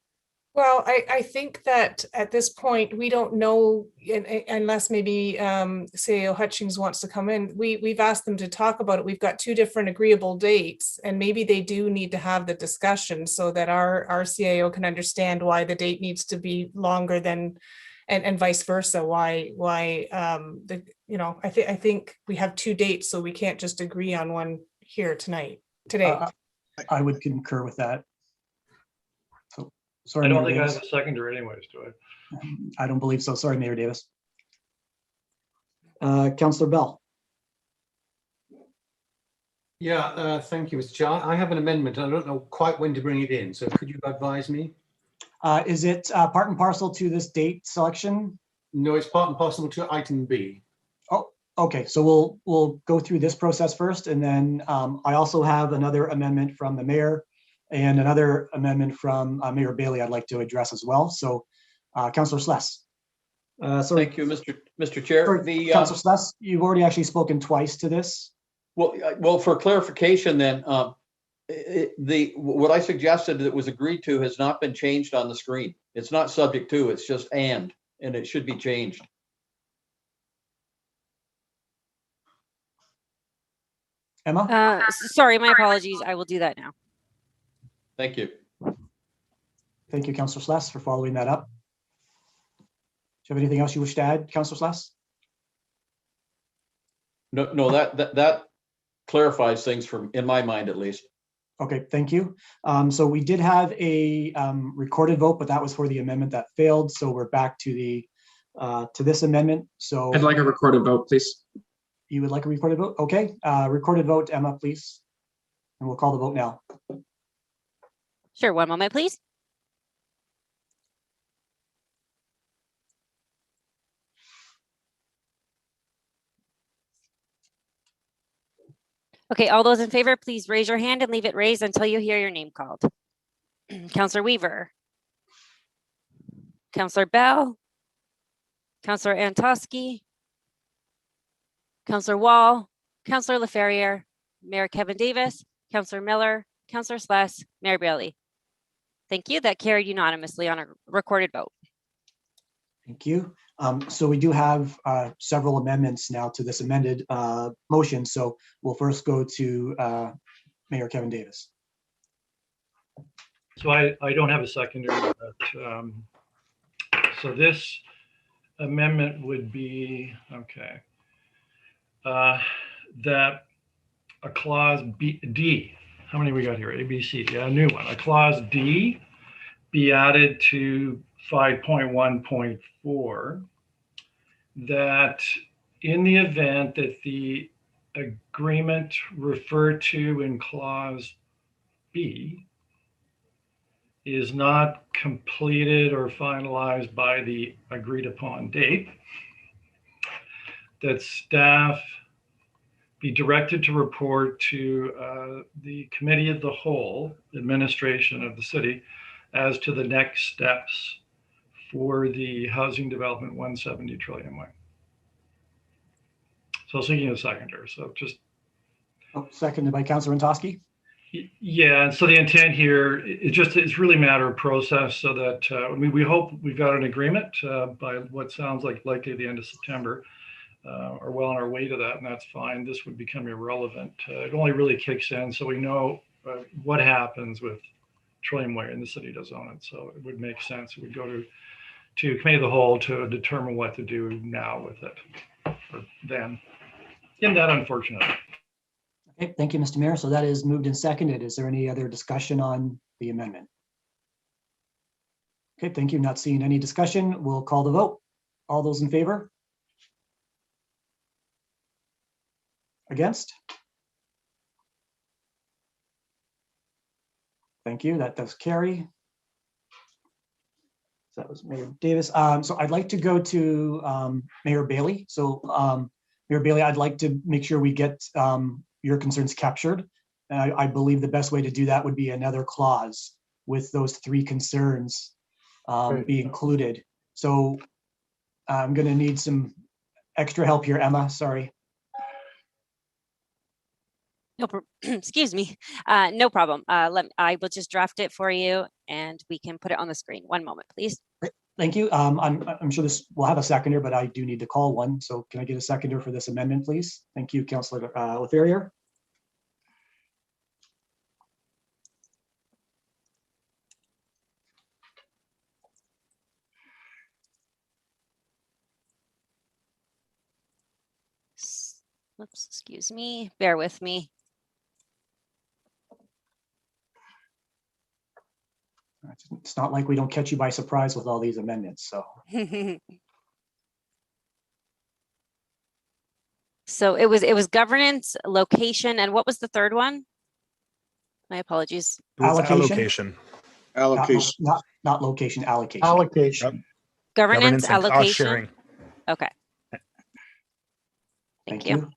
Well, I think that at this point, we don't know, unless maybe CEO Hutchings wants to come in. We've asked them to talk about it. We've got two different agreeable dates, and maybe they do need to have the discussion so that our CIO can understand why the date needs to be longer than, and vice versa. Why I think we have two dates, so we can't just agree on one here today. I would concur with that. Sorry, I don't Mayor think Davis. I have a seconder anyways, do I? I don't believe so. Sorry, Mayor Davis. Councillor Bell. Yeah, thank you, Mr. Chair. I have an amendment. I don't know quite when to bring it in, so could you advise me? Is it part and parcel to this date selection? No, it's part and parcel to item B. Oh, okay. So we'll go through this process first, and then I also have another amendment from the mayor and another amendment from Mayor Bailey I'd like to address as well. So Councillor Sless. Thank you, Mr. Chair. Sorry, Councillor Sless, you've already actually spoken twice to this. Well, for clarification then, what I suggested that was agreed to has not been changed on the screen. It's not subject to, it's just and it should be changed. Emma? Sorry, my apologies. I will do that now. Thank you. Thank you, Councillor Sless, for following that up. Do you have anything else you wish to add, Councillor Sless? No, that clarifies things in my mind, at least. Okay, thank you. So we did have a recorded vote, but that was for the amendment that failed. So we're back to this amendment. So I'd like a recorded vote, please. You would like a recorded vote? Okay, recorded vote, Emma, please. And we'll call the vote now. Sure, one moment, please. Okay, all those in favor, please raise your hand and leave it raised until you hear your name called. Councillor Weaver. Councillor Bell. Councillor Antosky. Councillor Wall. Councillor LaFerriere. Mayor Kevin Davis. Councillor Miller. Councillor Sless. Mayor Bailey. Thank you. That carried unanimously on a recorded vote. Thank you. So we do have several amendments now to this amended motion. So we'll first go to Mayor Kevin Davis. So I don't have a seconder, but so this amendment would be, okay, that a clause D, how many we got here? A, B, C, yeah, a new one. A clause D be added to 5.1.4 that in the event that the agreement referred to in clause B is not completed or finalized by the agreed upon date, that staff be directed to report to the committee of the whole administration of the city as to the next steps for the housing development 170 Trillium Way. So seeking a seconder, so just. Seconded by Councillor Antosky. Yeah, and so the intent here, it's really a matter of process so that we hope we've got an agreement by what sounds like likely the end of September, or well on our way to that, and that's fine. This would become irrelevant. It only really kicks in so we know what happens with Trillium Way, and the city does own it. So it would make sense. It would go to committee of the whole to determine what to do now with it, or then. Isn't that unfortunate? Okay, thank you, Mr. Mayor. So that is moved and seconded. Is there any other discussion on the amendment? Okay, thank you. Not seeing any discussion. We'll call the vote. All those in favor? Against? Thank you. That does carry. So that was Mayor Davis. So I'd like to go to Mayor Bailey. So Mayor Bailey, I'd like to make sure we get your concerns captured. And I believe the best way to do that would be another clause with those three concerns be included. So I'm going to need some extra help here, Emma. Sorry. No, excuse me. No problem. I will just draft it for you and we can put it on the screen. One moment, please. Great. Thank you. I'm sure this will have a seconder, but I do need to call one. So can I get a seconder for this amendment, please? Thank you, Councillor Laferriere. Oops, excuse me. Bear with me. It's not like we don't catch you by surprise with all these amendments, so. So it was governance, location, and what was the third one? My apologies. Allocation. Allocation. Not location, allocation. Allocation. Yep. Governance, and cost allocation. sharing. Okay. Thank you.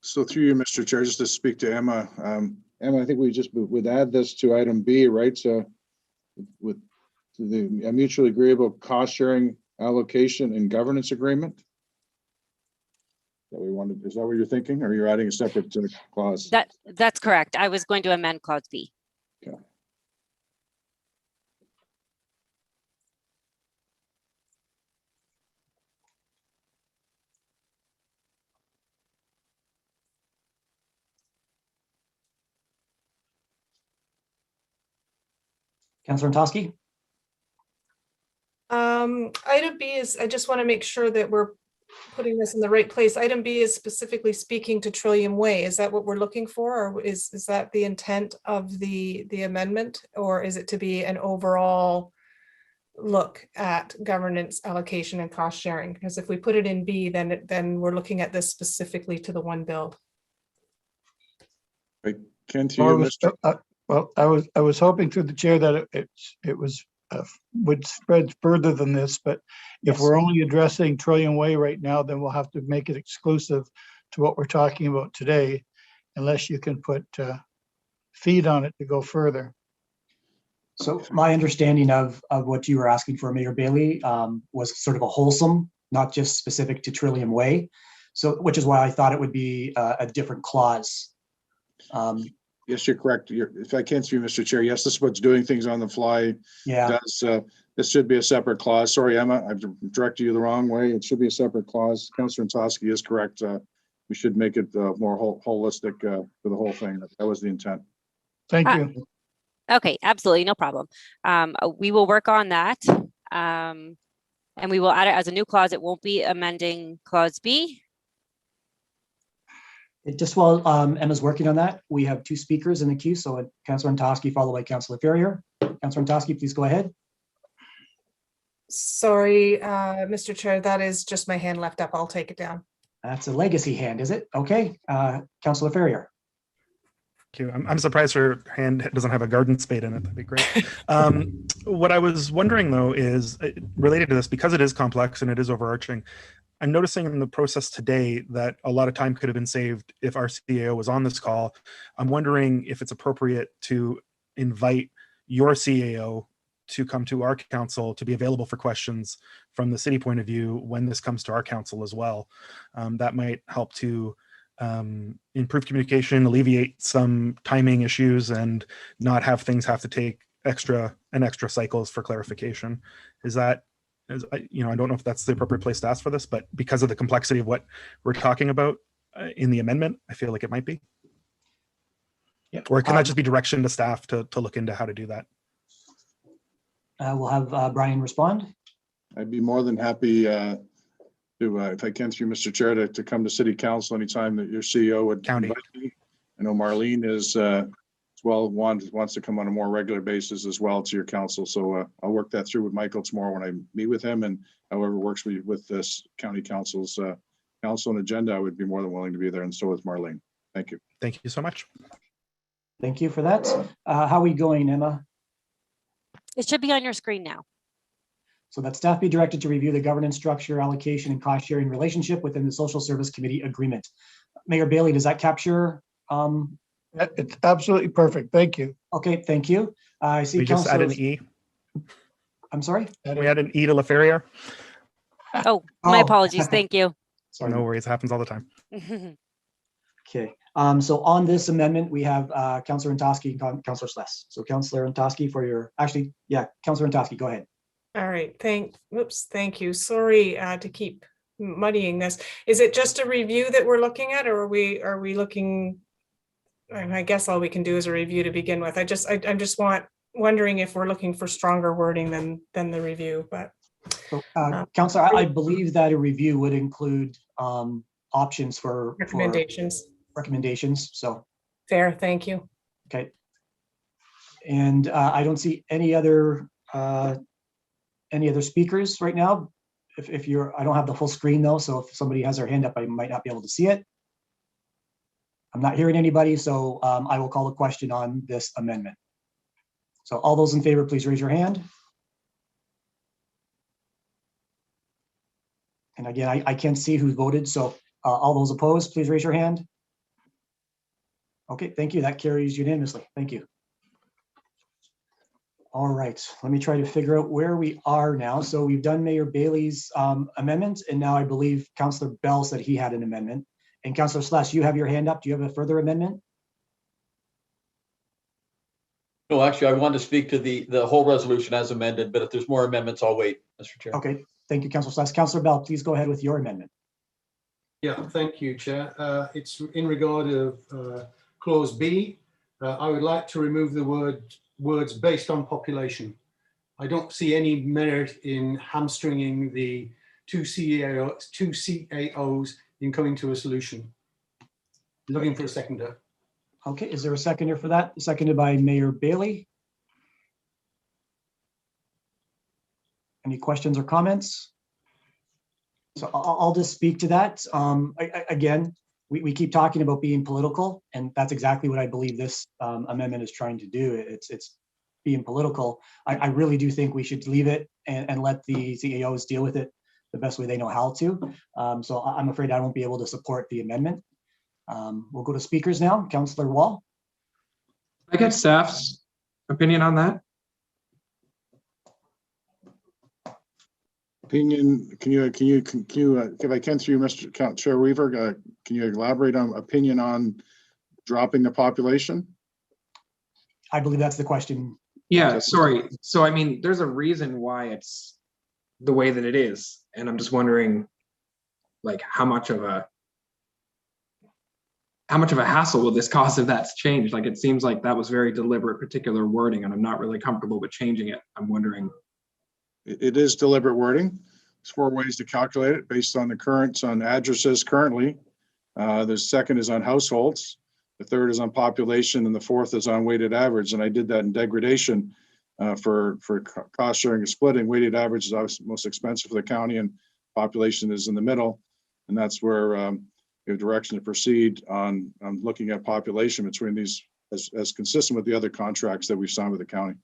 So through you, Mr. Chair, just to speak to Emma. Emma, I think we just would add this to item B, right? So with the mutually agreeable cost sharing, allocation, and governance agreement. That we wanted. Is that what you're thinking, or you're adding a separate clause? That's correct. I was going to amend clause B. Okay. Councillor Toski? Item B is, I just want to make sure that we're putting this in the right place. Item B is specifically speaking to Trillium Way. Is that what we're looking for? Or is that the intent of the amendment? Or is it to be an overall look at governance, allocation, and cost sharing? Because if we put it in B, then we're looking at this specifically to the one bill. Ken, to you, Mr. Well, I was hoping through the chair that it was would spread further than this, but if we're only addressing Trillium Way right now, then we'll have to make it exclusive to what we're talking about today, unless you can put feed on it to go further. So my understanding of what you were asking for, Mayor Bailey, was sort of a wholesome, not just specific to Trillium Way. So, which is why I thought it would be a different clause. Yes, you're correct. If I can through Mr. Chair, yes, this is what's doing things on the fly. Yeah. This should be a separate clause. Sorry, Emma, I've directed you the wrong way. It should be a separate clause. Councillor Toski is correct. We should make it more holistic for the whole thing. That was the intent. Thank you. Okay, absolutely, no problem. We will work on that. And we will add it as a new clause. It won't be amending clause B. Just while Emma's working on that, we have two speakers in the queue. So Councillor Toski, followed by Councillor Ferrier. Councillor Toski, please go ahead. Sorry, Mr. Chair, that is just my hand left up. I'll take it down. That's a legacy hand, is it? Okay, Councillor Ferrier. Thank you. I'm surprised her hand doesn't have a garden spade in it. That'd be great. What I was wondering though is related to this, because it is complex and it is overarching. I'm noticing in the process today that a lot of time could have been saved if our CAO was on this call. I'm wondering if it's appropriate to invite your CAO to come to our council to be available for questions from the city point of view when this comes to our council as well. That might help to improve communication, alleviate some timing issues, and not have things have to take extra cycles for clarification. I don't know if that's the appropriate place to ask for this, but because of the complexity of what we're talking about in the amendment, I feel like it might be. Yeah. Or can that just be direction to staff to look into how to do that? We'll have Brian respond. I'd be more than happy to, if I can through Mr. Chair, to come to City Council anytime that your CEO would County. invite me. I know Marlene is as well wants to come on a more regular basis as well to your council. So I'll work that through with Michael tomorrow when I meet with him, and however works with this county council's council and agenda, I would be more than willing to be there, and so is Marlene. Thank you. Thank you so much. Thank you for that. How are we going, Emma? It should be on your screen now. So that staff be directed to review the governance structure, allocation, and cost sharing relationship within the Social Service Committee agreement. Mayor Bailey, does that capture? It's absolutely perfect. Thank you. Okay, thank you. I see. We just add an Councillors- E. I'm sorry? We add an E to LaFerriere. Oh, my Oh. apologies. Thank you. Sorry. No worries, happens all the time. Okay, so on this amendment, we have Councillor Antosky and Councillor Sless. So Councillor Antosky for your, actually, yeah, Councillor Antosky, go ahead. All right, thank you. Sorry to keep muddying this. Is it just a review that we're looking at, or are we looking, and I guess all we can do is a review to begin with. I'm just wondering if we're looking for stronger wording than the review, but. So, Councillor, I believe that a review would include options for recommendations. So fair, thank you. Okay. And I don't see any other speakers right now. If you're, I don't have the full screen though, so if somebody has their hand up, I might not be able to see it. I'm not hearing anybody, so I will call the question on this amendment. So all those in favor, please raise your hand. And again, I can't see who voted, so all those opposed, please raise your hand. Okay, thank you. That carries unanimously. Thank you. All right, let me try to figure out where we are now. So we've done Mayor Bailey's amendment, and now I believe Councillor Bell said he had an amendment. And Councillor Slash, you have your hand up. Do you have a further amendment? No, actually, I wanted to speak to the whole resolution as amended, but if there's more amendments, I'll wait, Mr. Chair. Okay, thank you, Councillor Slash. Councillor Bell, please go ahead with your amendment. Yeah, thank you, Chair. It's in regard of clause B. I would like to remove the words based on population. I don't see any merit in hamstringing the two CAOs in coming to a solution. Looking for a seconder. Okay, is there a seconder for that? Seconded by Mayor Bailey. Any questions or comments? So I'll just speak to that. Again, we keep talking about being political, and that's exactly what I believe this amendment is trying to do. It's being political. I really do think we should leave it and let the CAOs deal with it the best way they know how to. So I'm afraid I won't be able to support the amendment. We'll go to speakers now. Councillor Wall. I get staff's opinion on that. Opinion, can you, if I can through Mr. Chair Weaver, can you elaborate on opinion on dropping the population? I believe that's the question. Yeah, sorry. So, I mean, there's a reason why it's the way that it is. And I'm just wondering, like, how much of a hassle will this cause if that's changed? Like, it seems like that was very deliberate, particular wording, and I'm not really comfortable with changing it. I'm wondering. It is deliberate wording. There's 4 ways to calculate it based on the currents on addresses currently. The second is on households. The third is on population, and the fourth is on weighted average. And I did that in degradation for cost sharing and splitting. Weighted average is obviously most expensive for the county, and population is in the middle. And that's where we have direction to proceed on looking at population between these as consistent with the other contracts that we've signed with the county.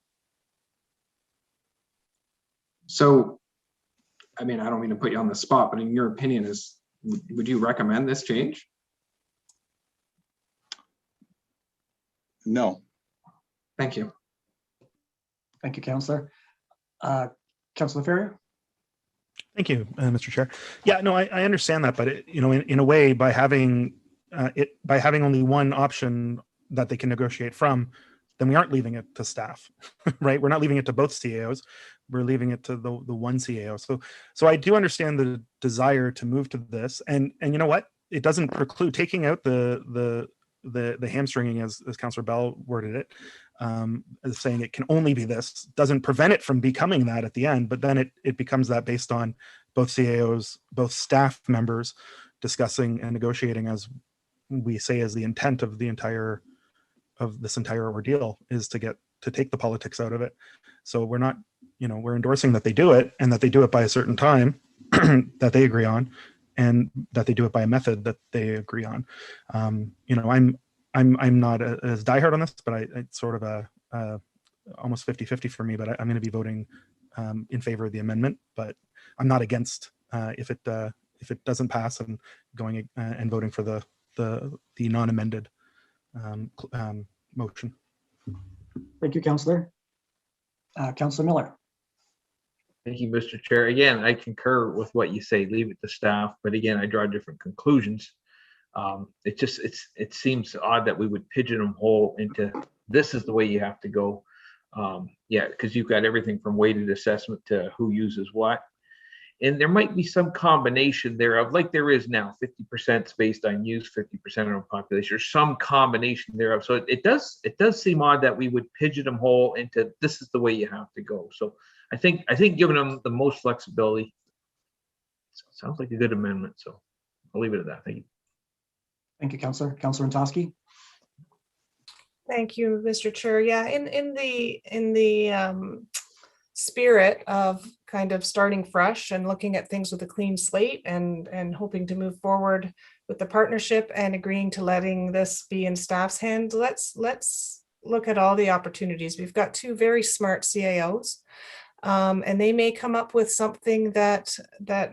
So, I mean, I don't mean to put you on the spot, but in your opinion, would you recommend this change? No. Thank you. Thank you, Councillor. Councillor Ferrier. Thank you, Mr. Chair. Yeah, no, I understand that, but in a way, by having only one option that they can negotiate from, then we aren't leaving it to staff, right? We're not leaving it to both CAOs. We're leaving it to the one CAO. So I do understand the desire to move to this, and you know what? It doesn't preclude taking out the the hamstringing, as Councillor Bell worded it, as saying it can only be this, doesn't prevent it from becoming that at the end, but then it becomes that based on both CAOs, both staff members discussing and negotiating, as we say, as the intent of this entire ordeal is to take the politics out of it. So we're not, we're endorsing that they do it, and that they do it by a certain time that they agree on, and that they do it by a method that they agree on. I'm not as diehard on this, but it's sort of a almost 50-50 for me, but I'm going to be voting in favor of the amendment, but I'm not against if it doesn't pass, and going and voting for the non-amended motion. Thank you, Councillor. Councillor Miller. Thank you, Mr. Chair. Again, I concur with what you say, leave it to staff, but again, I draw different conclusions. It seems odd that we would pigeonhole into this is the way you have to go. Yeah, because you've got everything from weighted assessment to who uses what. And there might be some combination thereof, like there is now, 50% is based on use, 50% on population, or some combination thereof. So it does seem odd that we would pigeonhole into this is the way you have to go. So I think giving them the most flexibility sounds like a good amendment. So I'll leave it at that. Thank you. Thank you, Councillor. Councillor Ntoski. Thank you, Mr. Chair. Yeah, in the spirit of kind of starting fresh and looking at things with a clean slate and hoping to move forward with the partnership and agreeing to letting this be in staff's hands, let's look at all the opportunities. We've got two very smart CAOs, and they may come up with something that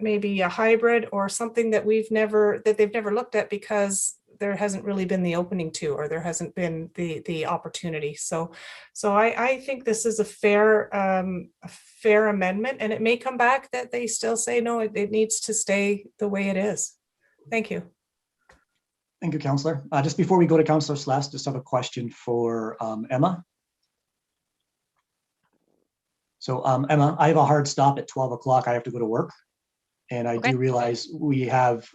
may be a hybrid or something that they've never looked at because there hasn't really been the opening to, or there hasn't been the opportunity. So I think this is a fair amendment, and it may come back that they still say, no, it needs to stay the way it is. Thank you. Thank you, Councillor. Just before we go to Councillor Slass, just have a question for Emma. So Emma, I have a hard stop at 12 o'clock. I have to go to work. And I do realize we have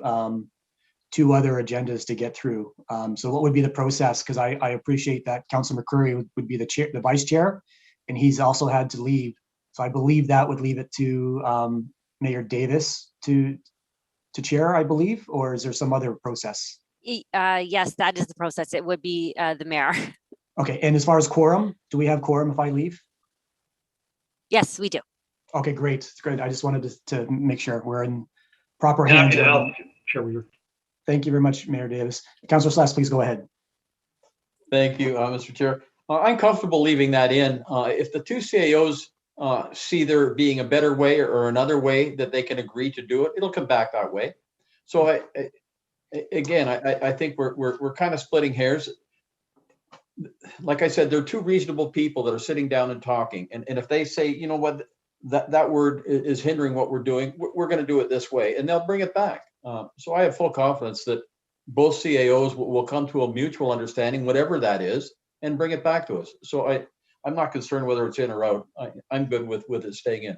two other agendas to get through. So what would be the process? Because I appreciate that Councillor McCurry would be the vice chair, and he's also had to leave. So I believe that would leave it to Mayor Davis to chair, I believe, or is there some other process? Yes, that is the process. It would be the mayor. Okay, and as far as quorum, do we have quorum if I leave? Yes, we do. Okay, great. Great. I just wanted to make sure we're in proper hands. Sure. Thank you very much, Mayor Davis. Councillor Slass, please go ahead. Thank you, Mr. Chair. I'm comfortable leaving that in. If the two CAOs see there being a better way or another way that they can agree to do it, it'll come back that way. So I think we're kind of splitting hairs. Like I said, there are two reasonable people that are sitting down and talking. And if they say, you know what, that word is hindering what we're doing, we're going to do it this way, and they'll bring it back. So I have full confidence that both CAOs will come to a mutual understanding, whatever that is, and bring it back to us. So I'm not concerned whether it's in or out. I'm good with it staying in.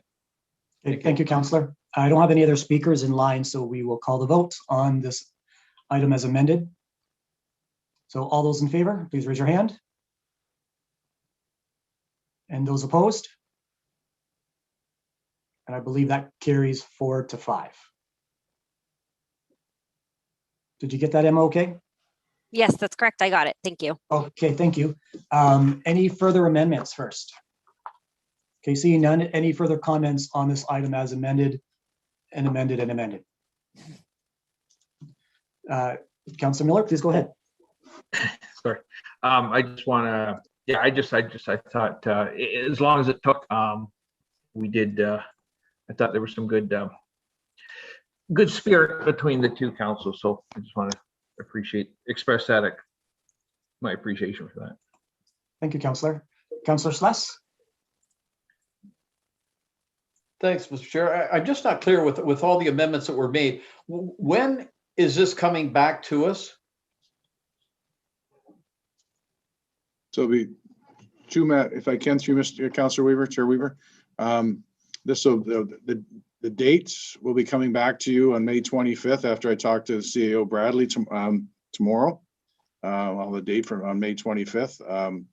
Okay, thank you, Councillor. I don't have any other speakers in line, so we will call the vote on this item as amended. So all those in favor, please raise your hand. And those opposed? And I believe that carries 4-5. Did you get that, Emma, okay? Yes, that's correct. I got it. Thank you. Okay, thank you. Any further amendments first? Okay, seeing none, any further comments on this item as amended and amended and amended? Councillor Miller, please go ahead. Sorry. I just want to, yeah, I thought as long as it took, we did, I thought there was some good spirit between the two councils. So I just want to express that, my appreciation for that. Thank you, Councillor. Councillor Slass? Thanks, Mr. Chair. I'm just not clear with all the amendments that were made. When is this coming back to us? So if I can, through Mr. Councillor Weaver, Chair Weaver, the dates will be coming back to you on May 25th after I talk to CAO Bradley tomorrow. on the date on May 25th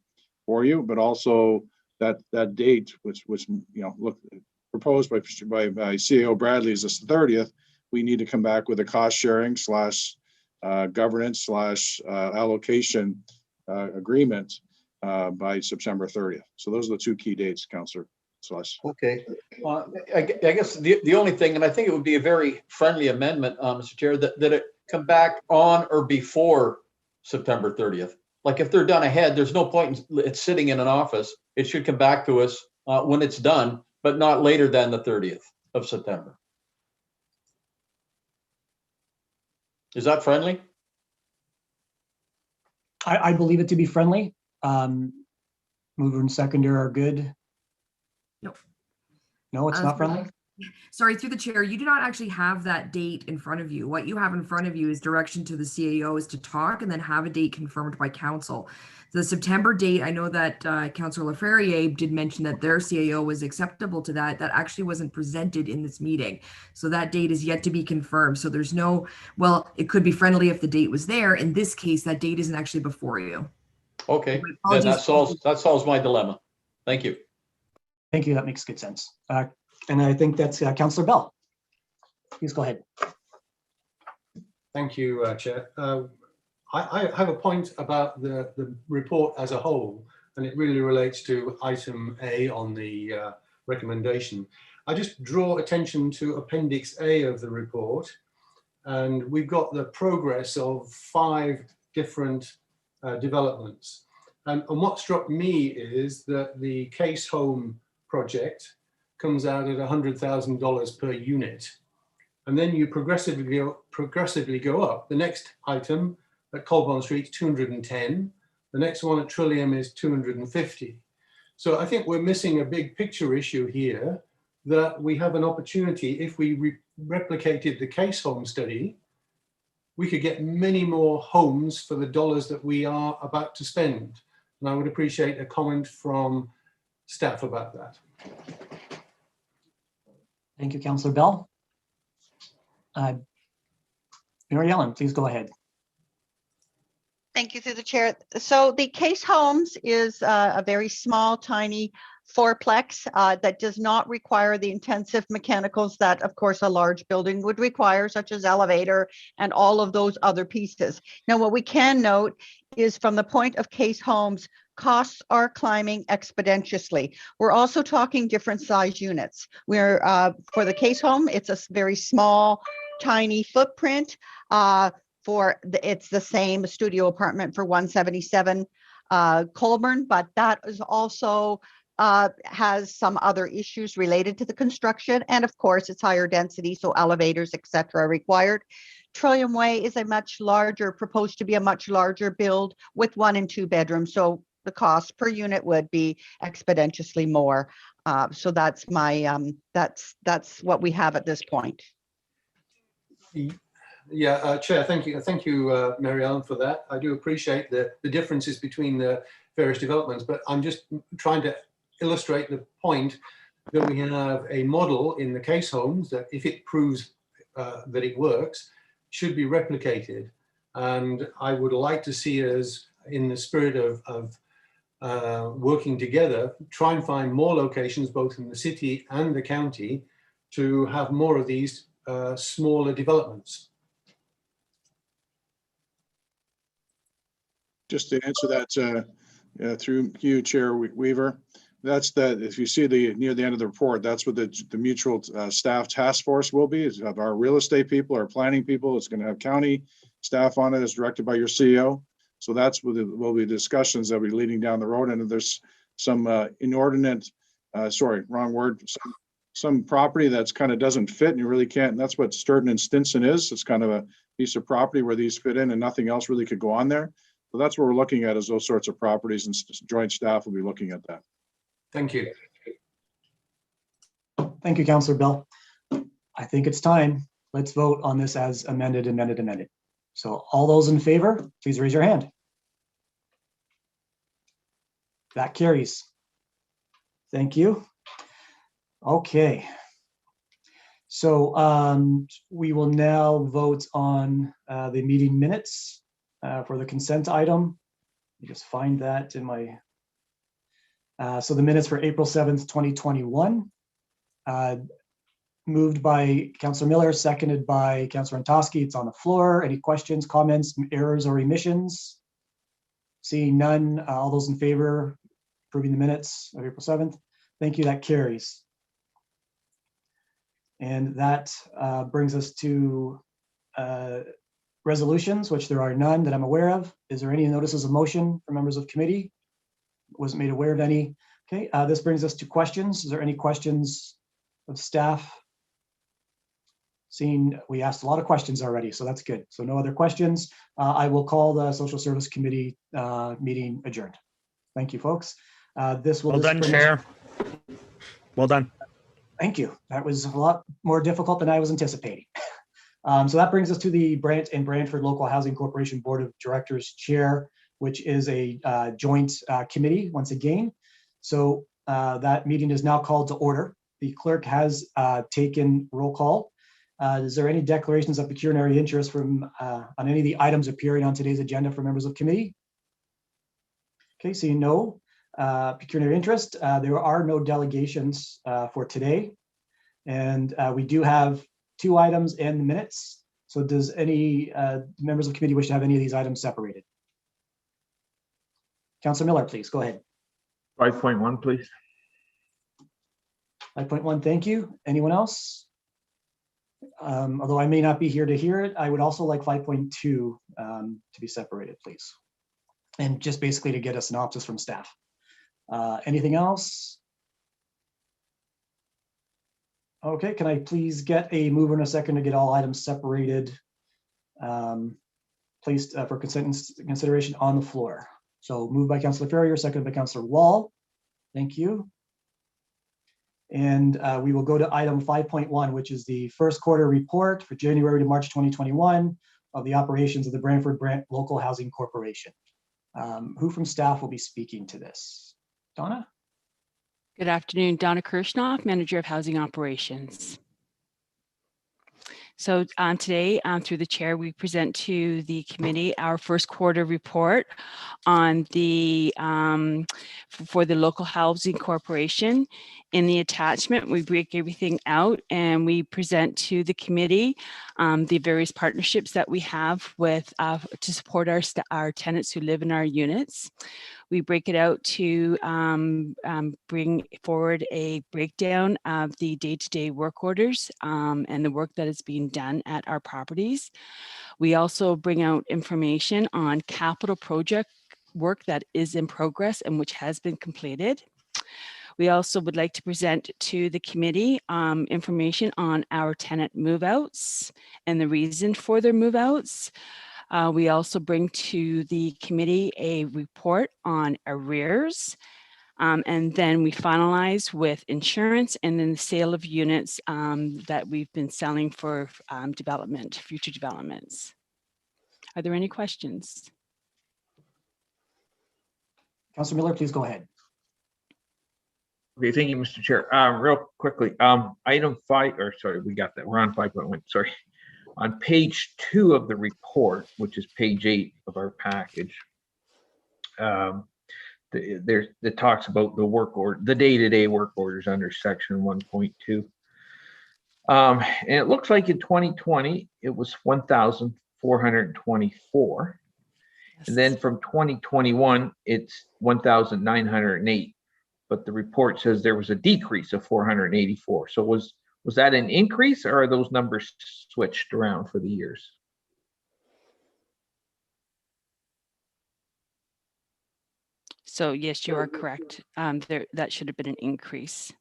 for you, but also that date, which proposed by CAO Bradley is the 30th. We need to come back with a cost sharing / governance / allocation agreement by September 30th. So those are the two key dates, Councillor Slush. Okay. I guess the only thing, and I think it would be a very friendly amendment, Mr. Chair, that it come back on or before September 30th. Like if they're done ahead, there's no point in it sitting in an office. It should come back to us when it's done, but not later than the 30th of September. Is that friendly? I believe it to be friendly. Mover and seconder are good. No. No, it's not friendly? Sorry, through the chair, you do not actually have that date in front of you. What you have in front of you is direction to the CAOs to talk and then have a date confirmed by council. The September date, I know that Councillor Laferriere did mention that their CAO was acceptable to that. That actually wasn't presented in this meeting. So that date is yet to be confirmed. So there's no, well, it could be friendly if the date was there. In this case, that date isn't actually before you. Okay, then that solves my dilemma. Thank you. Thank you, that makes good sense. And I think that's Councillor Bell. Please go ahead. Thank you, Chair. I have a point about the report as a whole, and it really relates to item A on the recommendation. I just draw attention to Appendix A of the report, and we've got the progress of 5 different developments. And what struck me is that the Case Home project comes out at $100,000 per unit. And then you progressively go up. The next item at Colborne Street, 210. The next one at Trillium is 250. So I think we're missing a big picture issue here, that we have an opportunity, if we replicated the Case Home study, we could get many more homes for the dollars that we are about to spend. And I would appreciate a comment from staff about that. Thank you, Councillor Bell. Mary Ellen, please go ahead. Thank you, through the chair. So the Case Homes is a very small, tiny fourplex that does not require the intensive mechanicals that, of course, a large building would require, such as elevator and all of those other pieces. Now, what we can note is from the point of Case Homes, costs are climbing exponentially. We're also talking different size units. We're for the Case Home, it's a very small, tiny footprint. It's the same studio apartment for 177 Colborne, but that is also has some other issues related to the construction, and of course it's higher density, so elevators, etc. are required. Trillium Way is a much larger, proposed to be a much larger build with 1 and 2 bedrooms, so the cost per unit would be exponentially more. So that's my that's what we have at this point. Yeah, Chair, thank you, Mary Ellen, for that. I do appreciate the differences between the various developments, but I'm just trying to illustrate the point that we have a model in the Case Homes that, if it proves that it works, should be replicated. And I would like to see us, in the spirit of working together, try and find more locations, both in the city and the county, to have more of these smaller developments. Just to answer that through you, Chair Weaver, that's that. If you see near the end of the report, that's what the mutual staff task force will be. It's have our real estate people, our planning people. It's going to have county staff on it, as directed by your CEO. So that's what will be discussions that will be leading down the road. And if there's some inordinate, wrong word, some property that's kind of doesn't fit and you really can't, and that's what Sturton and Stinson is. It's kind of a piece of property where these fit in and nothing else really could go on there. So that's what we're looking at, is those sorts of properties, and joint staff will be looking at that. Thank you. Thank you, Councillor Bell. I think it's time. Let's vote on this as amended. So all those in favor, please raise your hand. That carries. Thank you. Okay. So we will now vote on the meeting minutes. for the consent item. Let me just find that in my, so the minutes for April 7th, 2021. Moved by Councillor Miller, seconded by Councillor Antosky. It's on the floor. Any questions, comments, errors, or omissions? Seeing none, all those in favor approving the minutes of April 7th? Thank you, that carries. And that brings us to resolutions, which there are none that I'm aware of. Is there any notices of motion for members of committee? Wasn't made aware of any. Okay, this brings us to questions. Is there any questions of staff? Seeing we asked a lot of questions already, so that's good. So no other questions. I will call the Social Service Committee meeting adjourned. Thank you, folks. This will Well done, Chair. Well done. Thank you. That was a lot more difficult than I was anticipating. So that brings us to the Brant and Brantford Local Housing Corporation Board of Directors Chair, which is a joint committee once again. So that meeting is now called to order. The clerk has taken roll call. Is there any declarations of pecuniary interest from on any of the items appearing on today's agenda for members of committee? Okay, seeing no pecuniary interest, there are no delegations for today. And we do have 2 items in the minutes. So does any members of committee wish to have any of these items separated? Councilor Miller, please go ahead. 5.1, please. 5.1, thank you. Anyone else? Although I may not be here to hear it, I would also like 5.2 to be separated, please. And just basically to get a synopsis from staff. Anything else? Okay, can I please get a mover in a second to get all items separated, placed for consideration on the floor? So moved by Councillor Ferrier, seconded by Councillor Wall. Thank you. And we will go to item 5.1, which is the first quarter report for January to March 2021 of the operations of the Brantford Brant Local Housing Corporation. Who from staff will be speaking to this? Donna? Good afternoon, Donna Kirschnoff, Manager of Housing Operations. So today, through the chair, we present to the committee our first quarter report on the for the local housing corporation. In the attachment, we break everything out and we present to the committee the various partnerships that we have with to support our tenants who live in our units. We break it out to bring forward a breakdown of the day-to-day work orders and the work that is being done at our properties. We also bring out information on capital project work that is in progress and which has been completed. We also would like to present to the committee information on our tenant move-outs and the reason for their move-outs. We also bring to the committee a report on arrears, and then we finalize with insurance and then the sale of units that we've been selling for future developments. Are there any questions? Councilor Miller, please go ahead. Okay, thank you, Mr. Chair. Real quickly, item 5, or sorry, we got that. We're on 5.1, sorry. On page 2 of the report, which is page 8 of our package, it talks about the work order, the day-to-day work orders under section 1.2. And it looks like in 2020, it was 1,424. Yes. And then from 2021, it's 1,908. But the report says there was a decrease of 484. So was that an increase, or are those numbers switched around for the years? So yes, you are correct. That should have been an increase.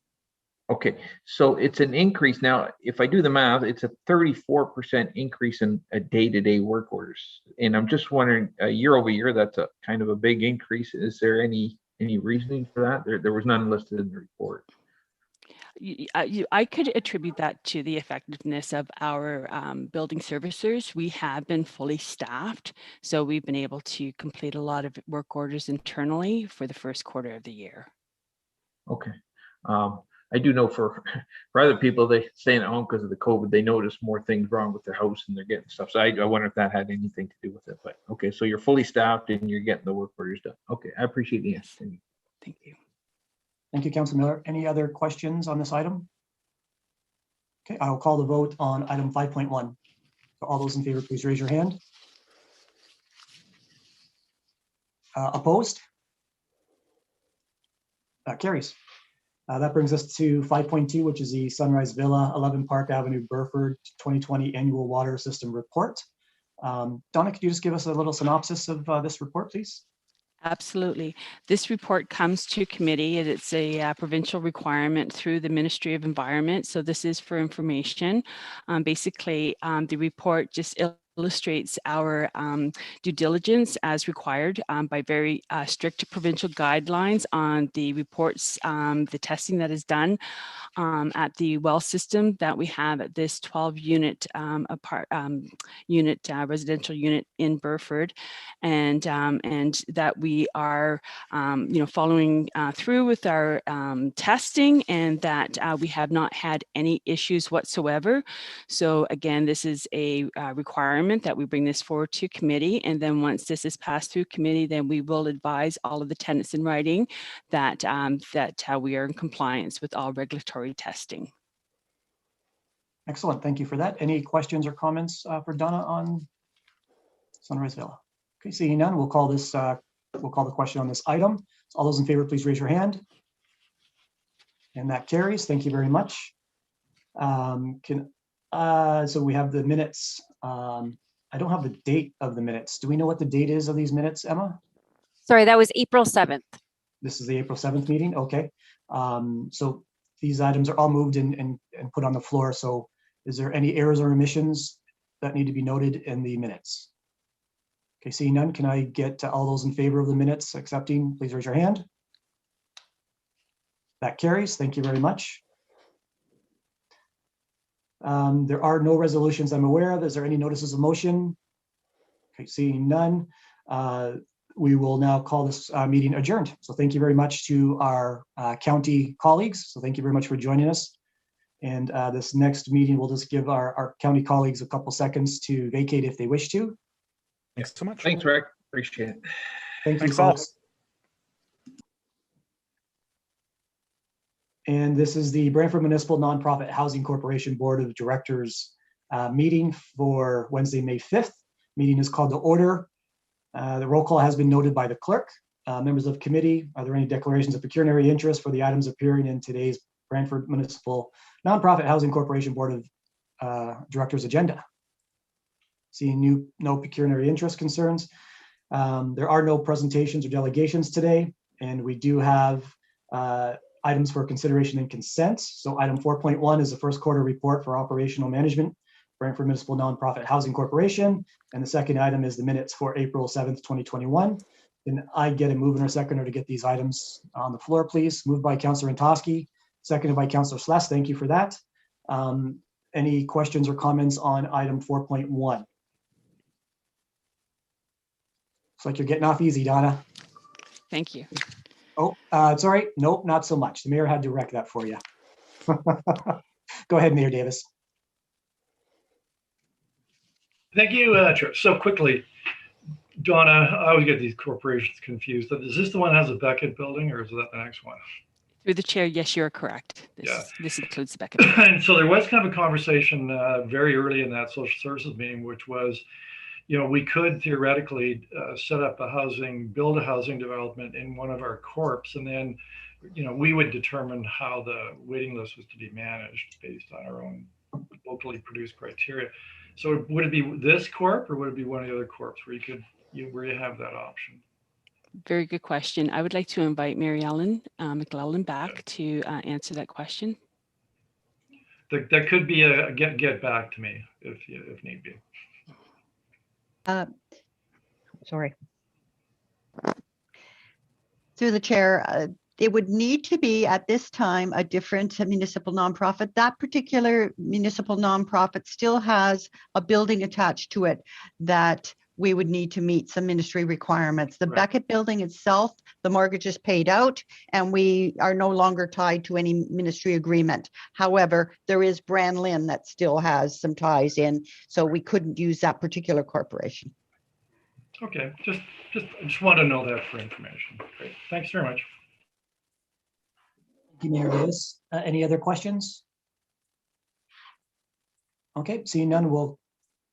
Okay, so it's an increase. Now, if I do the math, it's a 34% increase in day-to-day work orders. And I'm just wondering, year over year, that's a kind of a big increase. Is there any reasoning for that? There was none listed in the report. I could attribute that to the effectiveness of our building servicers. We have been fully staffed, so we've been able to complete a lot of work orders internally for the first quarter of the year. Okay. I do know for other people, they staying at home because of the COVID, they notice more things wrong with their house and they're getting stuff. So I wonder if that had anything to do with it. But okay, so you're fully staffed and you're getting the work orders done. Okay, I appreciate the answer. Thank you. Thank you, Councilor Miller. Any other questions on this item? Okay, I'll call the vote on item 5.1. So all those in favor, please raise your hand. Opposed? That carries. That brings us to 5.2, which is the Sunrise Villa, 11 Park Avenue, Burford, 2020 Annual Water System Report. Donna, could you just give us a little synopsis of this report, please? Absolutely. This report comes to committee and it's a provincial requirement through the Ministry of Environment. So this is for information. Basically, the report just illustrates our due diligence as required by very strict provincial guidelines on the reports, the testing that is done at the well system that we have at this 12-unit residential unit in Burford, and that we are following through with our testing, and that we have not had any issues whatsoever. So again, this is a requirement that we bring this forward to committee, and then once this is passed through committee, then we will advise all of the tenants in writing that we are in compliance with all regulatory testing. Excellent, thank you for that. Any questions or comments for Donna on Sunrise Villa? Okay, seeing none, we'll call the question on this item. So all those in favor, please raise your hand. And that carries. Thank you very much. So we have the minutes. I don't have the date of the minutes. Do we know what the date is of these minutes, Emma? Sorry, that was April 7th. This is the April 7th meeting. Okay. So these items are all moved and put on the floor. So is there any errors or omissions that need to be noted in the minutes? Okay, seeing none, can I get all those in favor of the minutes accepting? Please raise your hand. That carries. Thank you very much. There are no resolutions I'm aware of. Is there any notices of motion? Okay, seeing none, we will now call this meeting adjourned. So thank you very much to our county colleagues. So thank you very much for joining us. And this next meeting, we'll just give our county colleagues a couple seconds to vacate if they wish to. Thanks so much. Thanks, Rick. Appreciate it. Thank you, Thanks all. folks. And this is the Brantford Municipal Nonprofit Housing Corporation Board of Directors meeting for Wednesday, May 5th. Meeting is called to order. The roll call has been noted by the clerk. Members of committee, are there any declarations of pecuniary interest for the items appearing in today's Brantford Municipal Nonprofit Housing Corporation Board of Directors agenda? Seeing no pecuniary interest concerns. There are no presentations or delegations today, and we do have items for consideration and consent. So item 4.1 is the first quarter report for operational management, Brantford Municipal Nonprofit Housing Corporation. And the second item is the minutes for April 7th, 2021. Can I get a mover and a seconder to get these items on the floor, please? Moved by Councillor Antosky, seconded by Councillor Sless. Thank you for that. Any questions or comments on item 4.1? Looks like you're getting off easy, Donna. Thank you. Oh, sorry. Nope, not so much. The mayor had to direct that for you. Go ahead, Mayor Davis. Thank you, Chair. So quickly, Donna, I always get these corporations confused. Is this the one that has a Beckett building, or is that the next one? Through the chair, yes, you're correct. This includes the Beckett. And so there was kind of a conversation very early in that social services meeting, which was, we could theoretically set up build a housing development in one of our corps, and then, we would determine how the waiting list was to be managed based on our own locally produced criteria. So would it be this corp, or would it be one of the other corps where you have that option? Very good question. I would like to invite Mary Ellen McLellan back to answer that question. That could be a get back to me if need be. Sorry. Through the chair, it would need to be at this time a different municipal nonprofit. That particular municipal nonprofit still has a building attached to it that we would need to meet some ministry requirements. The Beckett building itself the mortgage is paid out and we are no longer tied to any ministry agreement. However, there is Brandlin that still has some ties in, so we couldn't use that particular corporation. Okay, I just want to know that for information. Great, thanks very much. Thank you, Mayor Davis. Any other questions? Okay, seeing none, we'll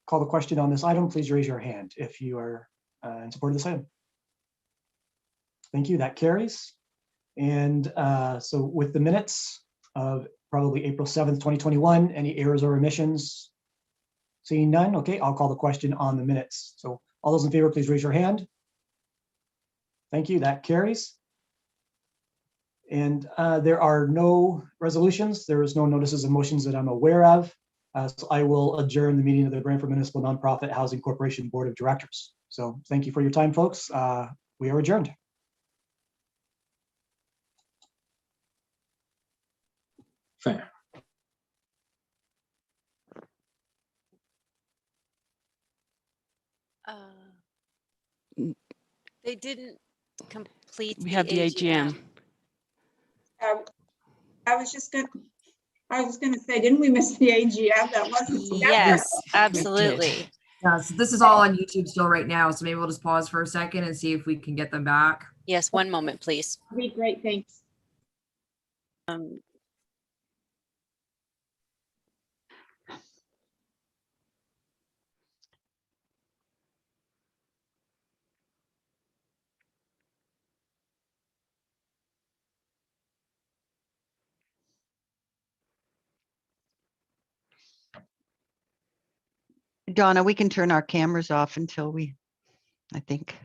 call the question on this item. Please raise your hand if you are in support of this item. Thank you, that carries. And so with the minutes of probably April 7th, 2021, any errors or omissions? Seeing none, okay, I'll call the question on the minutes. So all those in favor, please raise your hand. Thank you, that carries. And there are no resolutions. There is no notices of motions that I'm aware of. So I will adjourn the meeting of the Brantford Municipal Nonprofit Housing Corporation Board of Directors. So thank you for your time, folks. We are adjourned. Fair. They didn't complete. We have the AGM. I was going to say, didn't we miss the AGM? That wasn't. Yes, absolutely. Yeah, so this is all on YouTube still right now, so maybe we'll just pause for a second and see if we can get them back. Yes, one moment, please. Be great, thanks. Donna, we can turn our cameras off until I think.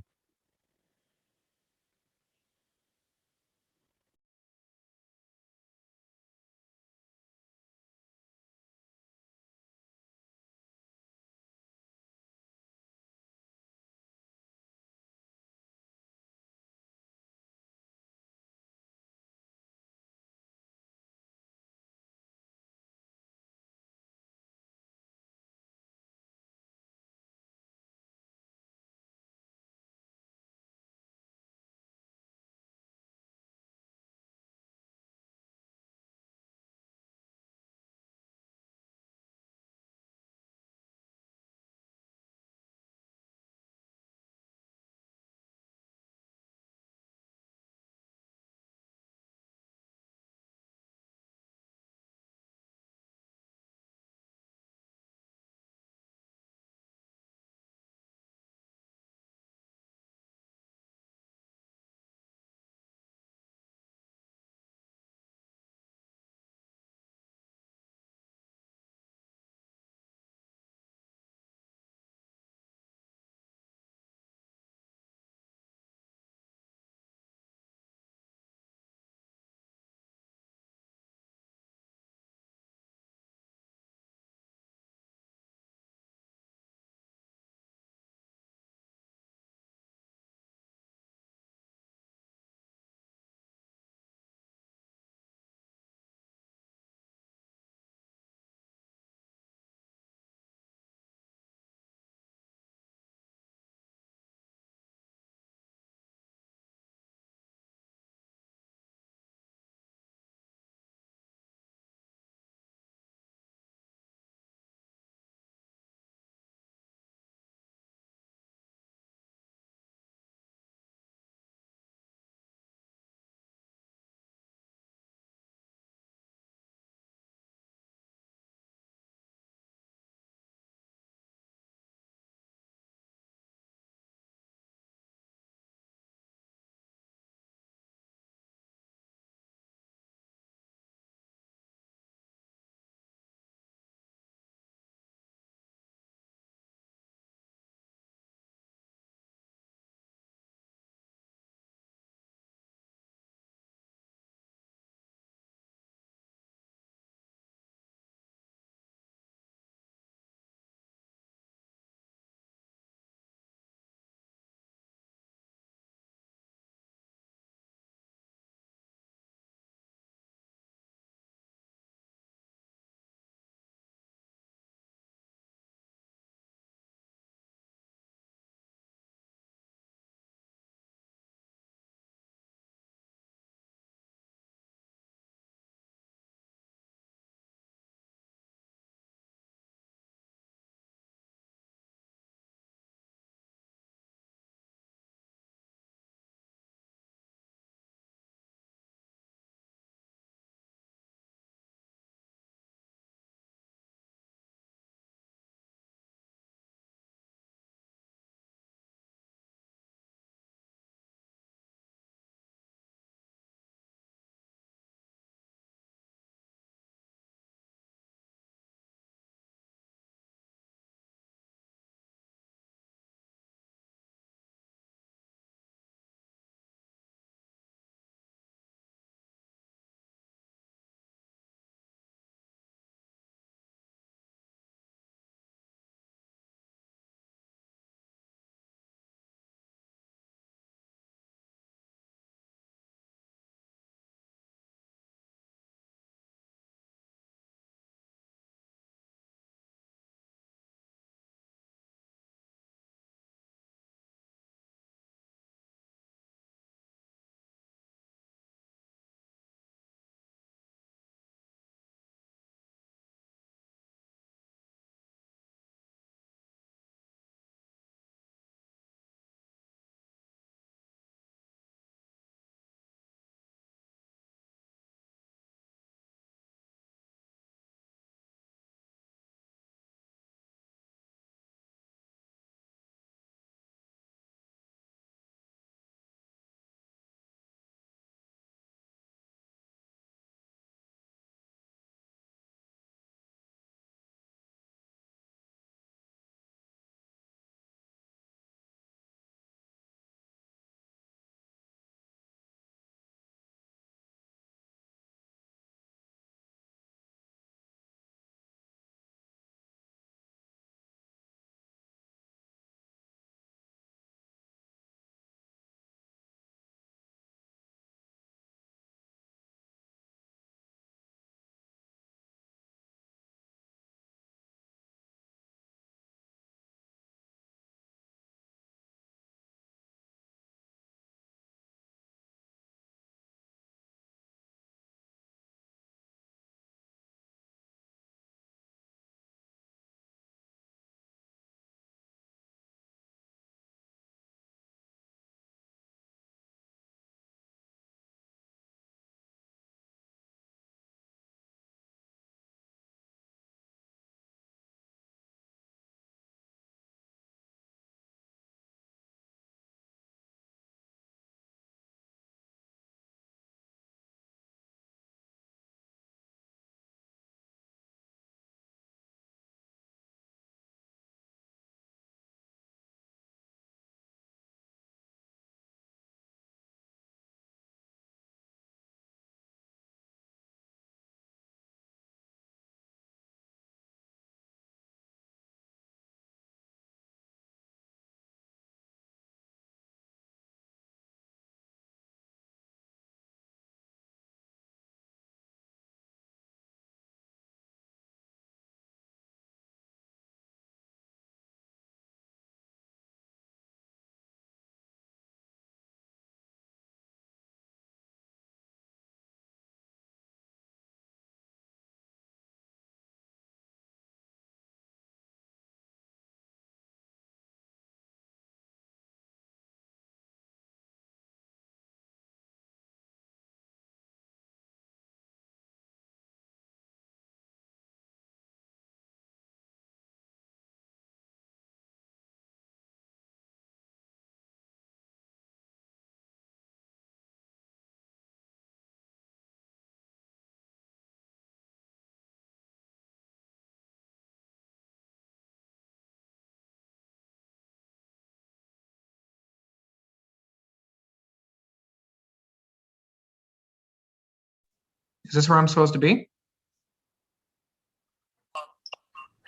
Is this where I'm supposed to be?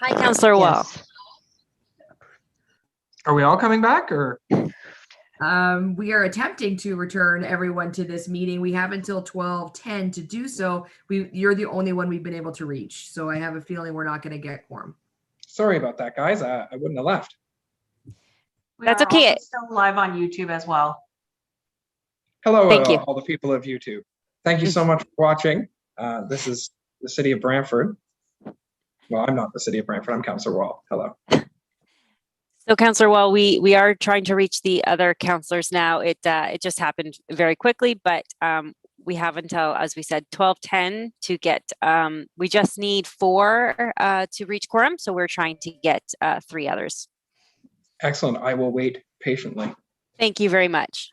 Hi, Councillor Wall. Yes. Are we all coming back or? We are attempting to return everyone to this meeting. We have until 12:10 to do so. You're the only one we've been able to reach. So I have a feeling we're not going to get quorum. Sorry about that, guys. I wouldn't have left. That's okay. Still live on YouTube as well. Hello, Thank you. all the people of YouTube. Thank you so much for watching. This is the city of Brantford. Well, I'm not the city of Brantford. I'm Councillor Wall. Hello. So, Councillor Wall, we are trying to reach the other councillors now. It just happened very quickly, but we have until, as we said, 12:10 to get. We just need 4 to reach quorum, so we're trying to get 3 others. Excellent. I will wait patiently. Thank you very much.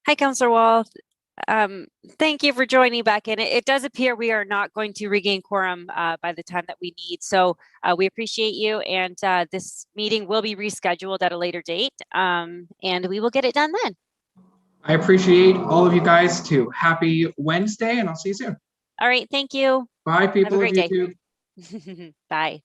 Hi, Councillor Wall. Thank you for joining back in. It does appear we are not going to regain quorum by the time that we need. So we appreciate you, and this meeting will be rescheduled at a later date, and we will get it done then. I appreciate all of you guys too. Happy Wednesday, and I'll see you soon. All right, thank you. Bye, people of Have a great YouTube. day. Bye.